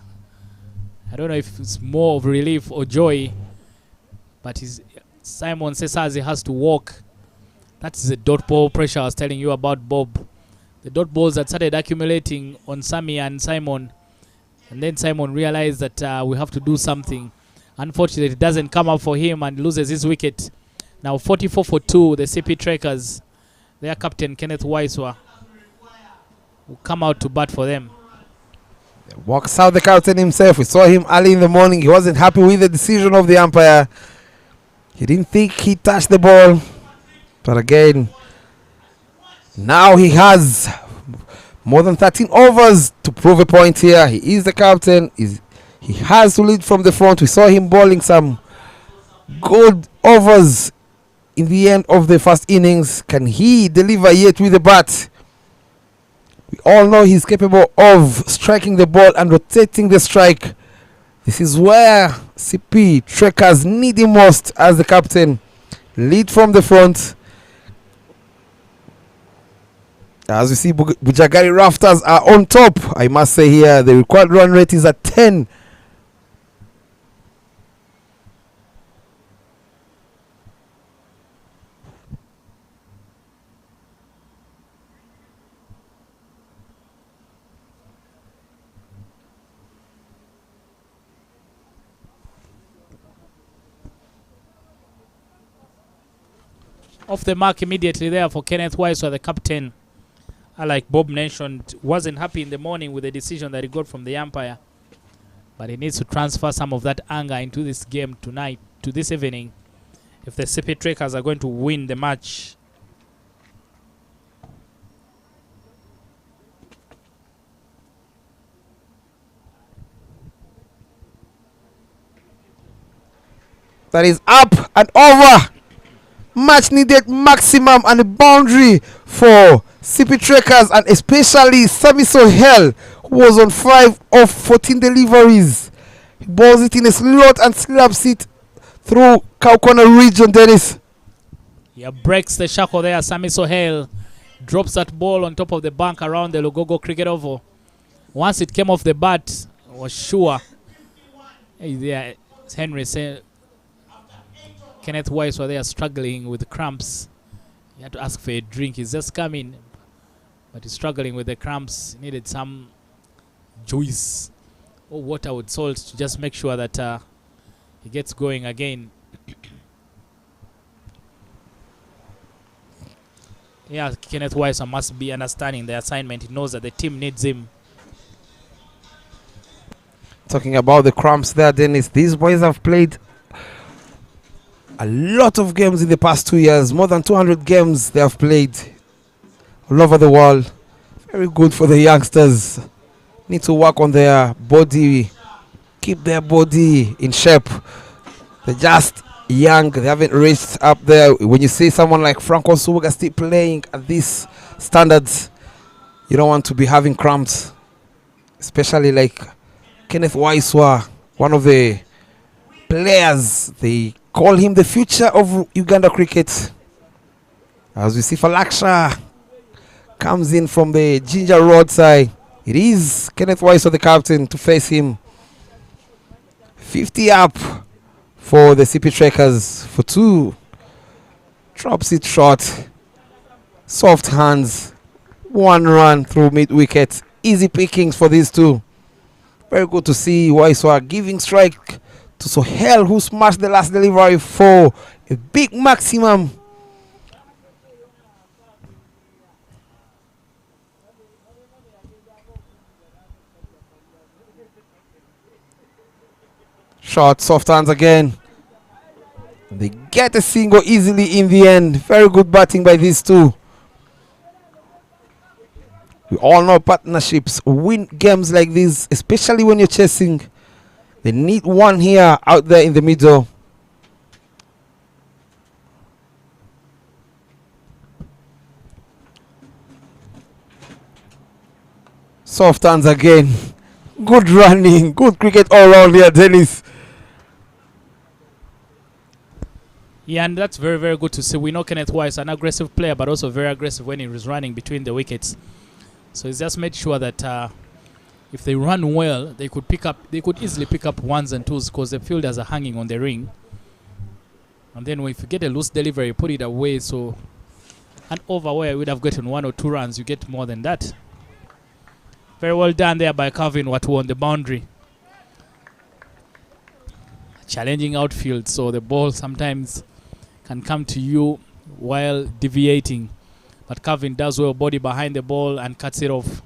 I don't know if it's more of relief or joy, but Simon Sesazi has to walk. That's the dot ball pressure I was telling you about, Bob. The dot balls that started accumulating on Sami and Simon, and then Simon realized that we have to do something. Unfortunately, it doesn't come up for him and loses his wicket. Now 44 for 2, the Sipi Trekkers. Their captain Kenneth Waiswa will come out to bat for them. Walks out the captain himself. We saw him early in the morning. He wasn't happy with the decision of the umpire. He didn't think he touched the ball. But again, now he has More than 13 overs to prove a point here. He is the captain. He has to lead from the front. We saw him bowling some good overs in the end of the first innings. Can he deliver yet with the bat? We all know he's capable of striking the ball and rotating the strike. This is where Sipi Trekkers need him most as the captain. Lead from the front. As we see, Bujjagali Rafters are on top. I must say here, the required run rate is at 10. Off the mark immediately there for Kenneth Wise, the captain. Like Bob mentioned, wasn't happy in the morning with the decision that he got from the umpire. But he needs to transfer some of that anger into this game tonight, to this evening, if the Sipi Trekkers are going to win the match. That is up and over. Much needed maximum and a boundary for Sipi Trekkers, and especially Sami Sohail, who was on 5 of 14 deliveries. He balls it in a slot and slaps it through cow corner region, Dennis. Yeah, breaks the shackle there. Sami Sohail drops that ball on top of the bank around the Lugogo cricket oval. Once it came off the bat, I was sure. Hey, there, Henry said Kenneth Wise were there struggling with the cramps. He had to ask for a drink. He's just coming, but he's struggling with the cramps. He needed some juice or water with salt to just make sure that he gets going again. Yeah, Kenneth Wise must be understanding the assignment. He knows that the team needs him. Talking about the cramps there, Dennis, these boys have played a lot of games in the past 2 years. More than 200 games they have played all over the world. Very good for the youngsters. Need to work on their body, keep their body in shape. They're just young. They haven't reached up there. When you see someone like Franco Subuga still playing at these standards, you don't want to be having cramps. Especially like Kenneth Waiswa, one of the players. They call him the future of Uganda cricket. As we see, Falaksha comes in from the Ginger Road side. It is Kenneth Waiswa, the captain, to face him. 50 up for the Sipi Trekkers for 2. Drops it short. Soft hands. 1 run through mid-wicket. Easy pickings for these two. Very good to see Waiswa giving strike to Sohail, who smashed the last delivery for a big maximum. Short, soft hands again. They get a single easily in the end. Very good batting by these two. We all know partnerships win games like this, especially when you're chasing. They need one here out there in the middle. Soft hands again. Good running. Good cricket all around here, Dennis. Yeah, and that's very, very good to see. We know Kenneth Wise, an aggressive player, but also very aggressive when he was running between the wickets. So he's just made sure that if they run well, they could easily pick up 1s and 2s because the fielders are hanging on the ring. And then if you get a loose delivery, put it away. So an over where you would have gotten 1 or 2 runs, you get more than that. Very well done there by Calvin Watu on the boundary. Challenging outfield, so the ball sometimes can come to you while deviating. But Calvin does well, body behind the ball and cuts it off.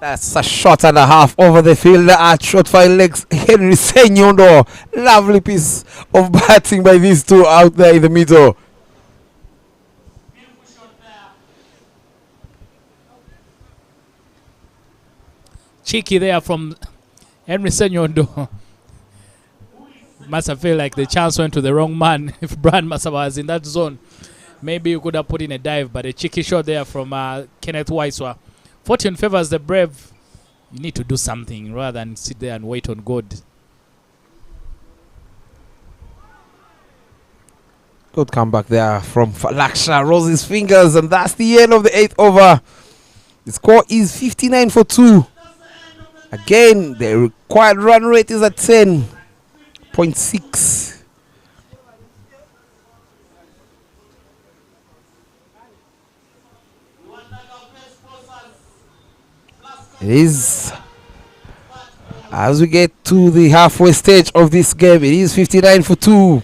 That's a shot and a half over the field at short five legs. Henry Senyondo. Lovely piece of batting by these two out there in the middle. Cheeky there from Henry Senyondo. Must have felt like the chance went to the wrong man. If Brian Masaba was in that zone, maybe you could have put in a dive, but a cheeky shot there from Kenneth Waiswa. Fortune favors the brave. You need to do something rather than sit there and wait on God. Good comeback there from Falaksha. Rolls his fingers, and that's the end of the 8th over. The score is 59 for 2. Again, the required run rate is at 10.6. It is, as we get to the halfway stage of this game, it is 59 for 2.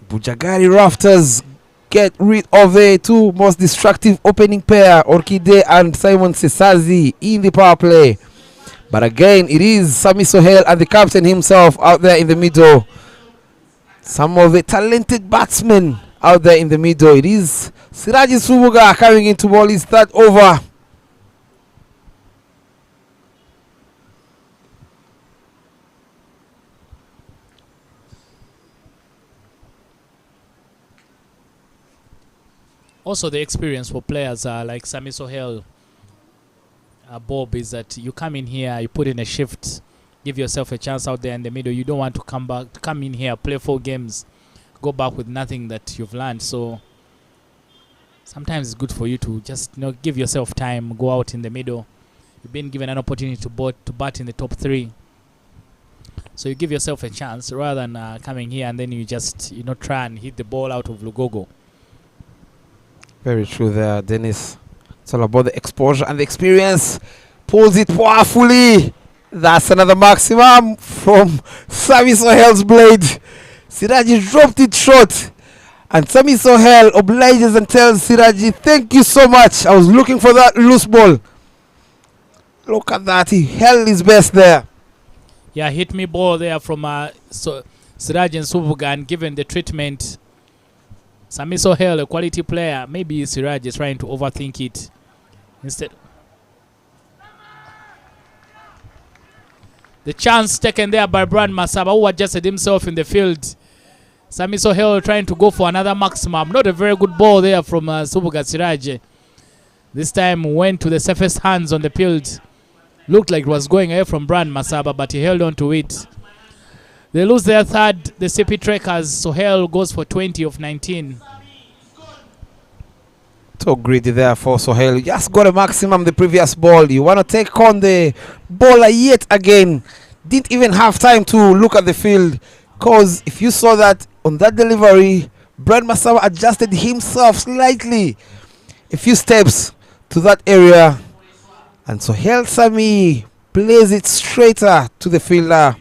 Bujjagali Rafters get rid of the two most destructive opening pair, Orkide and Simon Sesazi, in the power play. But again, it is Sami Sohel and the captain himself out there in the middle. Some of the talented batsmen out there in the middle. It is Siraji Subuga coming into ball his 3rd over. Also, the experience for players like Sami Sohel, Bob, is that you come in here, you put in a shift, give yourself a chance out there in the middle. You don't want to come in here, play 4 games, go back with nothing that you've learned. So sometimes it's good for you to just give yourself time, go out in the middle. You've been given an opportunity to bat in the top 3. So you give yourself a chance rather than coming here and then you just try and hit the ball out of Lugogo. Very true there, Dennis. It's all about the exposure and the experience. Pulls it powerfully. That's another maximum from Sami Sohel's blade. Siraji dropped it short. And Sami Sohel obliges and tells Siraji, thank you so much. I was looking for that loose ball. Look at that. He held his best there. Yeah, hit me ball there from Siraji and Subuga, and given the treatment, Sami Sohel, a quality player, maybe Siraj is trying to overthink it. Instead, the chance taken there by Brian Masaba, who adjusted himself in the field. Sami Sohel trying to go for another maximum. Not a very good ball there from Subuga Siraj. This time went to the surface hands on the field. Looked like it was going away from Brian Masaba, but he held on to it. They lose their 3rd, the Sipi Trekkers. Sohel goes for 20 of 19. So greedy there for Sohel. Just got a maximum the previous ball. You want to take on the bowler yet again. Didn't even have time to look at the field. Because if you saw that on that delivery, Brad Masawa adjusted himself slightly. A few steps to that area. And Sohel Sami plays it straighter to the fielder.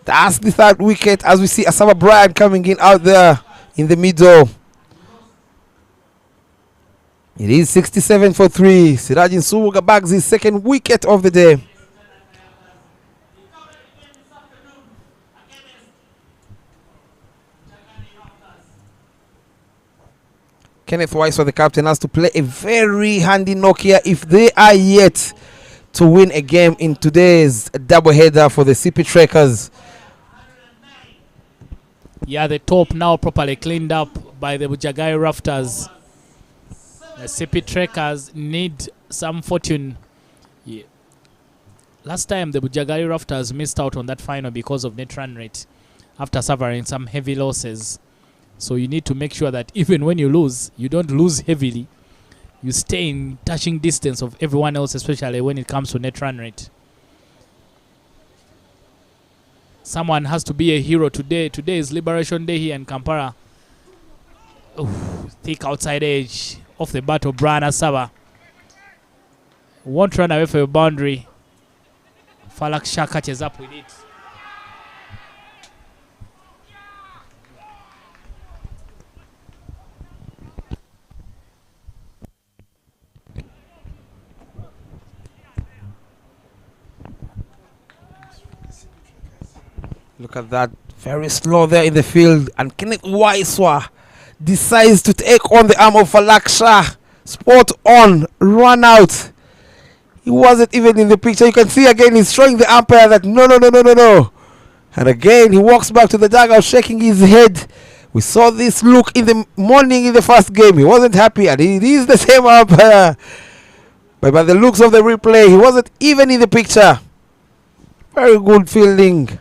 That's the 3rd wicket as we see Asaba Bryan coming in out there in the middle. It is 67 for 3. Sirajin Subuga bags his 2nd wicket of the day. Kenneth Waiswa, the captain, has to play a very handy knock here if they are yet to win a game in today's doubleheader for the Sipi Trekkers. Yeah, the top now properly cleaned up by the Bujjagali Rafters. The Sipi Trekkers need some fortune. Yeah. Last time the Bujjagali Rafters missed out on that final because of net run rate after suffering some heavy losses. So you need to make sure that even when you lose, you don't lose heavily. You stay in touching distance of everyone else, especially when it comes to net run rate. Someone has to be a hero today. Today is Liberation Day here in Kampala. Ooh, thick outside edge off the bat of Brian Asaba. Won't run away for your boundary. Falaksha catches up with it. Look at that. Very slow there in the field. And Kenneth Waiswa decides to take on the arm of Falaksha. Spot on. Run out. He wasn't even in the picture. You can see again he's showing the umpire that no. And again he walks back to the dugout shaking his head. We saw this look in the morning in the first game. He wasn't happy and it is the same umpire. But by the looks of the replay, he wasn't even in the picture. Very good fielding.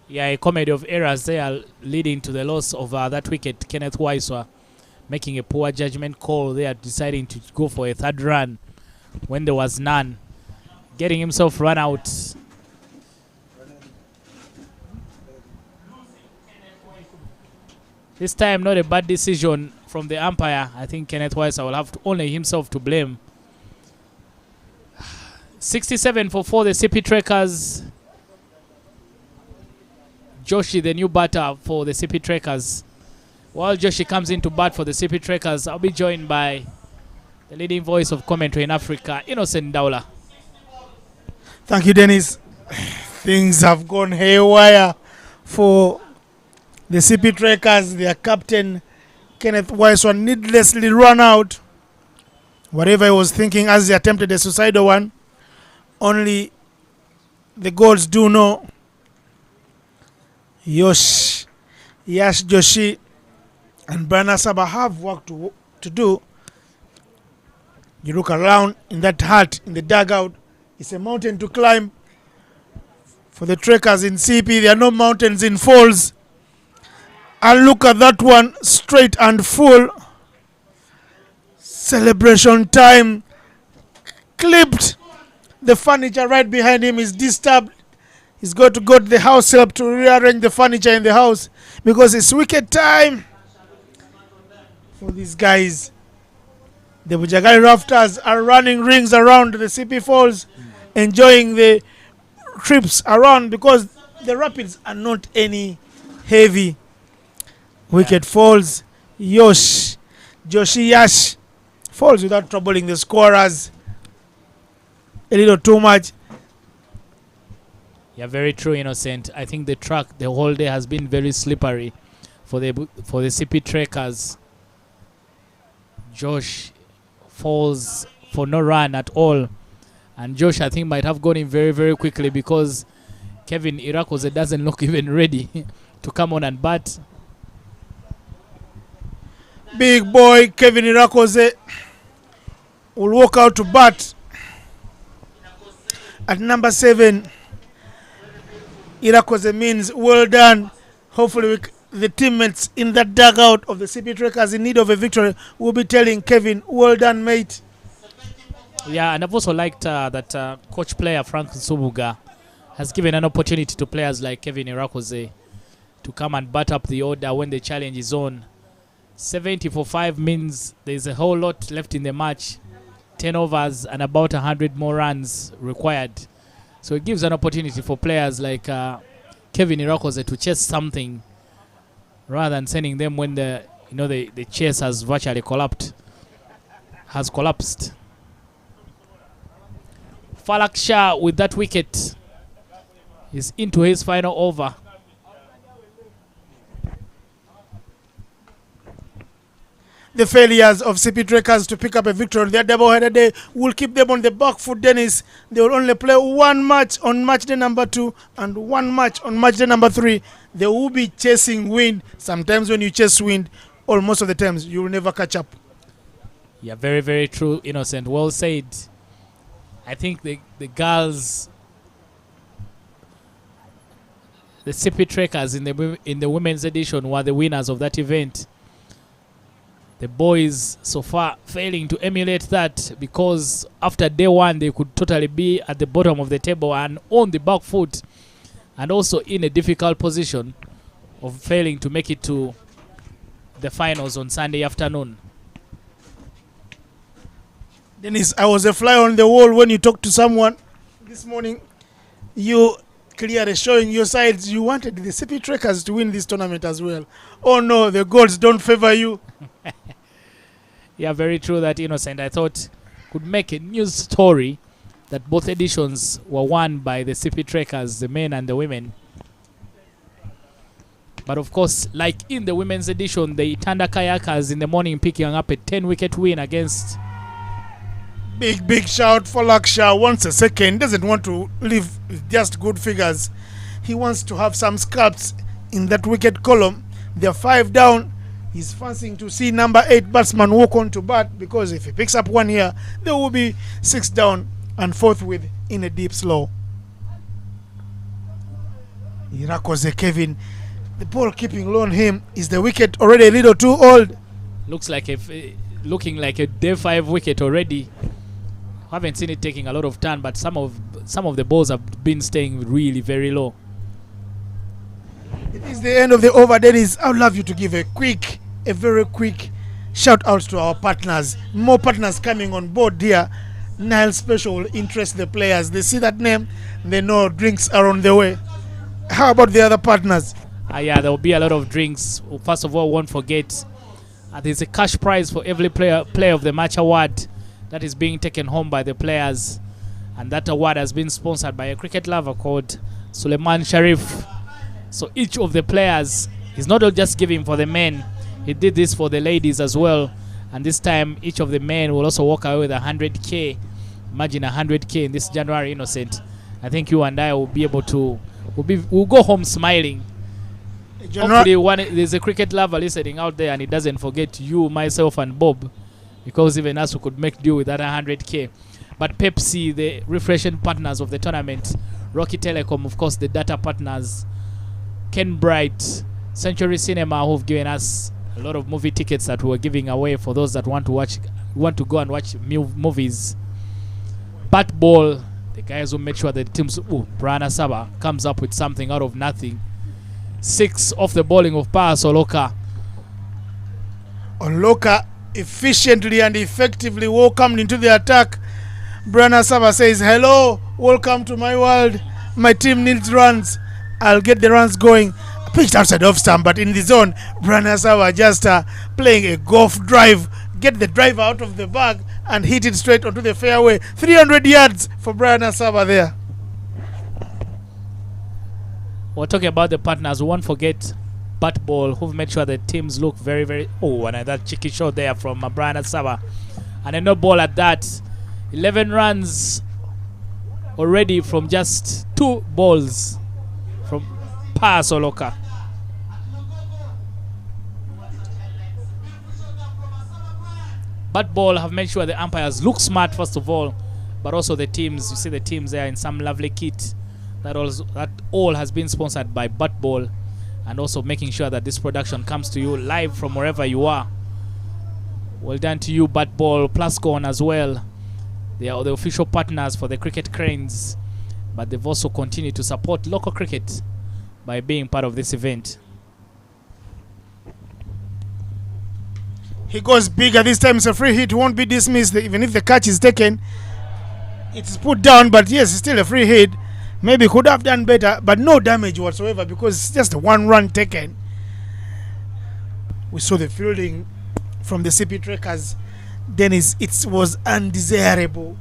Yeah, a comedy of errors there leading to the loss of that wicket. Kenneth Waiswa making a poor judgment call there, deciding to go for a third run when there was none. Getting himself run out. This time not a bad decision from the umpire. I think Kenneth Waiswa will have only himself to blame. 67 for 4, the Sipi Trekkers. Joshi, the new batter for the Sipi Trekkers. While Joshi comes in to bat for the Sipi Trekkers, I'll be joined by the leading voice of commentary in Africa, Innocent Daula. Thank you, Dennis. Things have gone haywire for the Sipi Trekkers. Their captain, Kenneth Waiswa, needlessly run out. Whatever he was thinking as he attempted a suicidal one, only the gods do know. Yash Joshi and Bana Saba have work to do. You look around in that hut in the dugout, it's a mountain to climb. For the trekkers in Sipi, there are no mountains in Falls. And look at that one, straight and full. Celebration time. Clipped. The furniture right behind him is disturbed. He's got to go to the house help to rearrange the furniture in the house because it's wicked time for these guys. The Bujjagali Rafters are running rings around the Sipi Falls, enjoying the trips around because the rapids are not any heavy. Wicket falls. Joshi Yash falls without troubling the scorers. A little too much. Yeah, very true, Innocent. I think the track the whole day has been very slippery for the Sipi Trekkers. Josh falls for no run at all. And Josh, I think, might have gone in very, very quickly because Kevin Irakoze doesn't look even ready to come on and bat. Big boy Kevin Irakoze will walk out to bat at number 7. Irakoze means well done. Hopefully the teammates in that dugout of the Sipi Trekkers in need of a victory will be telling Kevin, well done, mate. Yeah, and I've also liked that coach player Frank Nsubuga has given an opportunity to players like Kevin Irakoze to come and bat up the order when the challenge is on. 70 for 5 means there's a whole lot left in the match. 10 overs and about 100 more runs required. So it gives an opportunity for players like Kevin Irakoze to chase something rather than sending them when the chase has virtually collapsed. Falak Shah with that wicket is into his final over. The failures of Sipi Trekkers to pick up a victory on their double-header day will keep them on the back foot, Dennis. They will only play one match on match day number 2 and one match on match day number 3. They will be chasing wind. Sometimes when you chase wind, or most of the times, you will never catch up. Yeah, very, very true, Innocent. Well said. I think the girls, the Sipi Trekkers in the women's edition were the winners of that event. The boys so far failing to emulate that because after day 1 they could totally be at the bottom of the table and on the back foot and also in a difficult position of failing to make it to the finals on Sunday afternoon. Dennis, I was a fly on the wall when you talked to someone this morning. You clearly showing your sides. You wanted the Sipi Trekkers to win this tournament as well. Oh no, the gods don't favor you. Yeah, very true that, Innocent. I thought could make a news story that both editions were won by the Sipi Trekkers, the men and the women. But of course, like in the women's edition, the Tanda Kayakers in the morning picking up a 10-wicket win against. Big shout for Laksha. Once a second, doesn't want to leave with just good figures. He wants to have some scalps in that wicket column. They're 5 down. He's fancying to see number 8 batsman walk on to bat, because if he picks up one here, there will be 6 down and forthwith in a deep slow. Irakoze Kevin, the ball keeping low on him. Is the wicket already a little too old? Looks like looking like a day 5 wicket already. Haven't seen it taking a lot of turn, but some of the balls have been staying really very low. It is the end of the over, Dennis. I would love you to give a very quick shout out to our partners. More partners coming on board here. Nile Special will interest the players. They see that name, they know drinks are on the way. How about the other partners? Yeah, there will be a lot of drinks. First of all, won't forget there's a cash prize for every player of the match award that is being taken home by the players, and that award has been sponsored by a cricket lover called Suleiman Sharif. So each of the players, he's not just giving for the men, he did this for the ladies as well. And this time each of the men will also walk away with 100k. Imagine 100k in this January, Innocent. I think you and I will be able to we'll go home smiling. Hopefully there's a cricket lover listening out there and he doesn't forget you, myself and Bob, because even us we could make do with that 100k. But Pepsi, the refreshing partners of the tournament, Rocky Telecom, of course, the data partners, Ken Bright, Century Cinema, who've given us a lot of movie tickets that we're giving away for those that want to go and watch movies. Bat Ball, the guys who make sure that the teams, Brana Saba comes up with something out of nothing. 6 off the bowling of Paas Oloka. Oloka efficiently and effectively welcomed into the attack. Brana Saba says, hello, welcome to my world. My team needs runs. I'll get the runs going. Pitched outside off stump, but in the zone, Brana Saba just playing a golf drive. Get the driver out of the bag and hit it straight onto the fairway. 300 yards for Brana Saba there. We're talking about the partners. We won't forget Bat Ball, who've made sure the teams look very, very... Oh, and that cheeky shot there from Brana Saba. And a no ball at that. 11 runs already from just 2 balls from Paas Oloka. Bat Ball have made sure the umpires look smart first of all, but also the teams. You see the teams there in some lovely kit. That all has been sponsored by Bat Ball, and also making sure that this production comes to you live from wherever you are. Well done to you, Bat Ball, Plascon as well. They are the official partners for the Cricket Cranes, but they've also continued to support local cricket by being part of this event. He goes bigger this time. It's a free hit. Won't be dismissed even if the catch is taken. It's put down, but yes, it's still a free hit. Maybe could have done better, but no damage whatsoever because it's just a 1 run taken. We saw the fielding from the Sipi Trekkers. Dennis, it was undesirable.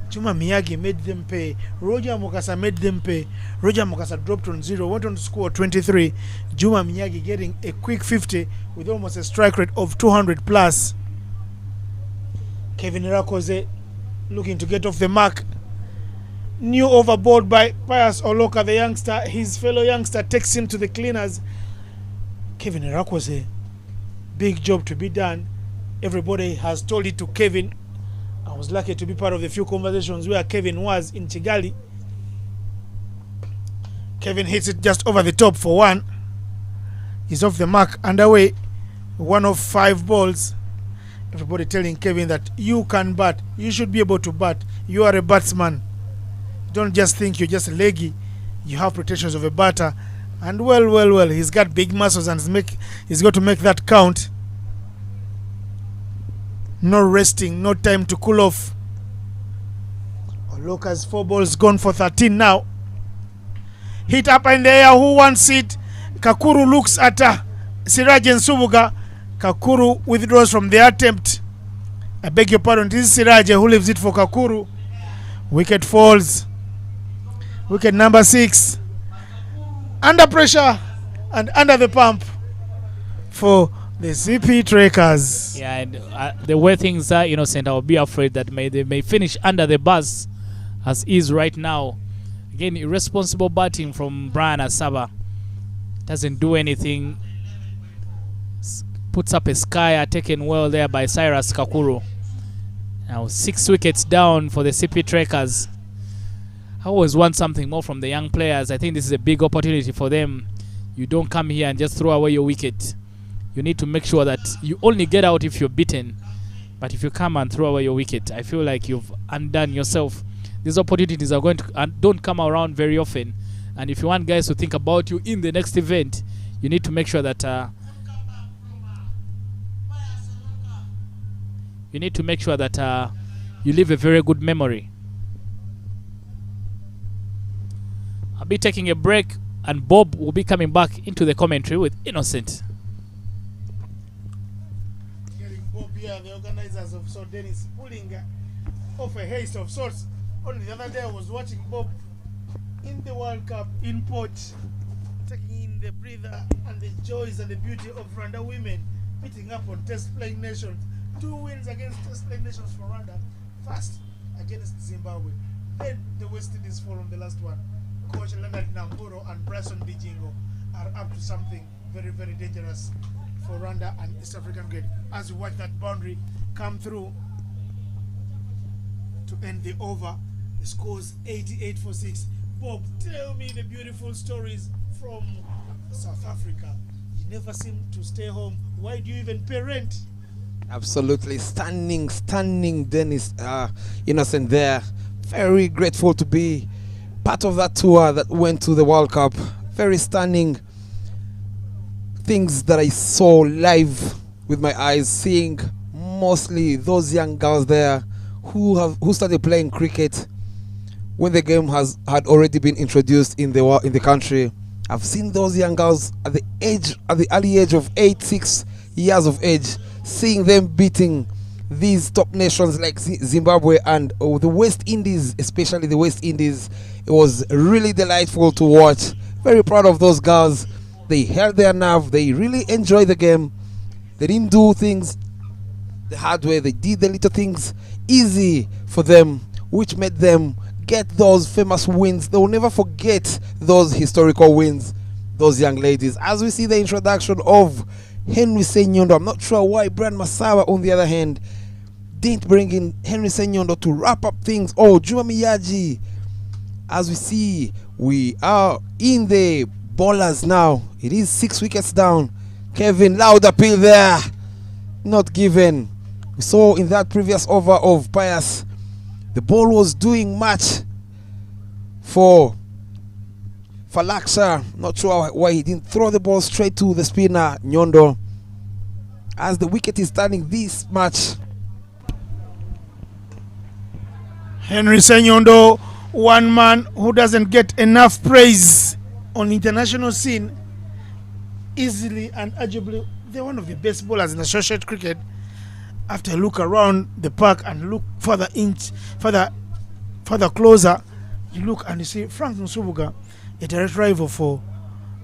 Juma Miyagi made them pay. Roger Mukasa made them pay. Roger Mukasa dropped on 0, went on to score 23. Juma Miyagi getting a quick 50 with almost a strike rate of 200 plus. Kevin Irakoze looking to get off the mark. New overboard by Pius Oloka, the youngster. His fellow youngster takes him to the cleaners. Kevin Irakoze, big job to be done. Everybody has told it to Kevin. I was lucky to be part of the few conversations where Kevin was in Kigali. Kevin hits it just over the top for 1. He's off the mark, underway. 1 of 5 balls. Everybody telling Kevin that you can bat. You should be able to bat. You are a batsman. Don't just think you're just leggy. You have protections of a batter. And well, he's got big muscles and he's got to make that count. No resting, no time to cool off. Oloka's 4 balls gone for 13 now. Hit up in the air, who wants it? Kakuru looks at Siraj and Subuga. Kakuru withdraws from the attempt. I beg your pardon, this is Siraj who leaves it for Kakuru. Wicket falls. Wicket number 6. Under pressure. and under the pump for the Sipi Trekkers. Yeah, and the way things are, Innocent, I'll be afraid that they may finish under the bus as is right now. Again, irresponsible batting from Brian Asaba. Doesn't do anything. Puts up a skier taken well there by Cyrus Kakuru. Now 6 wickets down for the Sipi Trekkers. I always want something more from the young players. I think this is a big opportunity for them. You don't come here and just throw away your wicket. You need to make sure that you only get out if you're beaten. But if you come and throw away your wicket, I feel like you've undone yourself. These opportunities are going to and don't come around very often. And if you want guys to think about you in the next event, you need to make sure that you leave a very good memory. I'll be taking a break, and Bob will be coming back into the commentary with Innocent. Getting Bob here, the organizers of So Dennis pulling off a haste of sorts. Only the other day I was watching Bob in the World Cup in Port, taking in the breather and the joys and the beauty of Rwanda women beating up on Test playing nations. 2 wins against Test playing nations for Rwanda. First against Zimbabwe. Then the West Indies fall on the last one. Coach Leonard Namburo and Bryson Bijingo are up to something very, very dangerous for Rwanda and East African cricket. As we watch that boundary come through to end the over, the score's 88 for 6. Bob, tell me the beautiful stories from South Africa. You never seem to stay home. Why do you even pay rent? Absolutely stunning Dennis Innocent there. Very grateful to be part of that tour that went to the World Cup. Very stunning things that I saw live with my eyes, seeing mostly those young girls there who started playing cricket when the game had already been introduced in the country. I've seen those young girls at the early age of 6 years of age, seeing them beating these top nations like Zimbabwe and the West Indies, especially the West Indies. It was really delightful to watch. Very proud of those girls. They held their nerve. They really enjoyed the game. They didn't do things the hard way. They did the little things easy for them, which made them get those famous wins. They will never forget those historical wins, those young ladies. As we see the introduction of Henry Senyondo, I'm not sure why Brian Masawa, on the other hand, didn't bring in Henry Senyondo to wrap up things. Oh, Juma Miyaji. As we see, we are in the bowlers now. It is 6 wickets down. Kevin, loud appeal there. Not given. We saw in that previous over of Pius, the ball was doing much for Falaksa. Not sure why he didn't throw the ball straight to the spinner, Nyondo. As the wicket is standing this much. Henry Senyondo, one man who doesn't get enough praise on international scene, easily and arguably they're one of the best bowlers in associate cricket. After I look around the park and look further closer, you look and you see Frank Nsubuga, a direct rival for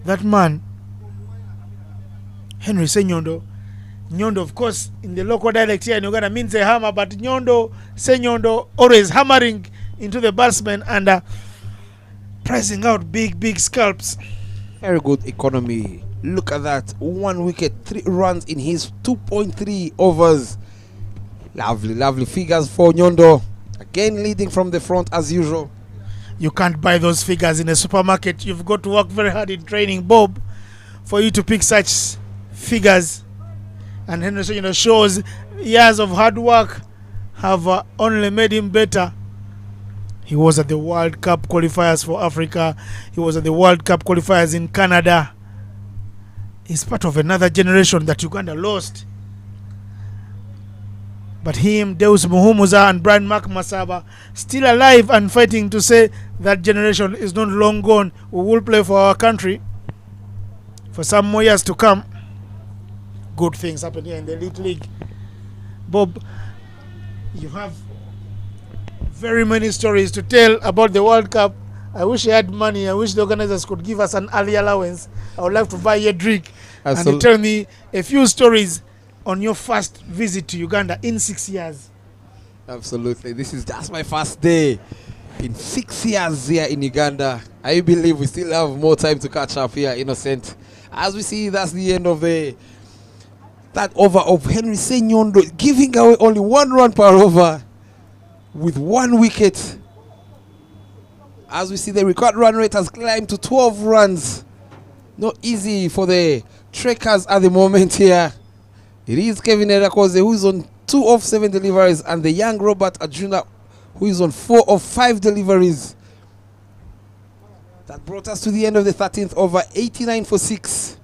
that man, Henry Senyondo. Nyondo, of course, in the local dialect here in Uganda means a hammer, but Nyondo, Senyondo, always hammering into the batsman and pricing out big scalps. Very good economy. Look at that. 1 wicket, 3 runs in his 2.3 overs. Lovely figures for Nyondo. Again, leading from the front as usual. You can't buy those figures in a supermarket. You've got to work very hard in training, Bob, for you to pick such figures. And Henry Senyondo shows years of hard work have only made him better. He was at the World Cup qualifiers for Africa. He was at the World Cup qualifiers in Canada. He's part of another generation that Uganda lost. But him, Deus Muhumuza and Brian Mark Masaba, still alive and fighting to say that generation is not long gone. We will play for our country for some more years to come. Good things happen here in the Elite League. Bob, you have very many stories to tell about the World Cup I wish I had money. I wish the organizers could give us an early allowance. I would like to buy you a drink. And you tell me a few stories on your first visit to Uganda in 6 years. Absolutely. This is just my first day in 6 years here in Uganda. I believe we still have more time to catch up here, Innocent. As we see, that's the end of that over of Henry Senyondo, giving away only 1 run per over with 1 wicket. As we see, the record run rate has climbed to 12 runs. Not easy for the Trekkers at the moment here. It is Kevin Erakoze who is on 2 of 7 deliveries, and the young Robert Arjuna who is on 4 of 5 deliveries. That brought us to the end of the 13th over, 89 for 6.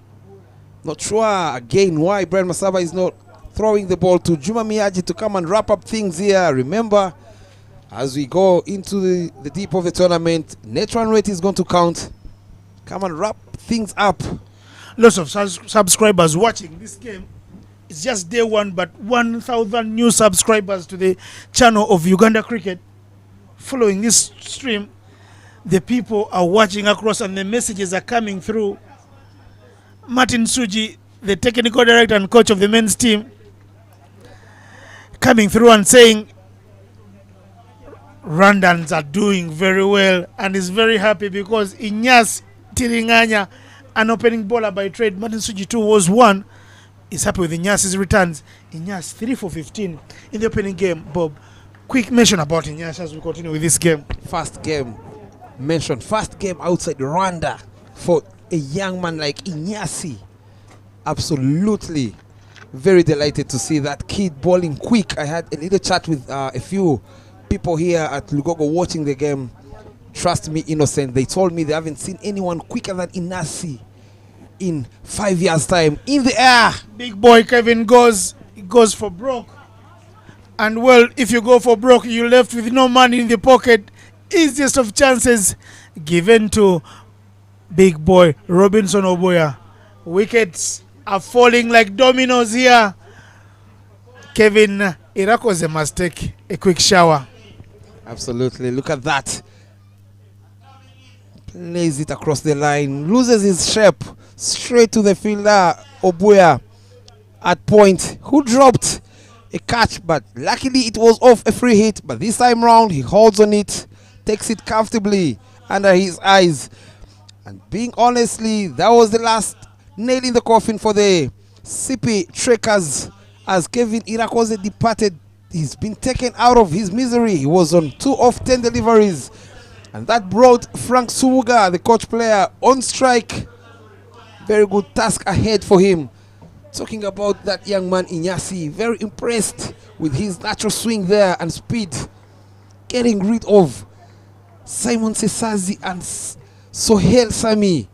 Not sure again why Brian Masaba is not throwing the ball to Juma Miyaji to come and wrap up things here. Remember, as we go into the deep of the tournament, net run rate is going to count. Come and wrap things up. Lots of subscribers watching this game. It's just day 1, but 1,000 new subscribers to the channel of Uganda Cricket. Following this stream, the people are watching across and the messages are coming through. Martin Suji, the technical director and coach of the men's team, coming through and saying Rwandans are doing very well and is very happy because Inyas Tiringanya, an opening bowler by trade, Martin Suji too was one, is happy with Inyas's returns. Inyas 3 for 15 in the opening game. Bob, quick mention about Inyas as we continue with this game. First game mentioned, first game outside Rwanda for a young man like Inyasi. Absolutely very delighted to see that kid bowling quick. I had a little chat with a few people here at Lugogo watching the game. Trust me, Innocent, they told me they haven't seen anyone quicker than Inasi in 5 years time in the air. Big boy Kevin goes for broke, and well, if you go for broke, you're left with no money in the pocket. Easiest of chances given to big boy Robinson Oboya. Wickets are falling like dominoes here. Kevin Irakoze must take a quick shower. Absolutely, look at that. Plays it across the line, loses his shape straight to the fielder Oboya at point, who dropped a catch, but luckily it was off a free hit. But this time round he holds on it, takes it comfortably under his eyes. And being honestly, that was the last nail in the coffin for the Sipi Trekkers as Kevin Irakoze departed. He's been taken out of his misery. He was on 2 of 10 deliveries, and that brought Frank Subuga, the coach player, on strike. Very good task ahead for him. Talking about that young man Inyasi, very impressed with his natural swing there and speed, getting rid of Simon Sesazi and Sohel Sami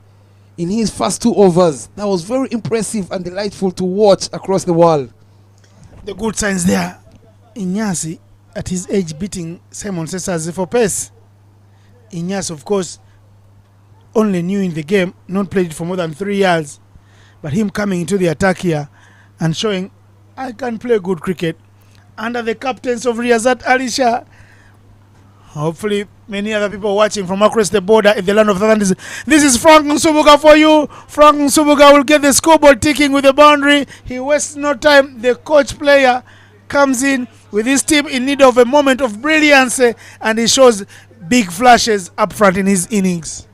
in his first 2 overs. That was very impressive and delightful to watch across the world. The good signs there. Inyasi, at his age, beating Simon Sesazi for pace. Inyasi, of course, only new in the game, not played it for more than 3 years. But him coming into the attack here and showing, I can play good cricket under the captains of Riyazat Ali Shah. Hopefully, many other people watching from across the border in the land of Thailand. This is Frank Nsubuga for you. Frank Nsubuga will get the scoreboard ticking with the boundary. He wastes no time. The coach player comes in with his team in need of a moment of brilliance, and he shows big flashes up front in his innings.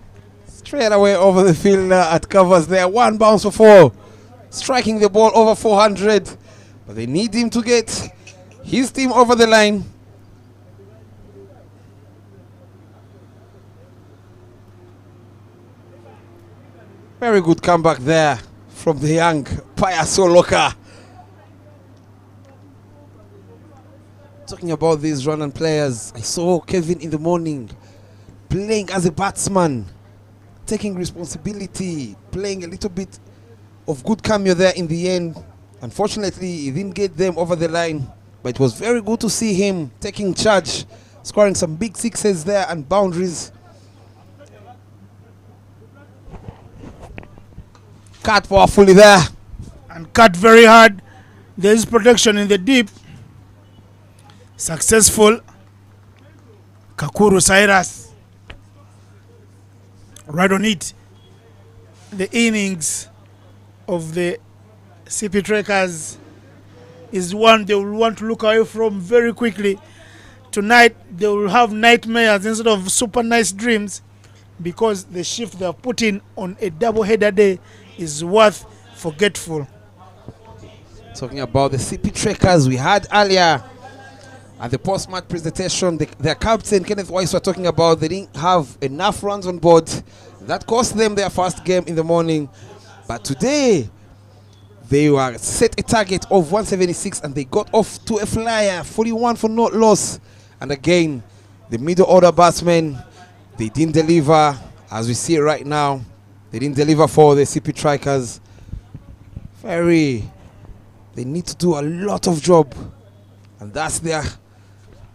Straight away over the field at covers there. 1 bounce for 4. Striking the ball over 400. But they need him to get his team over the line. Very good comeback there from the young Payaso Loka. Talking about these Rwandan players, I saw Kevin in the morning playing as a batsman, taking responsibility, playing a little bit of good cameo there in the end. Unfortunately, he didn't get them over the line, but it was very good to see him taking charge, scoring some big sixes there and boundaries. Cut powerfully there. And cut very hard. There is protection in the deep. Successful. Kakuru Cyrus right on it. The innings of the Sipi Trekkers is one they will want to look away from very quickly. Tonight they will have nightmares instead of super nice dreams, because the shift they have put in on a double-header day is worth forgetful. Talking about the Sipi Trekkers, we had earlier at the post-match presentation, their captain Kenneth Weiss were talking about they didn't have enough runs on board. That cost them their first game in the morning. But today, they were set a target of 176 and they got off to a flyer, 41 for not loss. And again, the middle order batsmen, they didn't deliver. As we see it right now, they didn't deliver for the Sipi Trekkers. They need to do a lot of job. And that's their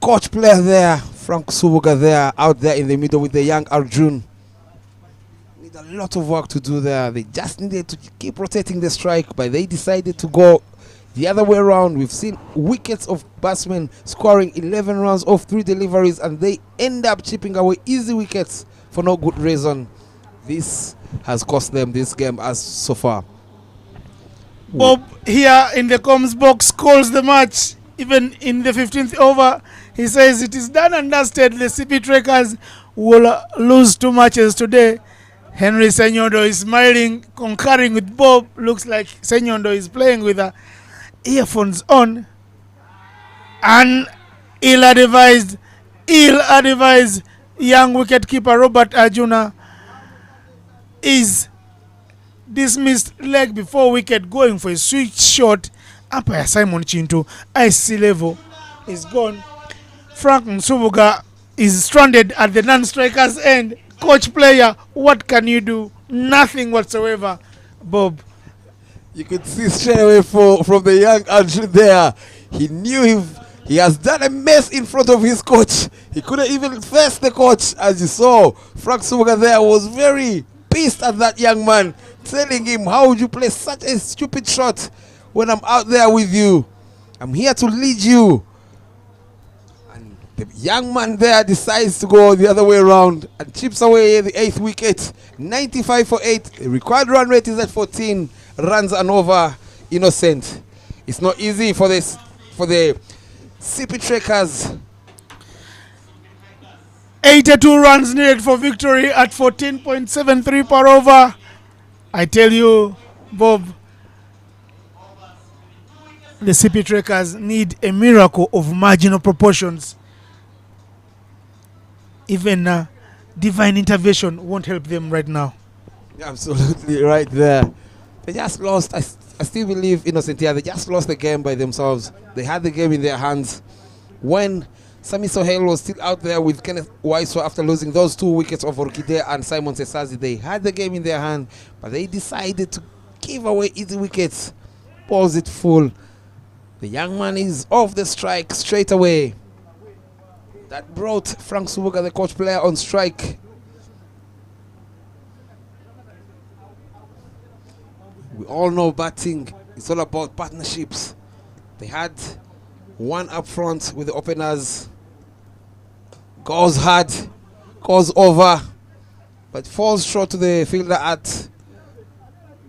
coach player there, Frank Subuga there, out there in the middle with the young Arjun. Need a lot of work to do there. They just needed to keep rotating the strike, but they decided to go the other way around. We've seen wickets of batsmen scoring 11 runs off 3 deliveries, and they end up chipping away easy wickets for no good reason. This has cost them this game as so far. Bob here in the comms box calls the match. Even in the 15th over, he says it is done and dusted. The Sipi Trekkers will lose 2 matches today. Henry Senyondo is smiling, concurring with Bob. Looks like Senyondo is playing with earphones on. And ill-advised young wicketkeeper Robert Arjuna is dismissed leg before wicket, going for a switch shot. Umpire Simon Chintu, IC level, is gone. Frank Nsubuga is stranded at the non-strikers end. Coach player, what can you do? Nothing whatsoever, Bob. You could see straight away from the young Andrew there. He knew he has done a mess in front of his coach. He couldn't even face the coach. As you saw, Frank Subuga there was very pissed at that young man, telling him, how would you play such a stupid shot when I'm out there with you? I'm here to lead you. And the young man there decides to go the other way around and chips away the 8th wicket. 95 for 8. The required run rate is at 14 runs and over. Innocent. It's not easy for the Sipi Trekkers. 82 runs needed for victory at 14.73 per over. I tell you, Bob, the Sipi Trekkers need a miracle of marginal proportions. Even divine intervention won't help them right now. You're absolutely right there. They just lost. I still believe, Innocent here, they just lost the game by themselves. They had the game in their hands. When Sami Sohail was still out there with Kenneth Weiss after losing those 2 wickets of Orkide and Simon Sesazi, they had the game in their hand, but they decided to give away easy wickets. Balls it full. The young man is off the strike straight away. That brought Frank Subuga, the coach player, on strike. We all know batting, it's all about partnerships. They had one up front with the openers. Goes hard, goes over, but falls short to the fielder at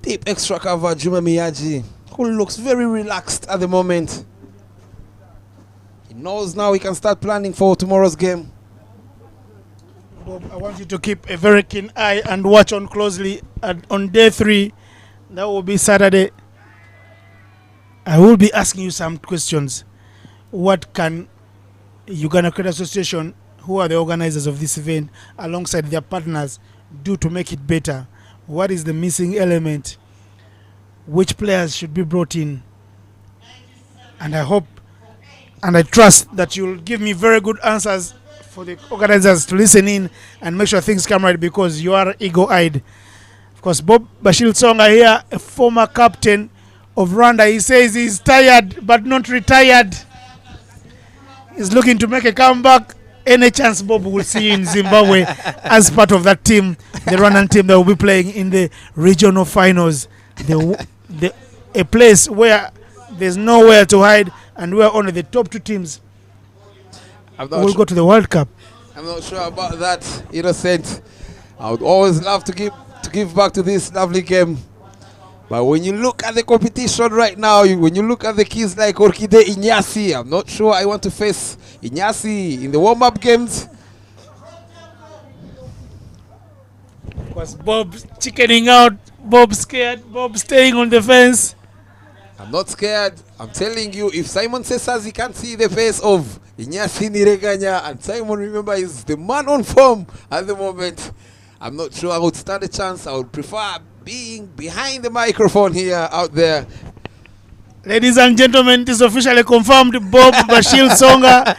deep extra cover, Juma Miyaji, who looks very relaxed at the moment. He knows now he can start planning for tomorrow's game. Bob, I want you to keep a very keen eye and watch on closely on day 3. That will be Saturday. I will be asking you some questions. What can Uganda Cricket Association, who are the organizers of this event, alongside their partners, do to make it better? What is the missing element? Which players should be brought in? And I hope and I trust that you'll give me very good answers for the organizers to listen in and make sure things come right, because you are eagle-eyed. Of course, Bob Bashir Tsonga here, a former captain of Rwanda, he says he's tired but not retired. He's looking to make a comeback. Any chance, Bob, will see you in Zimbabwe as part of that team, the Rwandan team that will be playing in the regional finals. A place where there's nowhere to hide and where only the top 2 teams will go to the World Cup. I'm not sure about that, Innocent. I would always love to give back to this lovely game. But when you look at the competition right now, when you look at the kids like Orkide Inyasi, I'm not sure I want to face Inyasi in the warm-up games. Was Bob chickening out? Bob scared? Bob staying on the fence? I'm not scared. I'm telling you, if Simon says he can't see the face of Inyasi Nireganya, and Simon, remember, is the man on form at the moment, I'm not sure I would stand a chance. I would prefer being behind the microphone here out there. Ladies and gentlemen, it is officially confirmed Bob Bashir Songa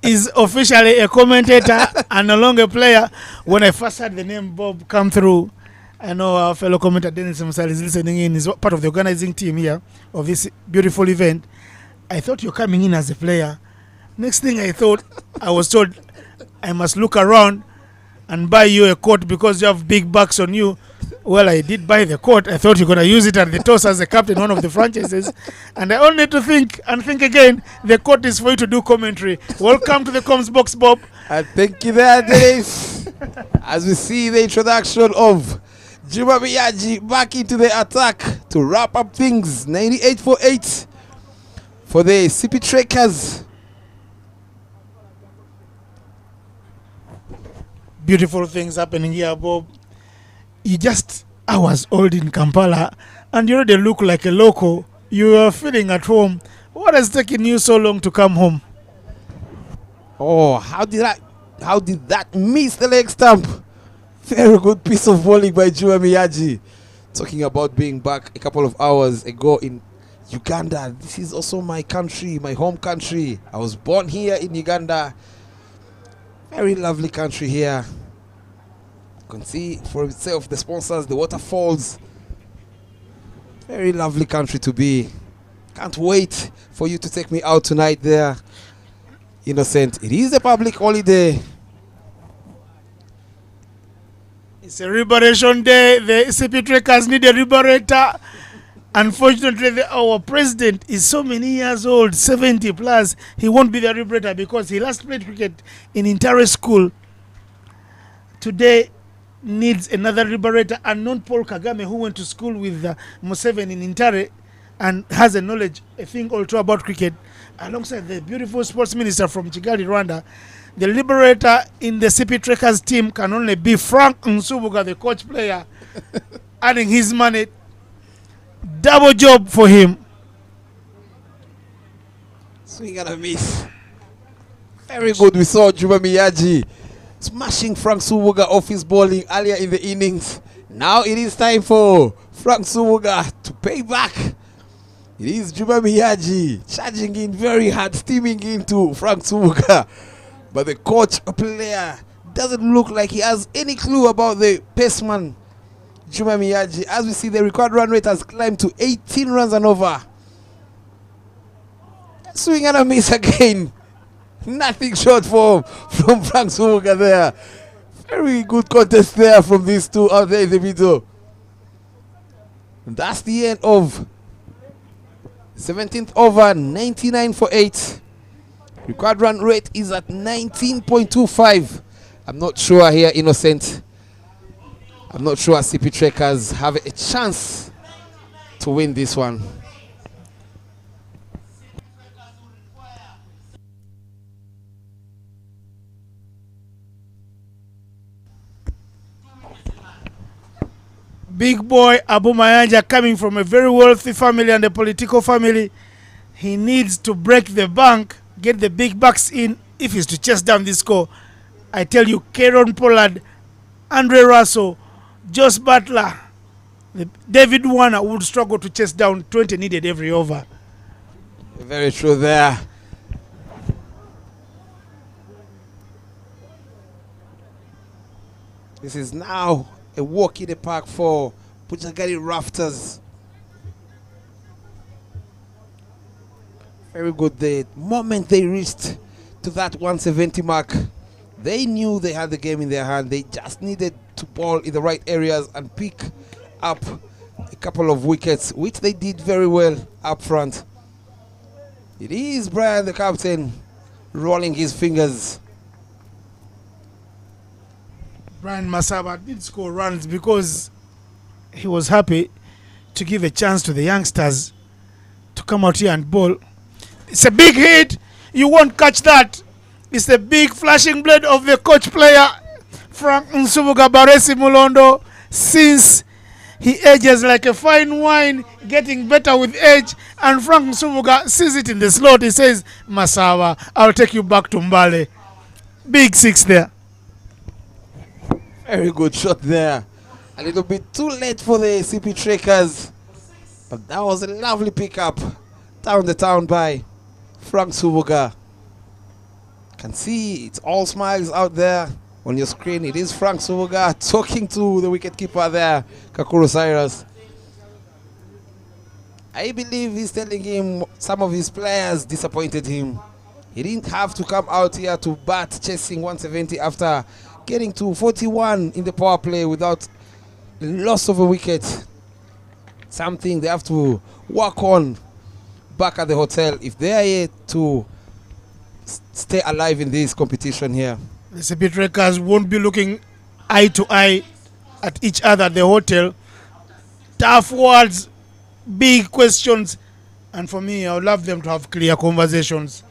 is officially a commentator and no longer a player. When I first heard the name Bob come through, I know our fellow commentator Dennis Musal is listening in, is part of the organizing team here of this beautiful event. I thought you're coming in as a player. Next thing I was told I must look around and buy you a coat because you have big bucks on you. Well, I did buy the coat. I thought you're going to use it at the toss as a captain, one of the franchises. And I only need to think again. The coat is for you to do commentary. Welcome to the comms box, Bob. And thank you there, Dennis. As we see the introduction of Juma Miyaji back into the attack to wrap up things. 98-8 for the Sipi Trekkers. Beautiful things happening here, Bob. You just hours old in Kampala and you already look like a local. You are feeling at home. What has taken you so long to come home? Oh, how did that miss the leg stump? Very good piece of bowling by Juma Miyaji. Talking about being back a couple of hours ago in Uganda. This is also my country, my home country. I was born here in Uganda. Very lovely country here. You can see for itself the sponsors, the Waterfalls. Very lovely country to be. Can't wait for you to take me out tonight there, Innocent. It is a public holiday. It's a liberation day. The Sipi Trekkers need a liberator. Unfortunately, our president is so many years old, 70 plus. He won't be the liberator because he last played cricket in Intare school. Today needs another liberator, and not Paul Kagame, who went to school with Museveni in Intare and has a knowledge, a thing or two about cricket, alongside the beautiful sports minister from Kigali, Rwanda. The liberator in the Sipi Trekkers team can only be Frank Nsubuga, the coach player, adding his money. Double job for him. Swing and a miss. Very good. We saw Juma Miyaji smashing Frank Subuga off his bowling earlier in the innings. Now it is time for Frank Subuga to pay back. It is Juma Miyaji charging in very hard, steaming into Frank Subuga. But the coach, a player, doesn't look like he has any clue about the paceman, Juma Miyaji. As we see, the required run rate has climbed to 18 runs and over. Swing and a miss again. Nothing short from Frank Subuga there. Very good contest there from these two out there in the middle. And that's the end of 17th over, 99-8. Required run rate is at 19.25. I'm not sure here, Innocent. I'm not sure Sipi Trekkers have a chance to win this one. Big boy Abu Mayanja, coming from a very wealthy family and a political family. He needs to break the bank, get the big bucks in if he's to chase down this score. I tell you, Kieron Pollard, Andre Russell, Josh Butler, David Warner would struggle to chase down 20 needed every over. Very true there. This is now a walk in the park for Bujjagali Rafters. Very good. The moment they reached to that 170 mark, they knew they had the game in their hand. They just needed to ball in the right areas and pick up a couple of wickets, which they did very well up front. It is Brian, the captain, rolling his fingers. Brian Masaba did score runs because he was happy to give a chance to the youngsters to come out here and bowl. It's a big hit. You won't catch that. It's the big flashing blade of the coach player, Frank Nsubuga Baresi Mulondo. Since he ages like a fine wine, getting better with age, and Frank Nsubuga sees it in the slot. He says, Masaba, I'll take you back to Mbale. Big six there. Very good shot there. A little bit too late for the CP Trackers. But that was a lovely pickup down the town by Frank Subuga. Can see it's all smiles out there on your screen. It is Frank Subuga talking to the wicketkeeper there, Kakuru Cyrus. I believe he's telling him some of his players disappointed him. He didn't have to come out here to bat chasing 170 after getting to 41 in the power play without loss of a wicket. Something they have to work on back at the hotel if they are here to stay alive in this competition here. The CP Trackers won't be looking eye to eye at each other at the hotel. Tough words, big questions, and for me, I would love them to have clear conversations.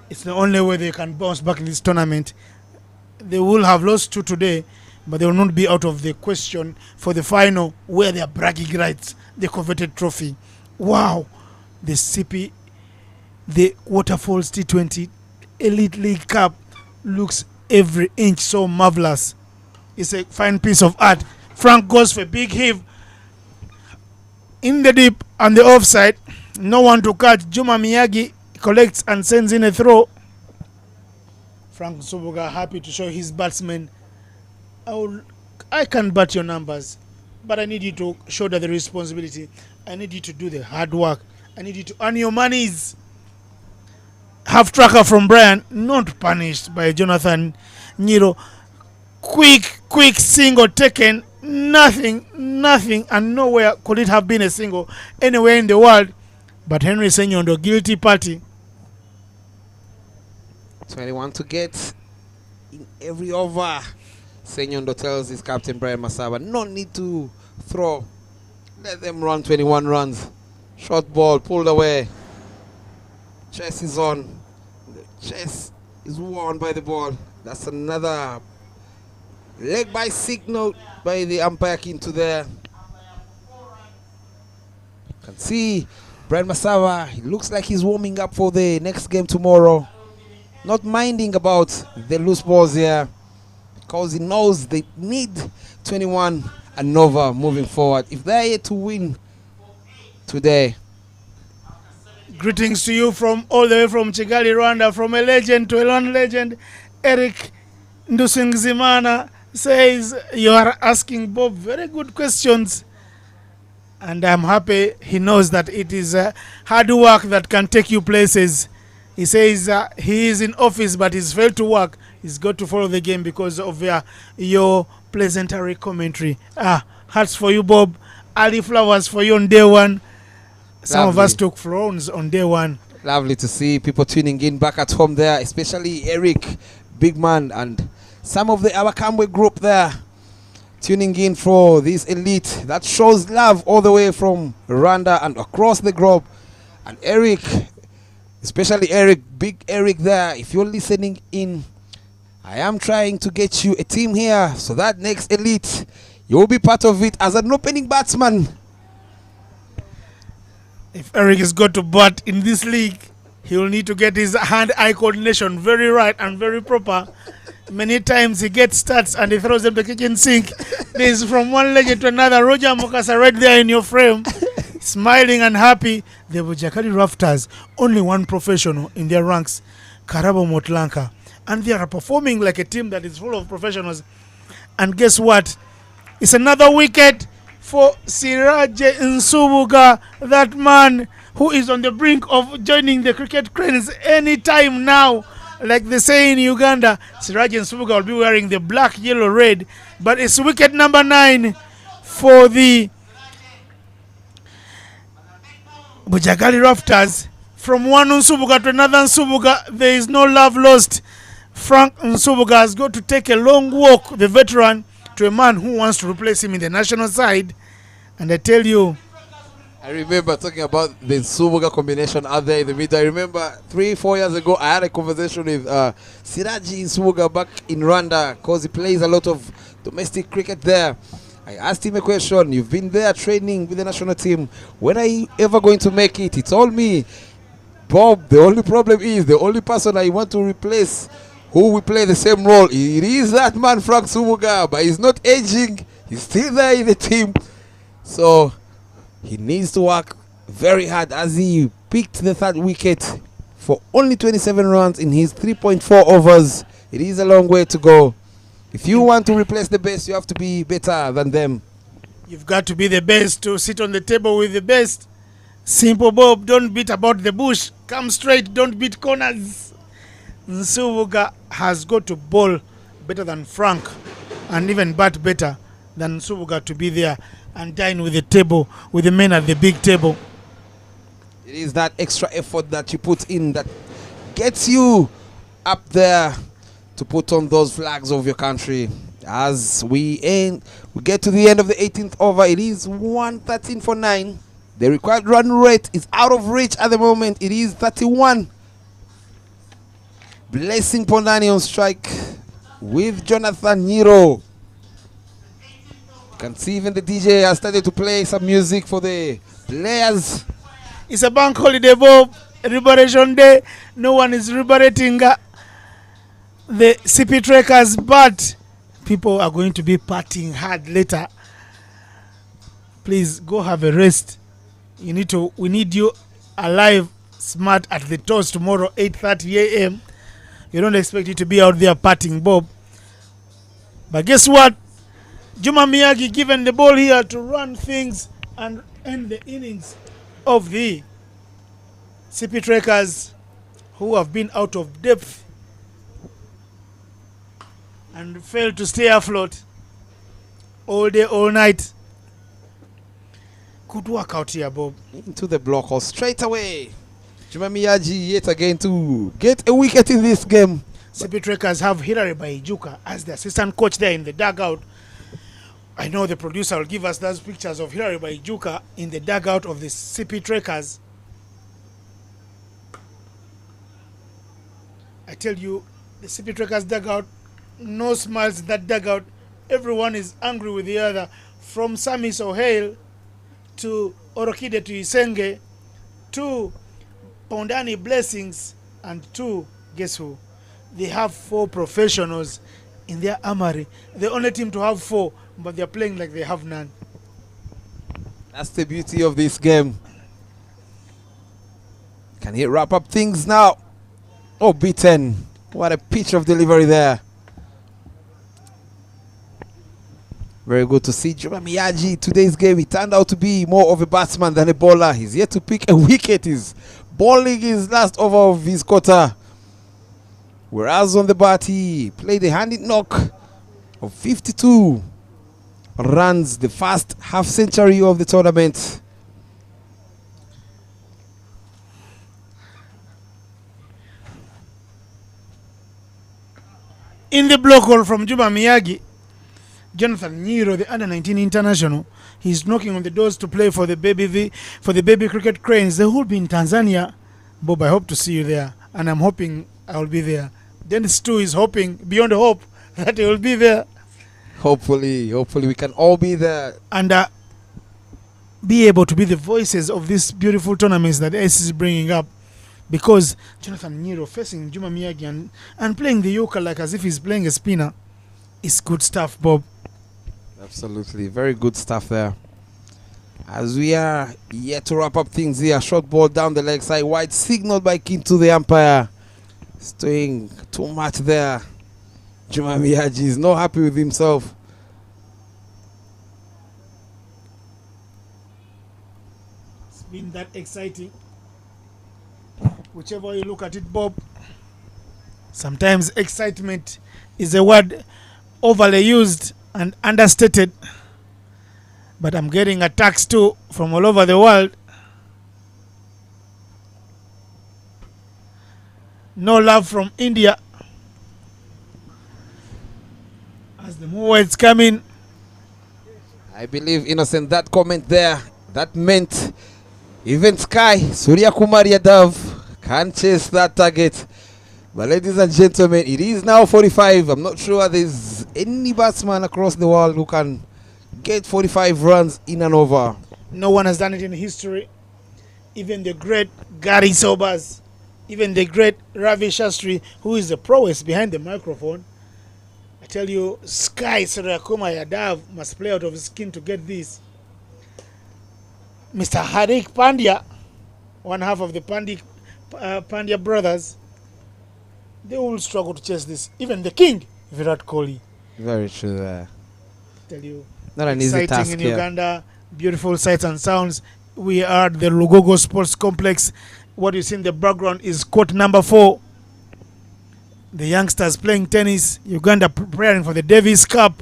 It's the only way they can bounce back in this tournament. They will have lost 2 today, but they will not be out of the question for the final where they are bragging rights, the coveted trophy. Wow, the CP, the Waterfalls T20 Elite League Cup looks every inch so marvelous. It's a fine piece of art. Frank goes for a big heave in the deep and the offside. No one to catch. Juma Miyagi collects and sends in a throw. Frank Subuga happy to show his batsmen, I can bat your numbers, but I need you to shoulder the responsibility. I need you to do the hard work. I need you to earn your monies. Half tracker from Brian, not punished by Jonathan Nyiro. Quick single taken. Nothing, and nowhere could it have been a single anywhere in the world. But Henry Senyondo, guilty party. 21 to get in every over. Senyondo tells his captain Brian Masaba, no need to throw. Let them run 21 runs. Short ball pulled away. Chase is on. The chase is won by the ball. That's another leg by signal by the umpire into there. You can see Brian Masaba, he looks like he's warming up for the next game tomorrow. Not minding about the loose balls here because he knows they need 21 and over moving forward if they're here to win today. Greetings to you from all the way from Kigali, Rwanda, from a legend to a non-legend. Eric Ndusingzimana says you are asking Bob very good questions, and I'm happy he knows that it is hard work that can take you places. He says he is in office but he's failed to work. He's got to follow the game because of your pleasantry commentary. Hearts for you, Bob. Early flowers for you on day one. Some of us took flowers on day one. Lovely to see people tuning in back at home there, especially Eric, big man, and some of the Abakamwe group there tuning in for this elite that shows love all the way from Rwanda and across the globe. And Eric, especially Eric, big Eric there, if you're listening in, I am trying to get you a team here so that next elite, you'll be part of it as an opening batsman. If Eric is going to bat in this league, he will need to get his hand-eye coordination very right and very proper. Many times he gets stats and he throws them to the kitchen sink. There's from one legend to another. Roger Mukasa right there in your frame, smiling and happy. The Bujjagali Rafters, only one professional in their ranks, Karabo Motlanka. And they are performing like a team that is full of professionals. And guess what? It's another wicket for Siraje Nsubuga, that man who is on the brink of joining the cricket cranes any time now. Like they say in Uganda, Siraje Nsubuga will be wearing the black, yellow, red. But it's wicket number 9 for the Bujjagali Rafters. From one Nsubuga to another Nsubuga, there is no love lost. Frank Nsubuga has got to take a long walk, the veteran, to a man who wants to replace him in the national side. And I tell you, I remember talking about the Nsubuga combination out there in the middle. I remember 3-4 years ago, I had a conversation with Siraji Nsubuga back in Rwanda because he plays a lot of domestic cricket there. I asked him a question. You've been there training with the national team. When are you ever going to make it? He told me, Bob, the only problem is the only person I want to replace who will play the same role. It is that man, Frank Nsubuga, but he's not aging. He's still there in the team. So he needs to work very hard as he picked the third wicket for only 27 runs in his 3.4 overs. It is a long way to go. If you want to replace the best, you have to be better than them. you've got to be the best to sit on the table with the best. Simple, Bob. Don't beat about the bush. Come straight. Don't beat corners. Nsubuga has got to bowl better than Frank and even bat better than Nsubuga to be there and dine with the table, with the men at the big table. It is that extra effort that you put in that gets you up there to put on those flags of your country. As we get to the end of the 18th over, it is 113 for 9. The required run rate is out of reach at the moment. It is 31. Blessing Pondani on strike with Jonathan Niro. You can see even the DJ has started to play some music for the players. It's a bank holiday, Bob. Liberation Day. No one is liberating the Sipi trackers, but people are going to be partying hard later. Please go have a rest. We need you alive, smart at the toast tomorrow, 8:30 a.m. You don't expect you to be out there partying, Bob. But guess what? Juma Miyagi given the ball here to run things and end the innings of the CP trackers who have been out of depth and failed to stay afloat all day, all night. Good work out here, Bob. Into the block or straight away. Juma Miyagi yet again to get a wicket in this game. CP trackers have Hilary Baijuka as the assistant coach there in the dugout. I know the producer will give us those pictures of Hilary Baijuka in the dugout of the CP trackers. I tell you, the CP trackers dugout, no smiles in that dugout. Everyone is angry with the other. From Sami Sohail to Orokide to Isenge to Pondani Blessings and to, guess who? They have 4 professionals in their armory. The only team to have 4, but they're playing like they have none. That's the beauty of this game. Can he wrap up things now? Oh, beaten. What a pitch of delivery there. Very good to see Juma Miyagi. Today's game, he turned out to be more of a batsman than a bowler. He's yet to pick a wicket. He's bowling his last over of his quarter. Whereas on the bat, he played a handy knock of 52 runs, the first half century of the tournament. In the block hole from Juma Miyagi, Jonathan Niro, the under-19 international, he's knocking on the doors to play for the baby cricket cranes. They will be in Tanzania. Bob, I hope to see you there, and I'm hoping I will be there. Dennis too is hoping beyond hope that he will be there. Hopefully we can all be there and be able to be the voices of these beautiful tournaments that ACE is bringing up. Because Jonathan Niro facing Juma Miyagi and playing the yoker like as if he's playing a spinner is good stuff, Bob. Absolutely, very good stuff there. As we are yet to wrap up things here, short ball down the leg side, wide signaled by King to the umpire. He's doing too much there. Juma Miyagi is not happy with himself. It's been that exciting. Whichever way you look at it, Bob, sometimes excitement is a word overly used and understated. But I'm getting attacks too from all over the world. No love from India. As the more words come in, I believe, Innocent, that comment there, that meant even Sky, Surya Kumar Yadav, can't chase that target. But ladies and gentlemen, it is now 45. I'm not sure there's any batsman across the world who can get 45 runs in and over. no one has done it in history. Even the great Gary Sobers, even the great Ravi Shastri, who is the prowess behind the microphone. I tell you, Sky Suryakumar Yadav must play out of his skin to get this. Mr. Hardik Pandya, one half of the Pandya brothers, they will struggle to chase this. Even the king, Virat Kohli. Very true there. Tell you, Not an easy exciting task in here. Uganda, beautiful sights and sounds. We are at the Lugogo Sports Complex. What you see in the background is court number 4. The youngsters playing tennis. Uganda preparing for the Davis Cup.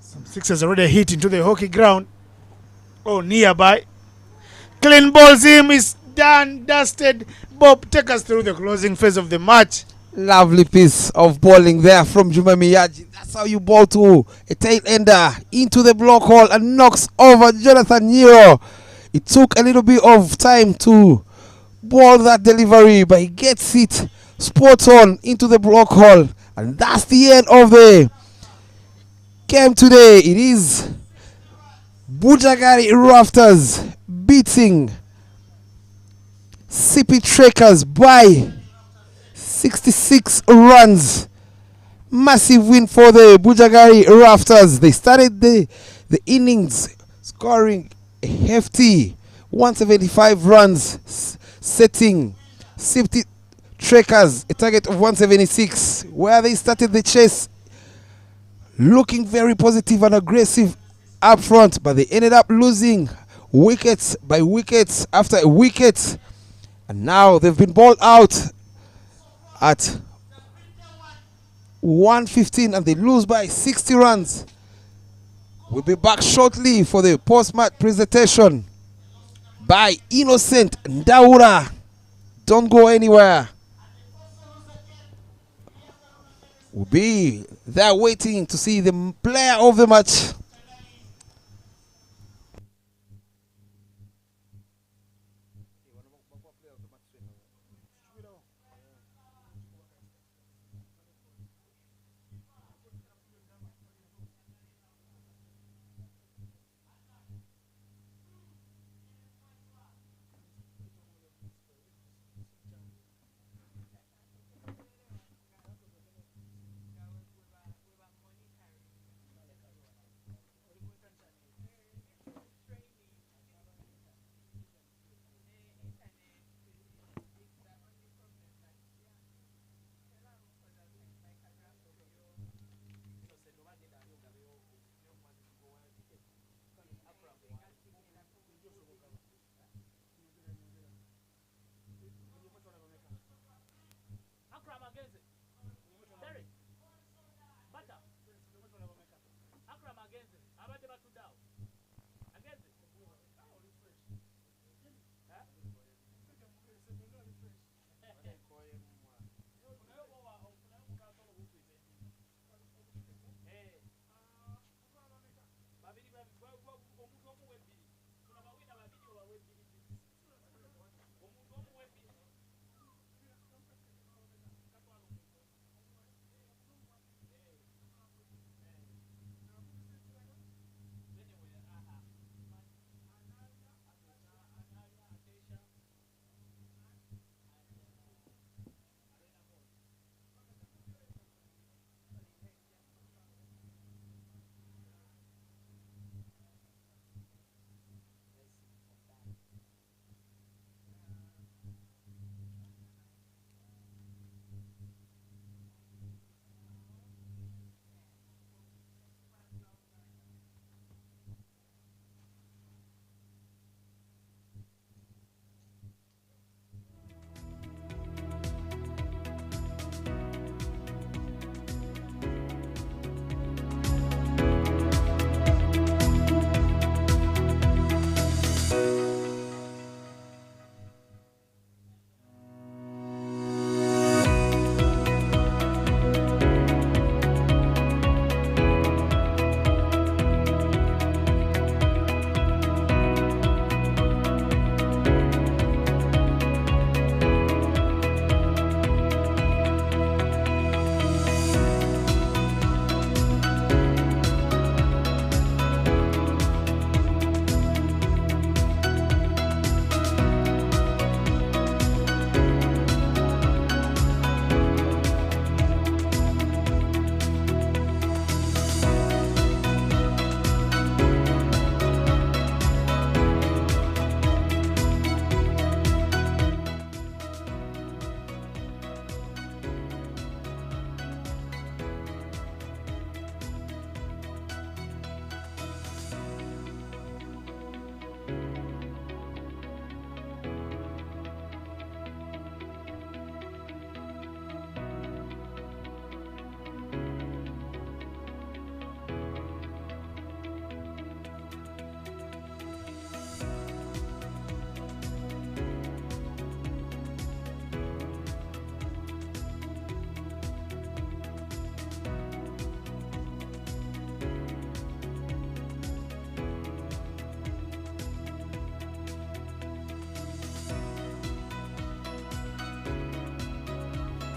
Some sixers already hit into the hockey ground. Oh, nearby. Clean balls him. Is done, dusted. Bob, take us through the closing phase of the match. Lovely piece of bowling there from Juma Miyaji. That's how you bowl to a tail ender into the block hole and knocks over Jonathan Nero. It took a little bit of time to ball that delivery, but he gets it spot on into the block hole. And that's the end of the game today. It is Bujjagali Rafters beating Sipi Trekkers by 66 runs. Massive win for the Bujjagali Rafters. They started the innings scoring a hefty 175 runs, setting Sipi Trekkers a target of 176, where they started the chase looking very positive and aggressive up front, but they ended up losing wickets by wickets after a wicket, and now they've been bowled out at 115 and they lose by 60 runs. We'll be back shortly for the post-match presentation by Innocent Ndaura. Don't go anywhere. We'll be there waiting to see the player of the match.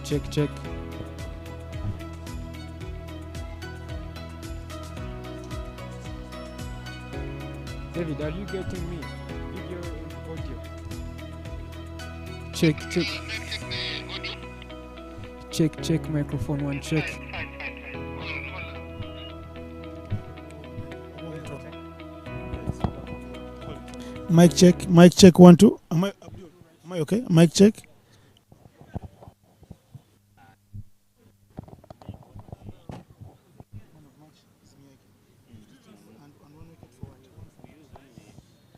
check. David, are you getting me? Video and audio. Check microphone one check. Mic check 1 2. Am I okay? Mic check.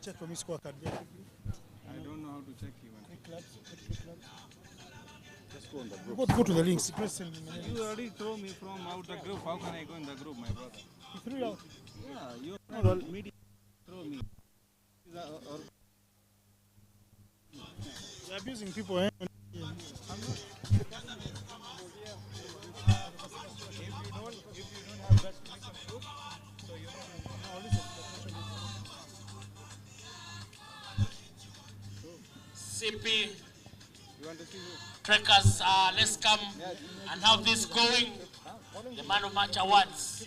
Check for me scorecard. I don't know how to check even. Just go on the group. Go to the links. You already throw me from out the group. How can I go in the group, my brother? You threw you out. Yeah, you media throw me. You're abusing people, eh? Sipi, Trekkers, let's come and have this going. The Man of Match Awards.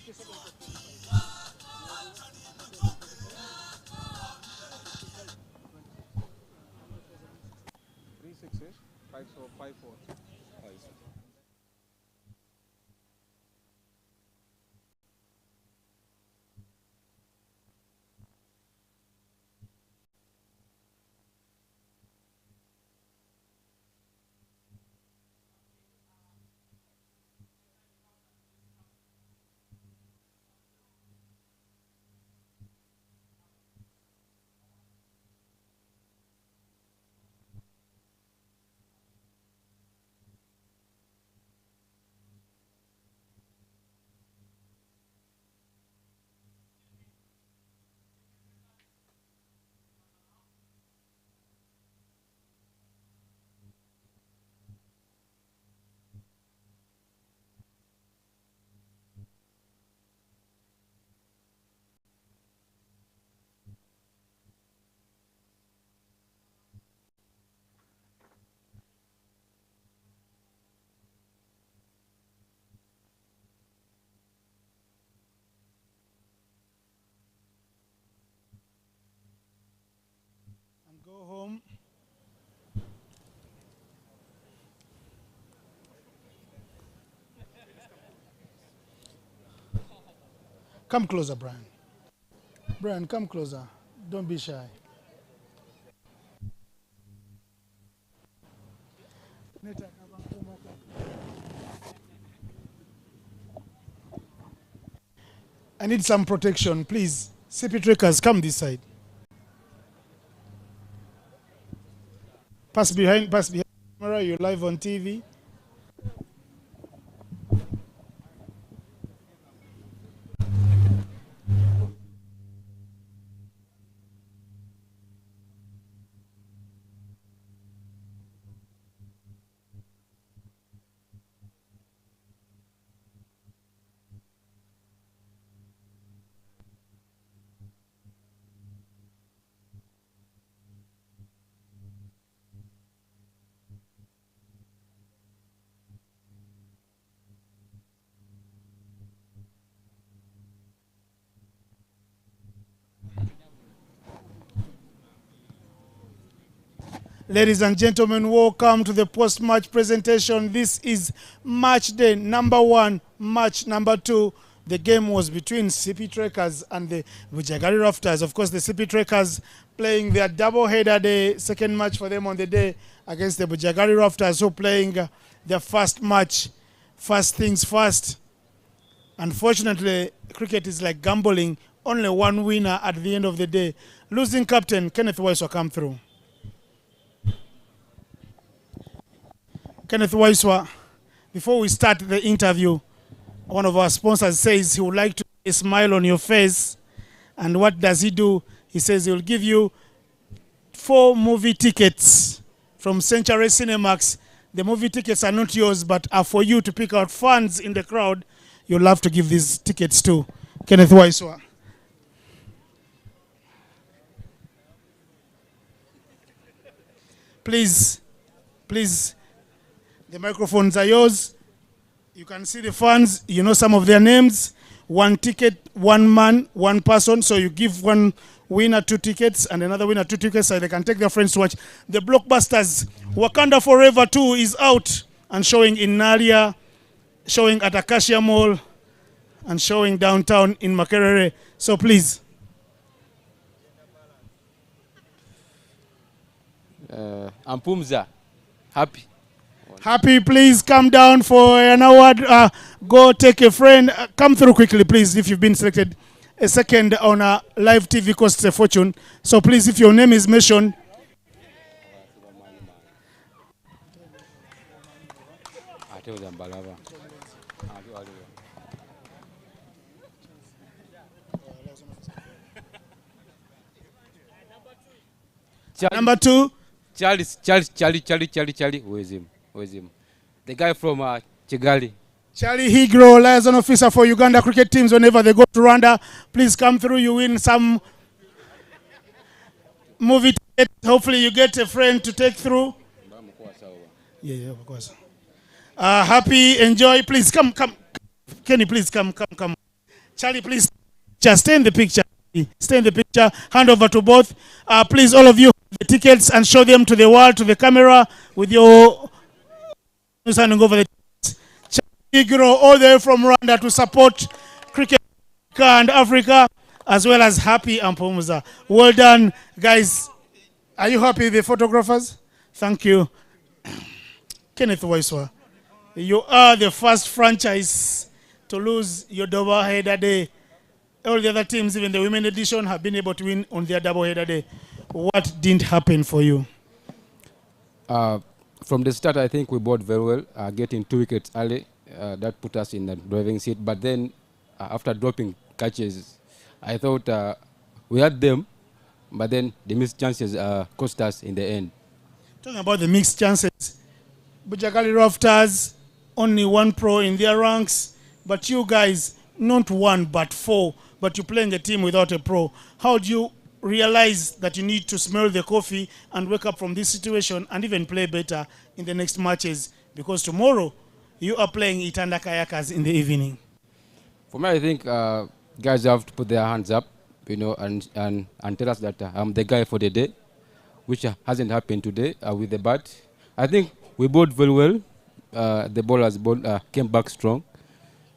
Go home. Come closer, Brian. Brian, come closer. Don't be shy. I need some protection, please. Sipi Trekkers, come this side. Pass behind the camera. You're live on TV. Ladies and gentlemen, welcome to the post-match presentation. This is match day number 1, match number 2. The game was between Sipi Trekkers and the Bujjagali Rafters. Of course, the Sipi Trekkers playing their double-header day, second match for them on the day against the Bujjagali Rafters, who playing their first match, first things first. Unfortunately, cricket is like gambling, only one winner at the end of the day. Losing captain, Kenneth Waiswa, come through. Kenneth Waiswa, before we start the interview, one of our sponsors says he would like to see a smile on your face. And what does he do? He says he will give you 4 movie tickets from Century Cinemax. The movie tickets are not yours, but are for you to pick out fans in the crowd you'll love to give these tickets to. Kenneth Waiswa. Please, The microphones are yours. You can see the fans. You know some of their names. 1 ticket, 1 man, 1 person. So you give one winner 2 tickets and another winner 2 tickets so they can take their friends to watch. The blockbusters, Wakanda Forever 2 is out and showing in Naria, showing at Acacia Mall, and showing downtown in Makerere. So please. Ampumza, happy. Happy, please come down for an award. Go take a friend. Come through quickly, please, if you've been selected a second on a live TV costs a fortune. So please, if your name is mentioned. Number 2. Charlie. Where's him? The guy from Kigali. Charlie Higro, liaison officer for Uganda cricket teams. Whenever they go to Rwanda, please come through. You win some movie ticket. Hopefully you get a friend to take through. Yeah, of course. Happy, enjoy. Please come. Kenny, please come. Charlie, please just stay in the picture. Stay in the picture. Hand over to both. Please, all of you, the tickets and show them to the world, to the camera with your handing over the tickets. Charlie Higro, all the way from Rwanda to support cricket and Africa, as well as Happy Ampumuza. Well done, guys. Are you happy, the photographers? Thank you. Kenneth Waiswa, you are the first franchise to lose your double-header day. All the other teams, even the women edition, have been able to win on their double-header day. What didn't happen for you? From the start, I think we bowled very well, getting 2 wickets early. That put us in the driving seat. But then, after dropping catches, I thought we had them, but then the missed chances cost us in the end. Talking about the mixed chances, Bujjagali Rafters, only 1 pro in their ranks, but you guys, not 1 but 4, but you're playing a team without a pro. How do you realize that you need to smell the coffee and wake up from this situation and even play better in the next matches? Because tomorrow, you are playing Itanda Kayakas in the evening. For me, I think guys have to put their hands up, and tell us that I'm the guy for the day, which hasn't happened today with the bat. I think we bowled very well. The bowlers came back strong.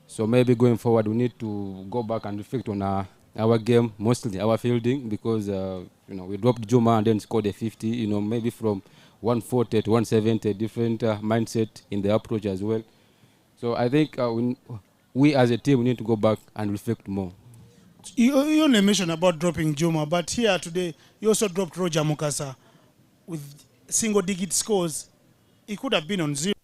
So maybe going forward, we need to go back and reflect on our game, mostly our fielding, because we dropped Juma and then scored a 50. Maybe from 140 to 170, different mindset in the approach as well. So I think we as a team, we need to go back and reflect more. You only mentioned about dropping Juma, but here today, you also dropped Roger Mukasa with single-digit scores. He could have been on 0.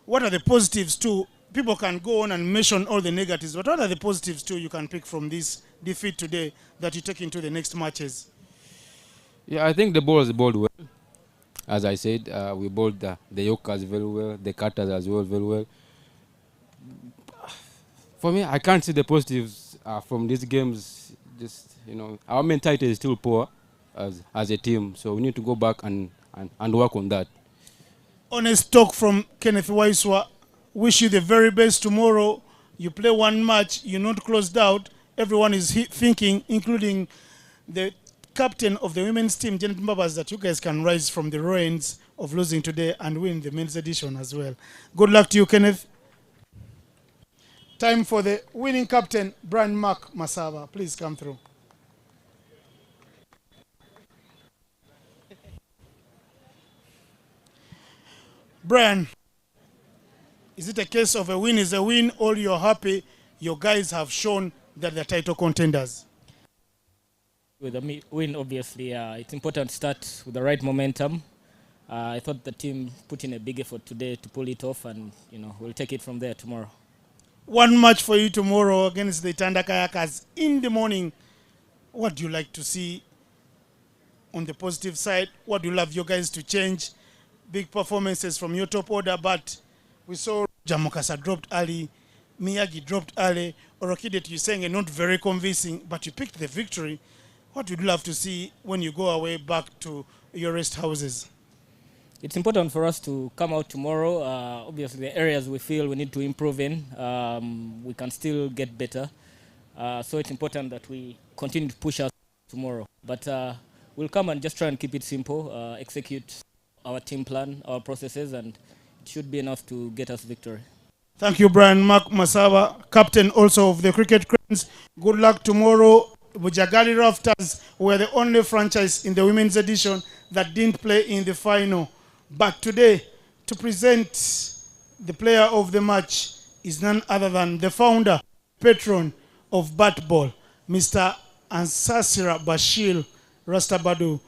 What are the positives too? People can go on and mention all the negatives, but what are the positives too you can pick from this defeat today that you take into the next matches? Yeah, I think the bowlers bowled well. As I said, we bowled the Yorkers very well, the Cutters as well very well. For me, I can't see the positives from these games. Just our mentality is still poor as a team, so we need to go back and work on that. Honest talk from Kenneth Waiswa. Wish you the very best tomorrow. You play 1 match, you're not closed out. Everyone is thinking, including the captain of the women's team, Janet Mbabas, that you guys can rise from the ruins of losing today and win the men's edition as well. Good luck to you, Kenneth. Time for the winning captain, Brian Mark Masaba. Please come through. Brian, is it a case of a win is a win, or you're happy your guys have shown that they're title contenders? With a win, obviously, it's important to start with the right momentum. I thought the team put in a big effort today to pull it off, and we'll take it from there tomorrow. 1 match for you tomorrow against the Itanda Kayakas in the morning. What do you like to see on the positive side? What do you love your guys to change? Big performances from your top order, but we saw Jamukasa dropped early, Miyagi dropped early, Orokidet, you're saying not very convincing, but you picked the victory. What would you love to see when you go away back to your rest houses? it's important for us to come out tomorrow. Obviously, the areas we feel we need to improve in, we can still get better. So it's important that we continue to push us tomorrow. But we'll come and just try and keep it simple, execute our team plan, our processes, and it should be enough to get us victory. Thank you, Brian Mark Masaba, captain also of the Cricket Cranes. Good luck tomorrow. Bujjagali Rafters were the only franchise in the women's edition that didn't play in the final. But today, to present the player of the match is none other than the founder, patron of bat ball, Mr. Ansasira Bashir Rastabadu.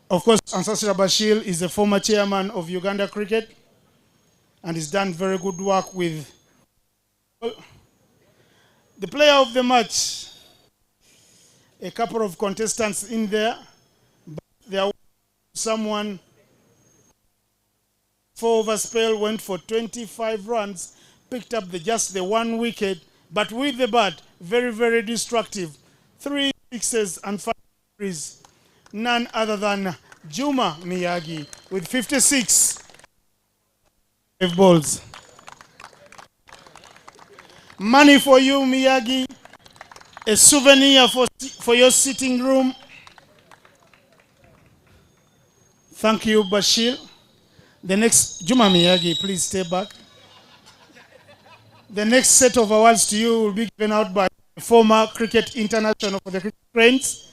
Of course, Ansasira Bashir is the former chairman of Uganda Cricket and has done very good work with the player of the match. A couple of contestants in there, but there was someone 4 over spell, went for 25 runs, picked up just the 1 wicket, but with the bat, very, very destructive. 3 sixes and 5 threes. None other than Juma Miyagi with 56 balls. Money for you, Miyagi. A souvenir for your sitting room. Thank you, Bashir. The next, Juma Miyagi, please stay back. The next set of awards to you will be given out by former cricket international for the Cricket Cranes,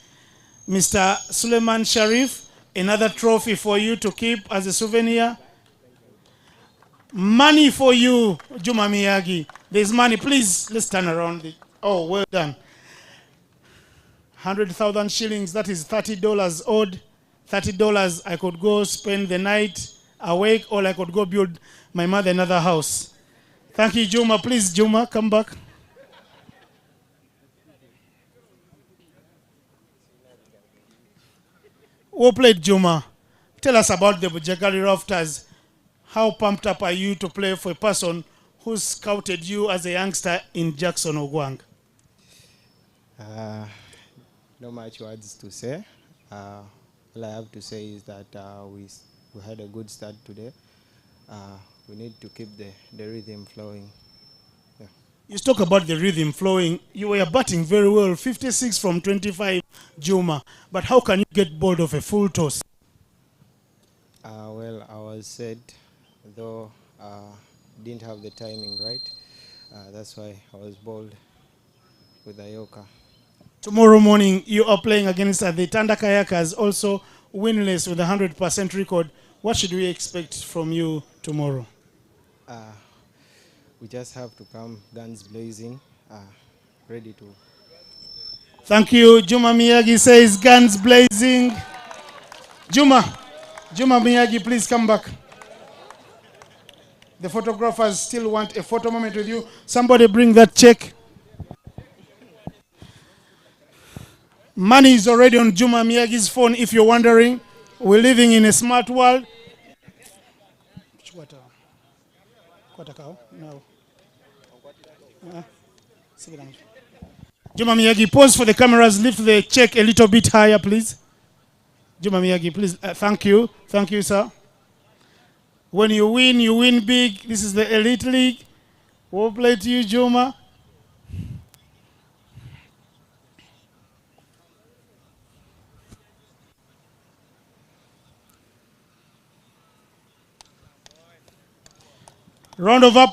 Mr. Suleiman Sharif. Another trophy for you to keep as a souvenir. Money for you, Juma Miyagi. There's money. Please, let's turn around. Oh, well done. 100,000 shillings, that is $30 odd. $30, I could go spend the night awake, or I could go build my mother another house. Thank you, Juma. Please, Juma, come back. Well played, Juma. Tell us about the Bujjagali Rafters. How pumped up are you to play for a person who scouted you as a youngster in Jackson Ogwang? Not much words to say. All I have to say is that we had a good start today. We need to keep the rhythm flowing. Yeah. You talk about the rhythm flowing. You were batting very well, 56 from 25, Juma. But how can you get bored of a full toss? Well, I was said, though didn't have the timing right. That's why I was bowled with a Yorker. Tomorrow morning, you are playing against the Tanda Kayakas, also winless with a 100% record. What should we expect from you tomorrow? We just have to come guns blazing, ready to. Thank you. Juma Miyagi says guns blazing. Juma Miyagi, please come back. The photographers still want a photo moment with you. Somebody bring that check. Money is already on Juma Miyagi's phone, if you're wondering. We're living in a smart world. No. Juma Miyagi, pause for the cameras. Lift the check a little bit higher, please. Juma Miyagi, please. Thank you. Thank you, sir. When you win big. This is the Elite League. We'll play to you, Juma. Round of applause.